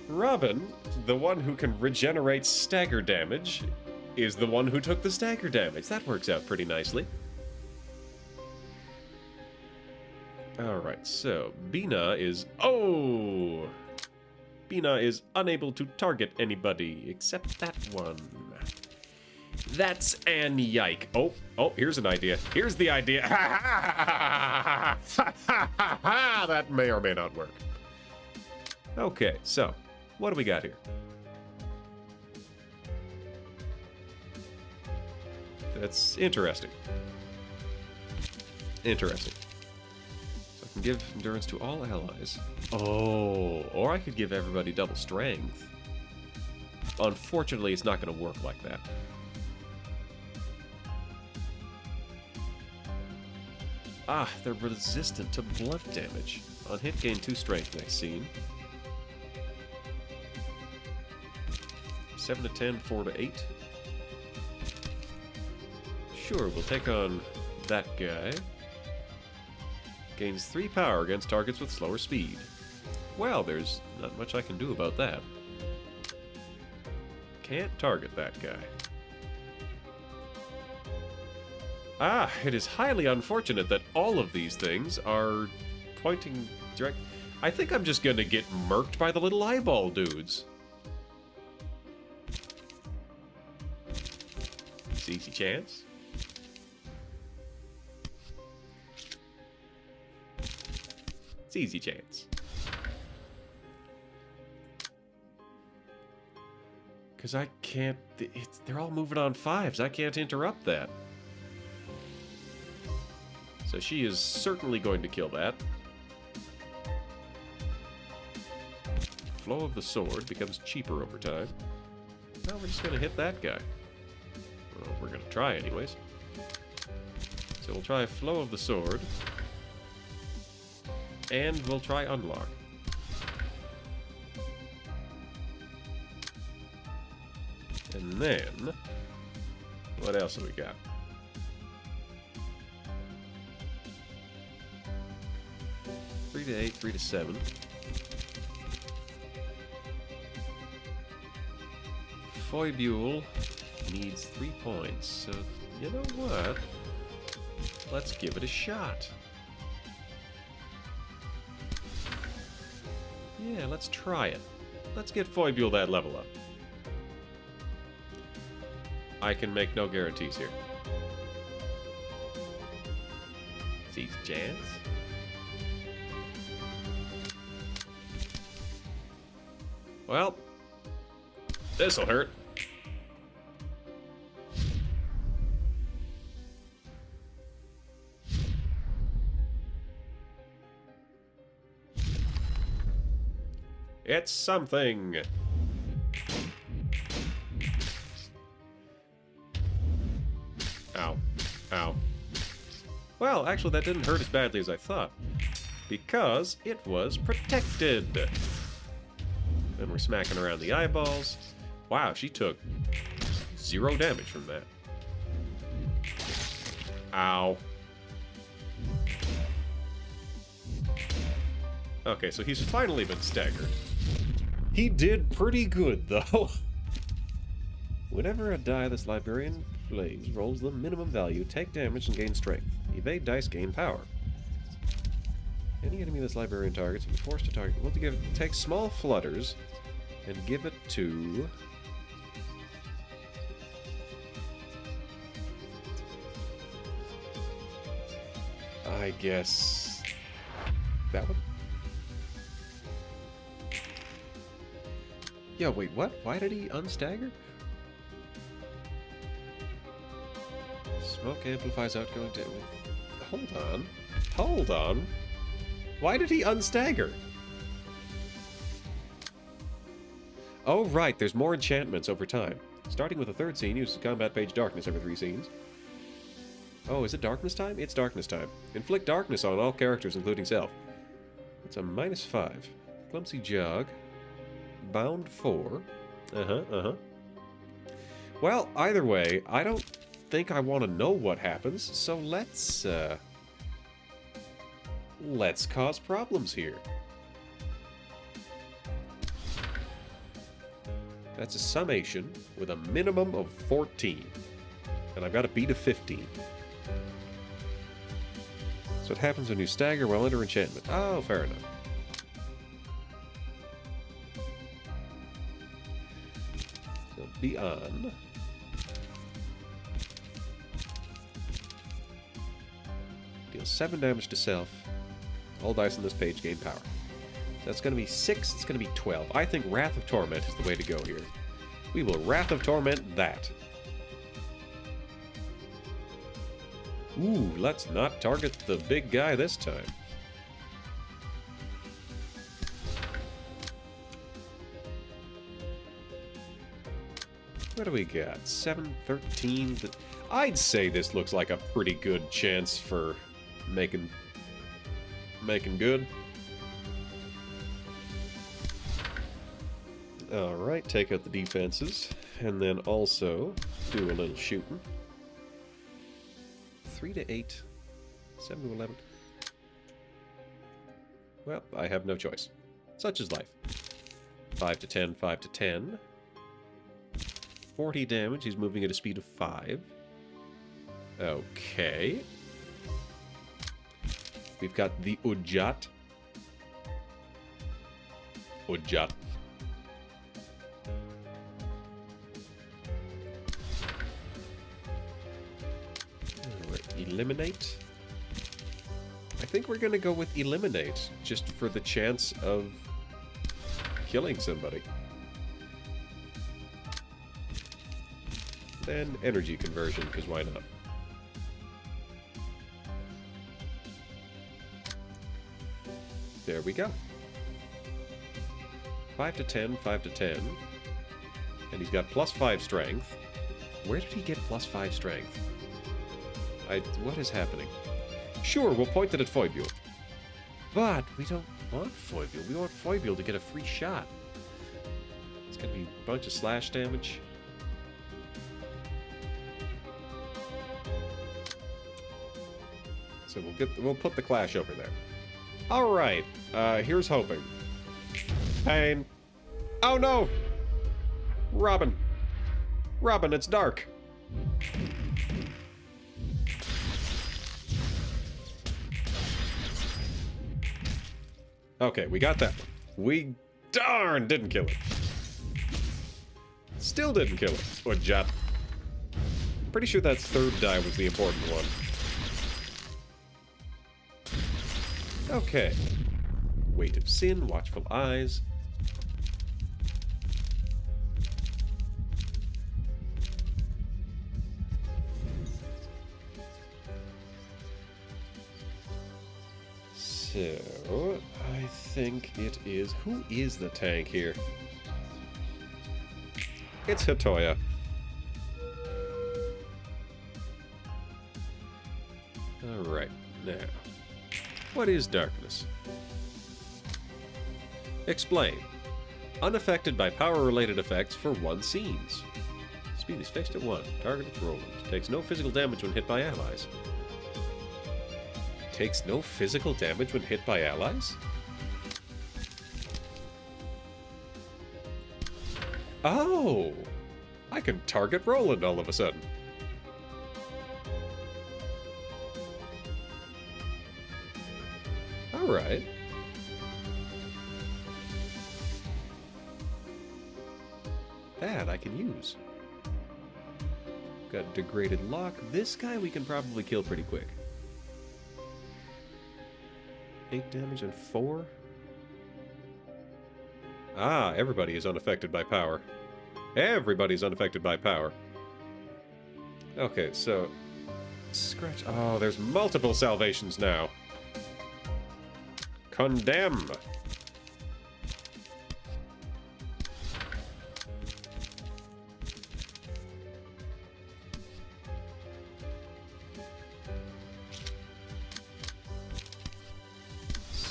Robin, the one who can regenerate stagger damage, is the one who took the stagger damage. That works out pretty nicely. Alright, so Bina is... Oh! Bina is unable to target anybody except that one. That's an yike. Oh, here's an idea. Here's the idea. That may or may not work. Okay, so what do we got here? That's interesting. Interesting. So I can give endurance to all allies. Oh, or I could give everybody double strength. Unfortunately, it's not going to work like that. Ah, they're resistant to blood damage. On hit, gain 2 strength next scene. 7 to 10, 4 to 8. Sure, we'll take on that guy. Gains 3 power against targets with slower speed. Well, there's not much I can do about that. Can't target that guy. Ah, it is highly unfortunate that all of these things are pointing direct... I think I'm just gonna get murked by the little eyeball dudes. It's easy chance. It's easy chance. Because I can't... they're all moving on 5s. I can't interrupt that. So she is certainly going to kill that. Flow of the sword becomes cheaper over time. Now we're just going to hit that guy. Well, we're going to try anyways. So we'll try Flow of the Sword. And we'll try Unlock. And then... what else have we got? Three to 8, 3 to 7. Foibule needs 3 points, so you know what? Let's give it a shot. Yeah, let's try it. Let's get Foibule that level up. I can make no guarantees here. Easy chance. Well, this'll hurt. It's something. Ow. Ow. Well, actually, that didn't hurt as badly as I thought. Because it was protected. And we're smacking around the eyeballs. Wow, she took 0 damage from that. Ow. Okay, so he's finally been staggered. He did pretty good, though. Whenever a die this librarian plays rolls the minimum value, take damage and gain strength. Evade dice, gain power. Any enemy this librarian targets will be forced to target. We'll take small flutters and give it to... I guess... that one? Yeah, wait, what? Why did he unstagger? Smoke amplifies outgoing damage. Hold on. Hold on. Why did he unstagger? Oh, right, there's more enchantments over time. Starting with the 3rd scene, uses combat page darkness every 3 scenes. Oh, is it darkness time? It's darkness time. Inflict darkness on all characters, including self. It's a -5. Clumsy jog. Bound 4. Well, either way, I don't think I want to know what happens, so let's cause problems here. That's a summation with a minimum of 14. And I've got to beat a 15. So what happens when you stagger while under enchantment? Oh, fair enough. So be on. Deal 7 damage to self. All dice on this page gain power. That's going to be 6, it's going to be 12. I think Wrath of Torment is the way to go here. We will Wrath of Torment that. Ooh, let's not target the big guy this time. What do we got? 7, 13... I'd say this looks like a pretty good chance for making good. Alright, take out the defenses, and then also do a little shooting. 3 to 8, 7 to 11. Well, I have no choice. Such is life. 5 to 10, 5 to 10. 40 damage, he's moving at a speed of 5. Okay. We've got the Ujat. Ujat. Eliminate. I think we're gonna go with eliminate, just for the chance of killing somebody. Then energy conversion, because why not? There we go. 5 to 10, 5 to 10. And he's got +5 strength. Where did he get +5 strength? What is happening? Sure, we'll point it at Foibule. But we don't want Foibule. We want Foibule to get a free shot. It's gonna be a bunch of slash damage. So we'll put the Clash over there. Alright, here's hoping. Pain. Oh no! Robin! Robin, it's dark! Okay, we got that one. We darn didn't kill it. Still didn't kill it. Or Jot. Pretty sure that third die was the important one. Okay. Weight of Sin, Watchful Eyes. So, I think it is... Who is the tank here? It's Hitoya. Alright, now. What is darkness? Explain. Unaffected by power-related effects for 1 scenes. Speed is fixed at 1. Target is Roland. Takes no physical damage when hit by allies. Takes no physical damage when hit by allies? Oh! I can target Roland all of a sudden. Alright. That I can use. Got Degraded Lock. This guy we can probably kill pretty quick. 8 damage and 4? Ah, everybody is unaffected by power. Everybody's unaffected by power. Okay, so... Scratch... Oh, there's multiple salvations now. Condemn!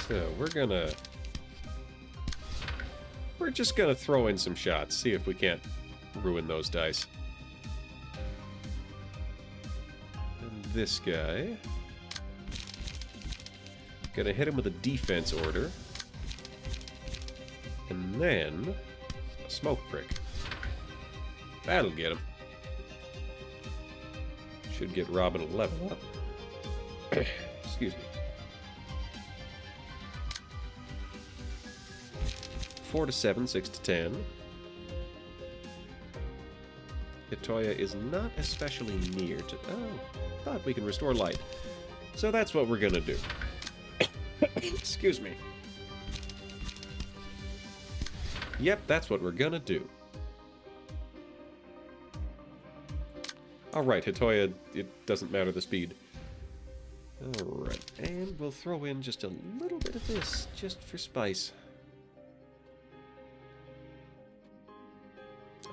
So, we're just gonna throw in some shots, see if we can't ruin those dice. And this guy... Gonna hit him with a defense order. And then... a smoke prick. That'll get him. Should get Robin a level up. Excuse me. 4 to 7, 6 to 10. Hitoya is not especially near to... Oh, but we can restore light. So that's what we're gonna do. Excuse me. Yep, that's what we're gonna do. Alright, Hitoya, it doesn't matter the speed. Alright, and we'll throw in just a little bit of this, just for spice.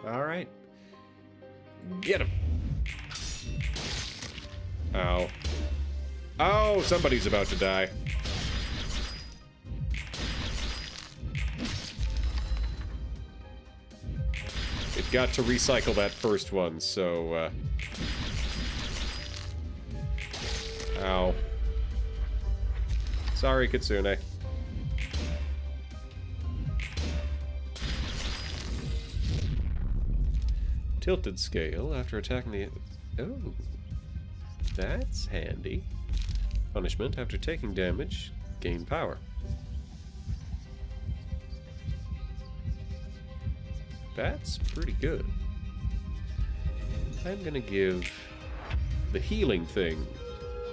Alright. Get him! Ow. Oh, somebody's about to die. It got to recycle that first one, so, Ow. Sorry, Kitsune. Tilted scale after attacking the... Oh. That's handy. Punishment after taking damage, gain power. That's pretty good. I'm gonna give the healing thing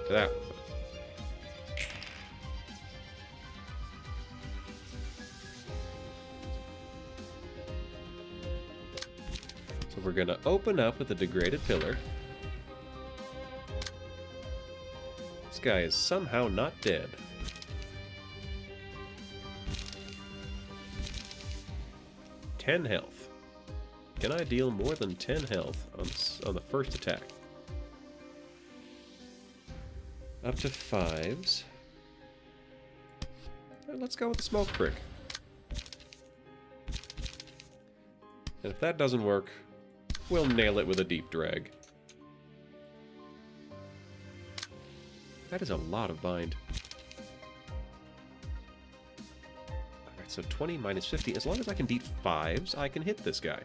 to that one. So we're gonna open up with a degraded pillar. This guy is somehow not dead. Ten health. Can I deal more than 10 health on the first attack? Up to 5s. Let's go with the smoke prick. And if that doesn't work, we'll nail it with a deep drag. That is a lot of bind. Alright, so 20 minus 50. As long as I can beat 5s, I can hit this guy.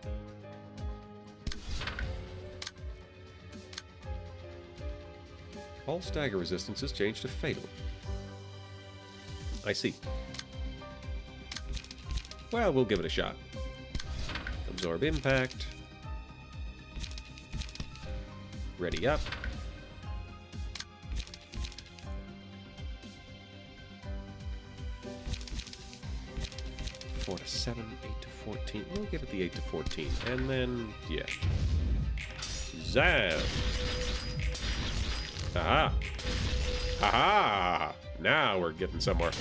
All stagger resistances change to fatal. I see. Well, we'll give it a shot. Absorb impact. Ready up. Four to 7, 8 to 14. We'll give it the 8 to 14. And then, yeah. Zam! Aha! Aha! Now we're getting somewhere.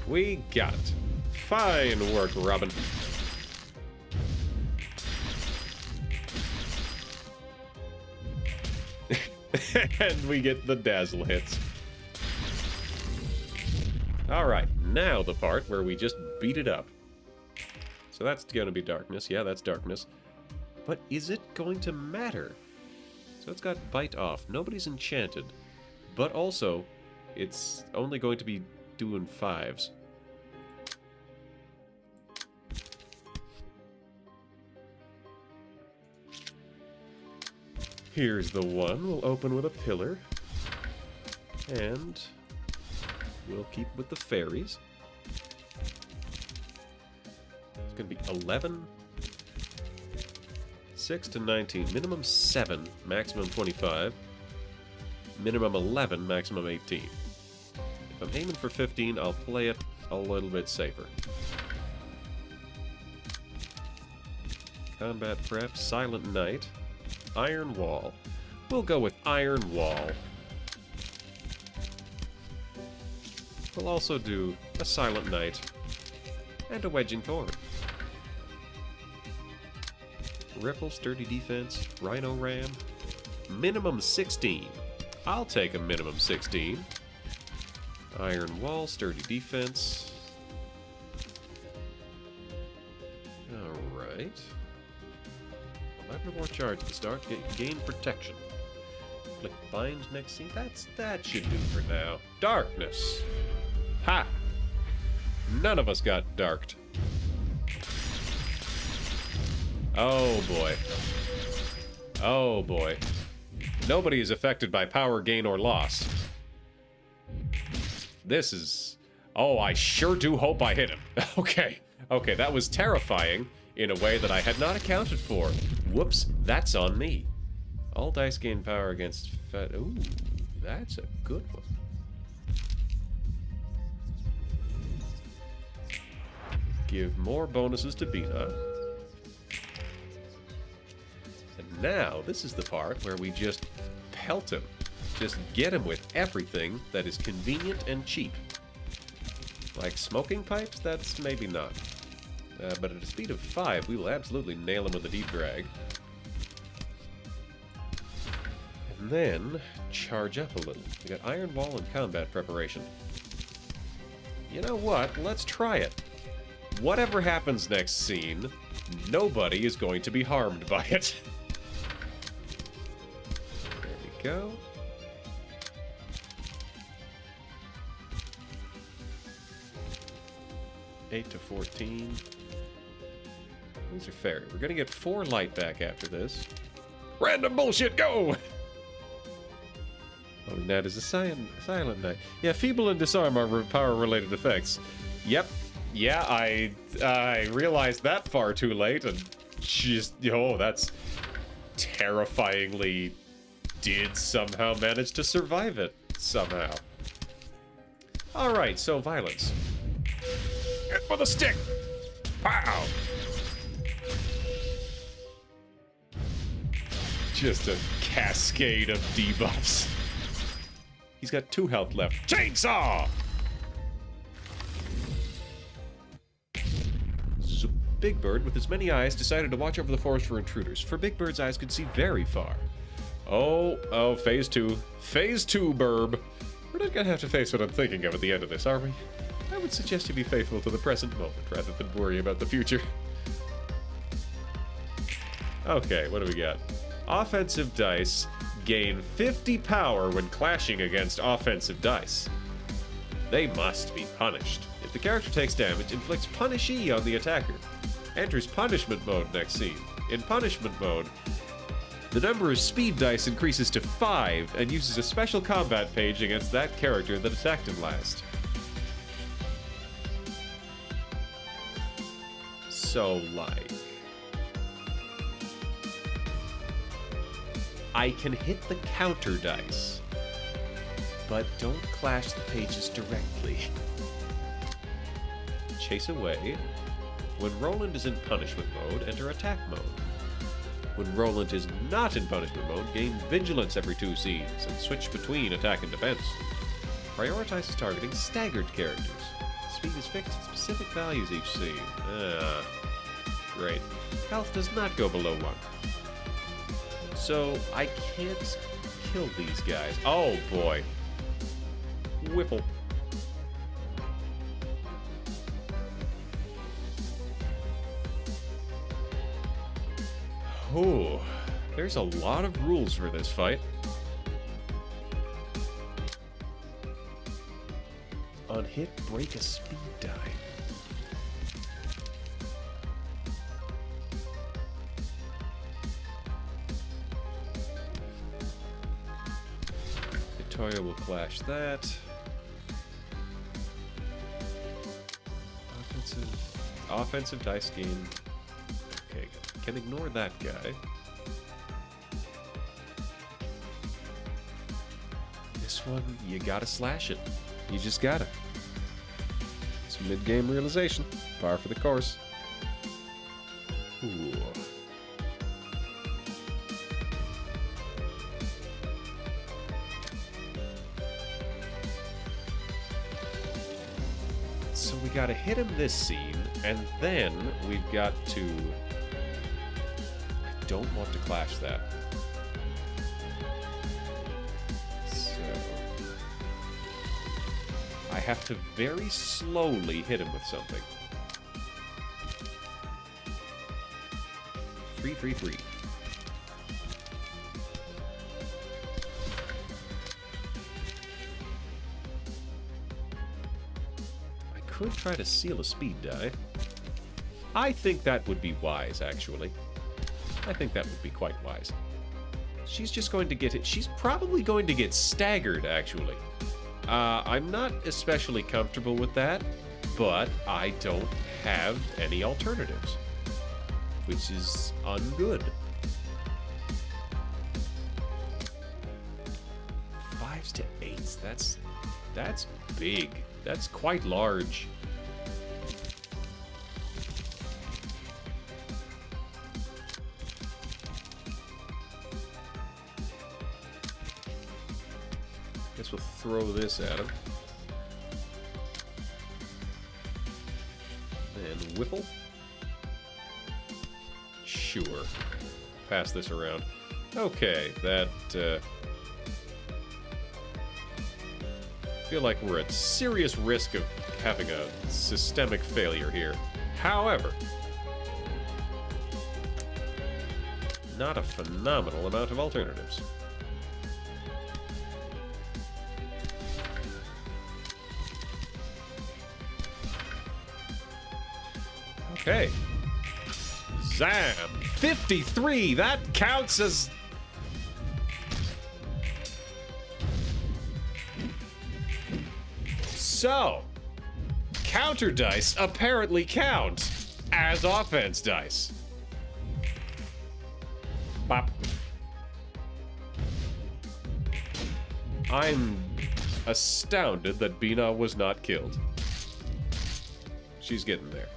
We got it. Fine work, Robin. And we get the dazzle hits. Alright, now the part where we just beat it up. So that's going to be darkness. Yeah, that's darkness. But is it going to matter? So it's got bite off. Nobody's enchanted. But also, it's only going to be doing 5s. Here's the one. We'll open with a pillar. And we'll keep with the fairies. It's going to be 11... 6 to 19. Minimum 7, maximum 25. Minimum 11, maximum 18. If I'm aiming for 15, I'll play it a little bit safer. Combat prep, Silent Knight, Iron Wall. We'll go with Iron Wall. We'll also do a Silent Knight and a Wedging Cord. Ripple, Sturdy Defense, Rhino Ram. Minimum 16. I'll take a minimum 16. Iron Wall, Sturdy Defense. Alright. 11 more charge at the start. Gain protection. Click Bind next scene. That should do for now. Darkness. Ha! None of us got darked. Oh boy. Oh boy. Nobody is affected by power gain or loss. This is... Oh, I sure do hope I hit him. Okay. Okay, that was terrifying in a way that I had not accounted for. Whoops, that's on me. All dice gain power against... Ooh, that's a good one. Give more bonuses to Bina. And now, this is the part where we just pelt him. Just get him with everything that is convenient and cheap. Like smoking pipes? That's maybe not. But at a speed of 5, we will absolutely nail him with a deep drag. And then, charge up a little. We got Iron Wall and combat preparation. You know what? Let's try it. Whatever happens next scene, nobody is going to be harmed by it. There we go. $8 to 14. These are fair. We're going to get 4 light back after this. Random bullshit, go! Oh, that is a silent knight. Yeah, feeble and disarm are power-related effects. Yep. Yeah, I realized that far too late, and just, oh, that's terrifyingly did somehow manage to survive it. Somehow. Alright, so violence. Hit with a stick! Pow! Just a cascade of debuffs. He's got 2 health left. Chainsaw! So Big Bird, with his many eyes, decided to watch over the forest for intruders, for Big Bird's eyes could see very far. Oh, phase 2. Phase 2, Burb. We're not gonna have to face what I'm thinking of at the end of this, are we? I would suggest you be faithful to the present moment, rather than worry about the future. Okay, what do we got? Offensive dice gain 50 power when clashing against offensive dice. They must be punished. If the character takes damage, inflicts Punish E on the attacker. Enters punishment mode next scene. In punishment mode, the number of speed dice increases to 5 and uses a special combat page against that character that attacked him last. So, like... I can hit the counter dice, but don't clash the pages directly. Chase away. When Roland is in punishment mode, enter attack mode. When Roland is not in punishment mode, gain vigilance every 2 scenes and switch between attack and defense. Prioritizes targeting staggered characters. Speed is fixed at specific values each scene. Great. Health does not go below 1. So, I can't kill these guys. Oh, boy. Whipple. Oh, there's a lot of rules for this fight. On hit, break a speed die. Victoria will clash that. Offensive dice gain. Okay, can ignore that guy. This one, you gotta slash it. You just gotta. It's mid-game realization. Par for the course. Ooh. So we gotta hit him this scene, and then we've got to... I don't want to clash that. So... I have to very slowly hit him with something. 3-3-3. Could try to seal a speed die. I think that would be wise, actually. I think that would be quite wise. She's just going to get it. She's probably going to get staggered, actually. I'm not especially comfortable with that, but I don't have any alternatives, which is ungood. 5s to 8s. That's big. That's quite large. Guess we'll throw this at him. And whiffle. Sure. Pass this around. Okay, that, I feel like we're at serious risk of having a systemic failure here. However, not a phenomenal amount of alternatives. Okay. Zam! 53! That counts as So, counter dice apparently count as offense dice. Bop. I'm astounded that Bina was not killed. She's getting there.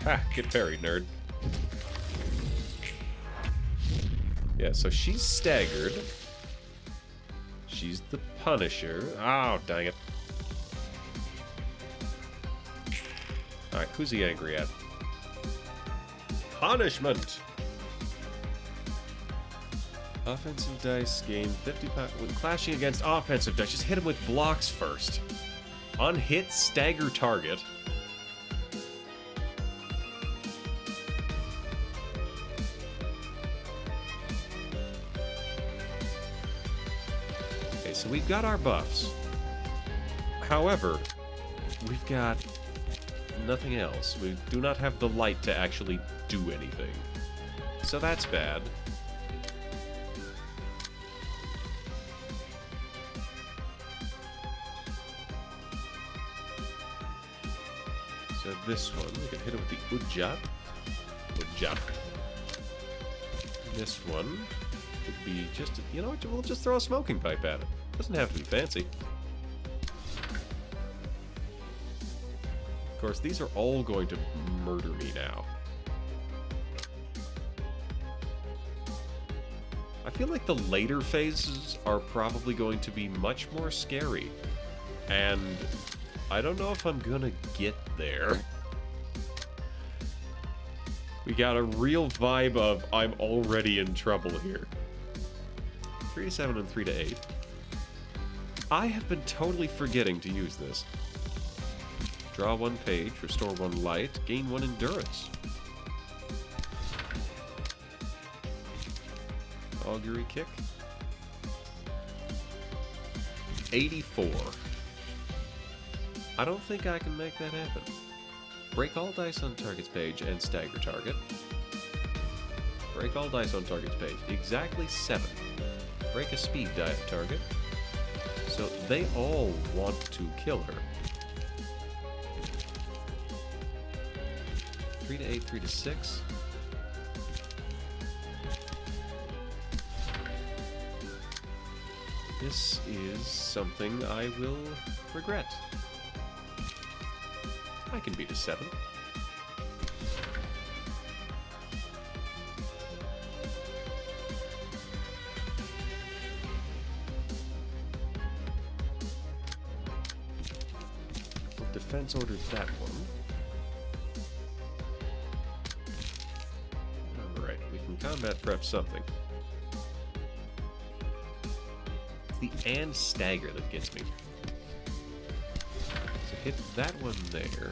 Ha, get buried, nerd. Yeah, so she's staggered. She's the Punisher. Oh, dang it. Alright, who's he angry at? Punishment! Offensive dice gain 50 pounds. When clashing against offensive dice, just hit him with blocks first. Unhit, stagger target. Okay, so we've got our buffs. However, we've got nothing else. We do not have the light to actually do anything. So that's bad. So this one, we can hit it with the Ujjat. Ujjat. This one could be just, you know what, we'll just throw a smoking pipe at it. Doesn't have to be fancy. Of course, these are all going to murder me now. I feel like the later phases are probably going to be much more scary. And I don't know if I'm gonna get there. We got a real vibe of I'm already in trouble here. 3 to 7 and 3 to 8. I have been totally forgetting to use this. Draw 1 page, restore 1 light, gain 1 endurance. Augury kick. 84. I don't think I can make that happen. Break all dice on target's page and stagger target. Break all dice on target's page. Exactly 7. Break a speed target. So they all want to kill her. 3 to 8, 3 to 6. This is something I will regret. I can beat a 7. Defense ordered that one. Alright, we can combat prep something. It's the and stagger that gets me. So hit that one there.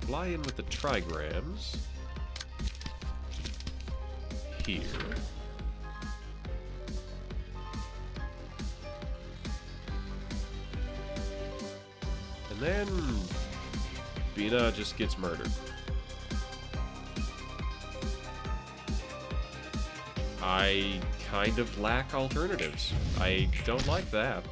Fly in with the trigrams. Here. And then Bina just gets murdered. I kind of lack alternatives. I don't like that.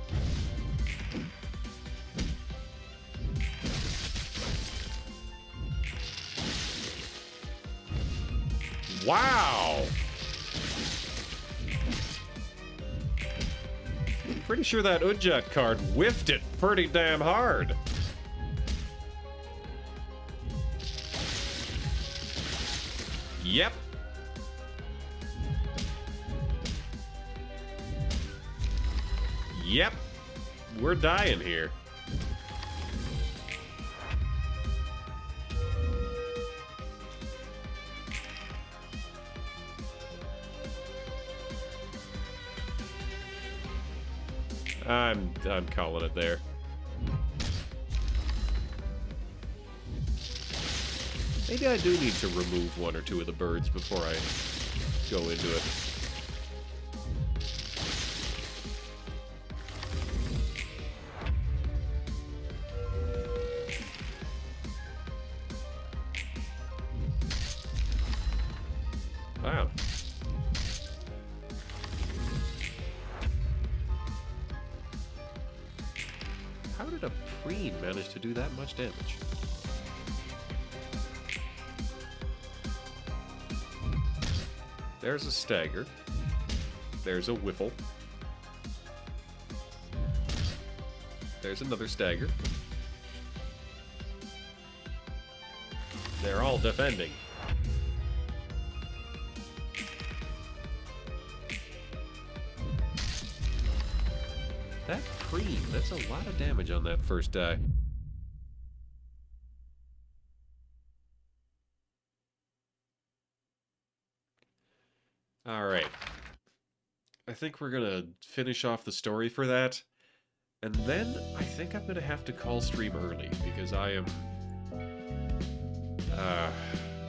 Wow! Pretty sure that Ujjat card whiffed it pretty damn hard. Yep. Yep. We're dying here. I'm calling it there. Maybe I do need to remove 1 or 2 of the birds before I go into it. Wow. did a Preen manage to do that much damage? There's a stagger. There's a whiffle. There's another stagger. They're all defending. That Preen, that's a lot of damage on that first die. Alright. I think we're gonna finish off the story for that. And then I think I'm gonna have to call stream early because I am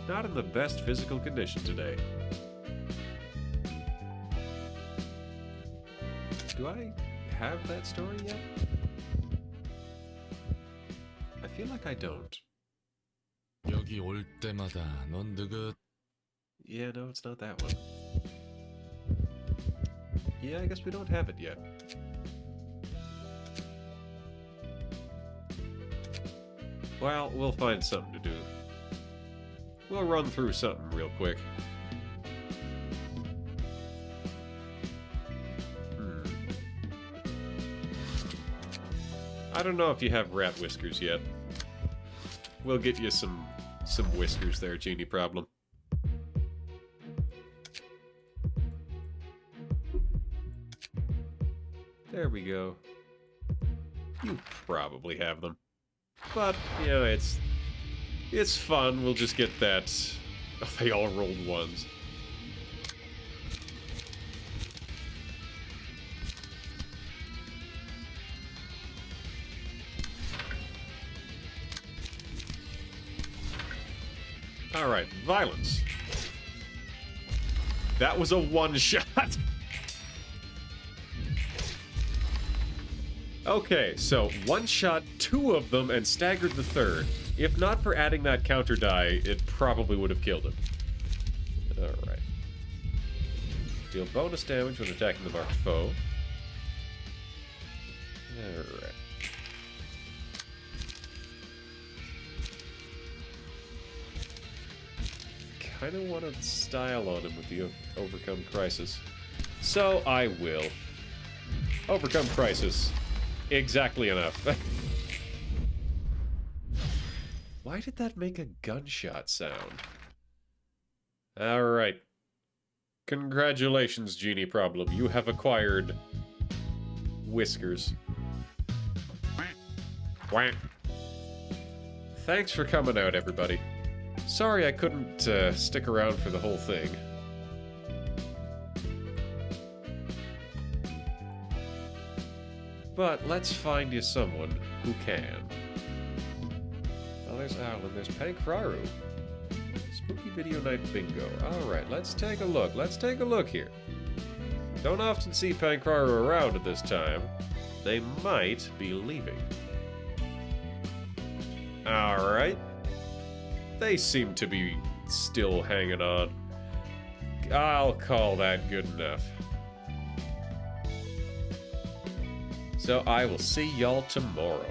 not in the best physical condition today. Do I have that story yet? I feel like I don't. 여기 올 때마다 넌 느긋. Yeah, no, it's not that one. Yeah, I guess we don't have it yet. Well, we'll find something to do. We'll run through something real quick. I don't know if you have rat whiskers yet. We'll get you some whiskers there, Genie Problem. There we go. You probably have them. But, you know, it's fun. We'll just get that. Oh, they all rolled ones. Alright, violence. That was a one-shot. Okay, so one-shot two of them and staggered the third. If not for adding that counter die, it probably would have killed him. Alright. Deal bonus damage when attacking the marked foe. Alright. Kind of want to style on him with the Overcome Crisis. So I will. Overcome Crisis. Exactly enough. Why did that make a gunshot sound? Alright. Congratulations, Genie Problem. You have acquired whiskers. Quack. Thanks for coming out, everybody. Sorry I couldn't stick around for the whole thing. But let's find you someone who can. Oh, there's Alan, there's Pankraru. Spooky Video Night Bingo. Alright, let's take a look. Let's take a look here. Don't often see Pankraru around at this time. They might be leaving. Alright. They seem to be still hanging on. I'll call that good enough. So I will see y'all tomorrow.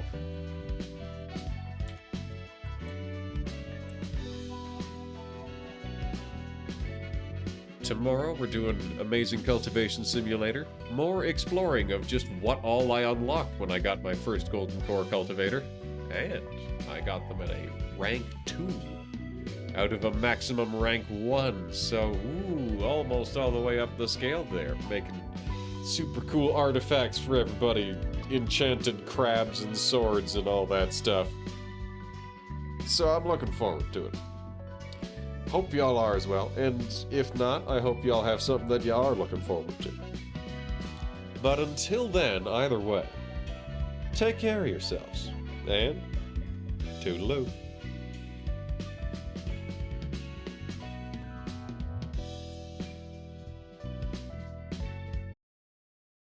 Tomorrow we're doing Amazing Cultivation Simulator. More exploring of just what all I unlocked when I got my first Golden Core Cultivator. And I got them at a rank 2. Out of a maximum rank 1. So, ooh, almost all the way up the scale there. Making super cool artifacts for everybody. Enchanted crabs and swords and all that stuff. So I'm looking forward to it. Hope y'all are as well, and if not, I hope y'all have something that y'all are looking forward to. But until then, either way, take care of yourselves, and toodaloo.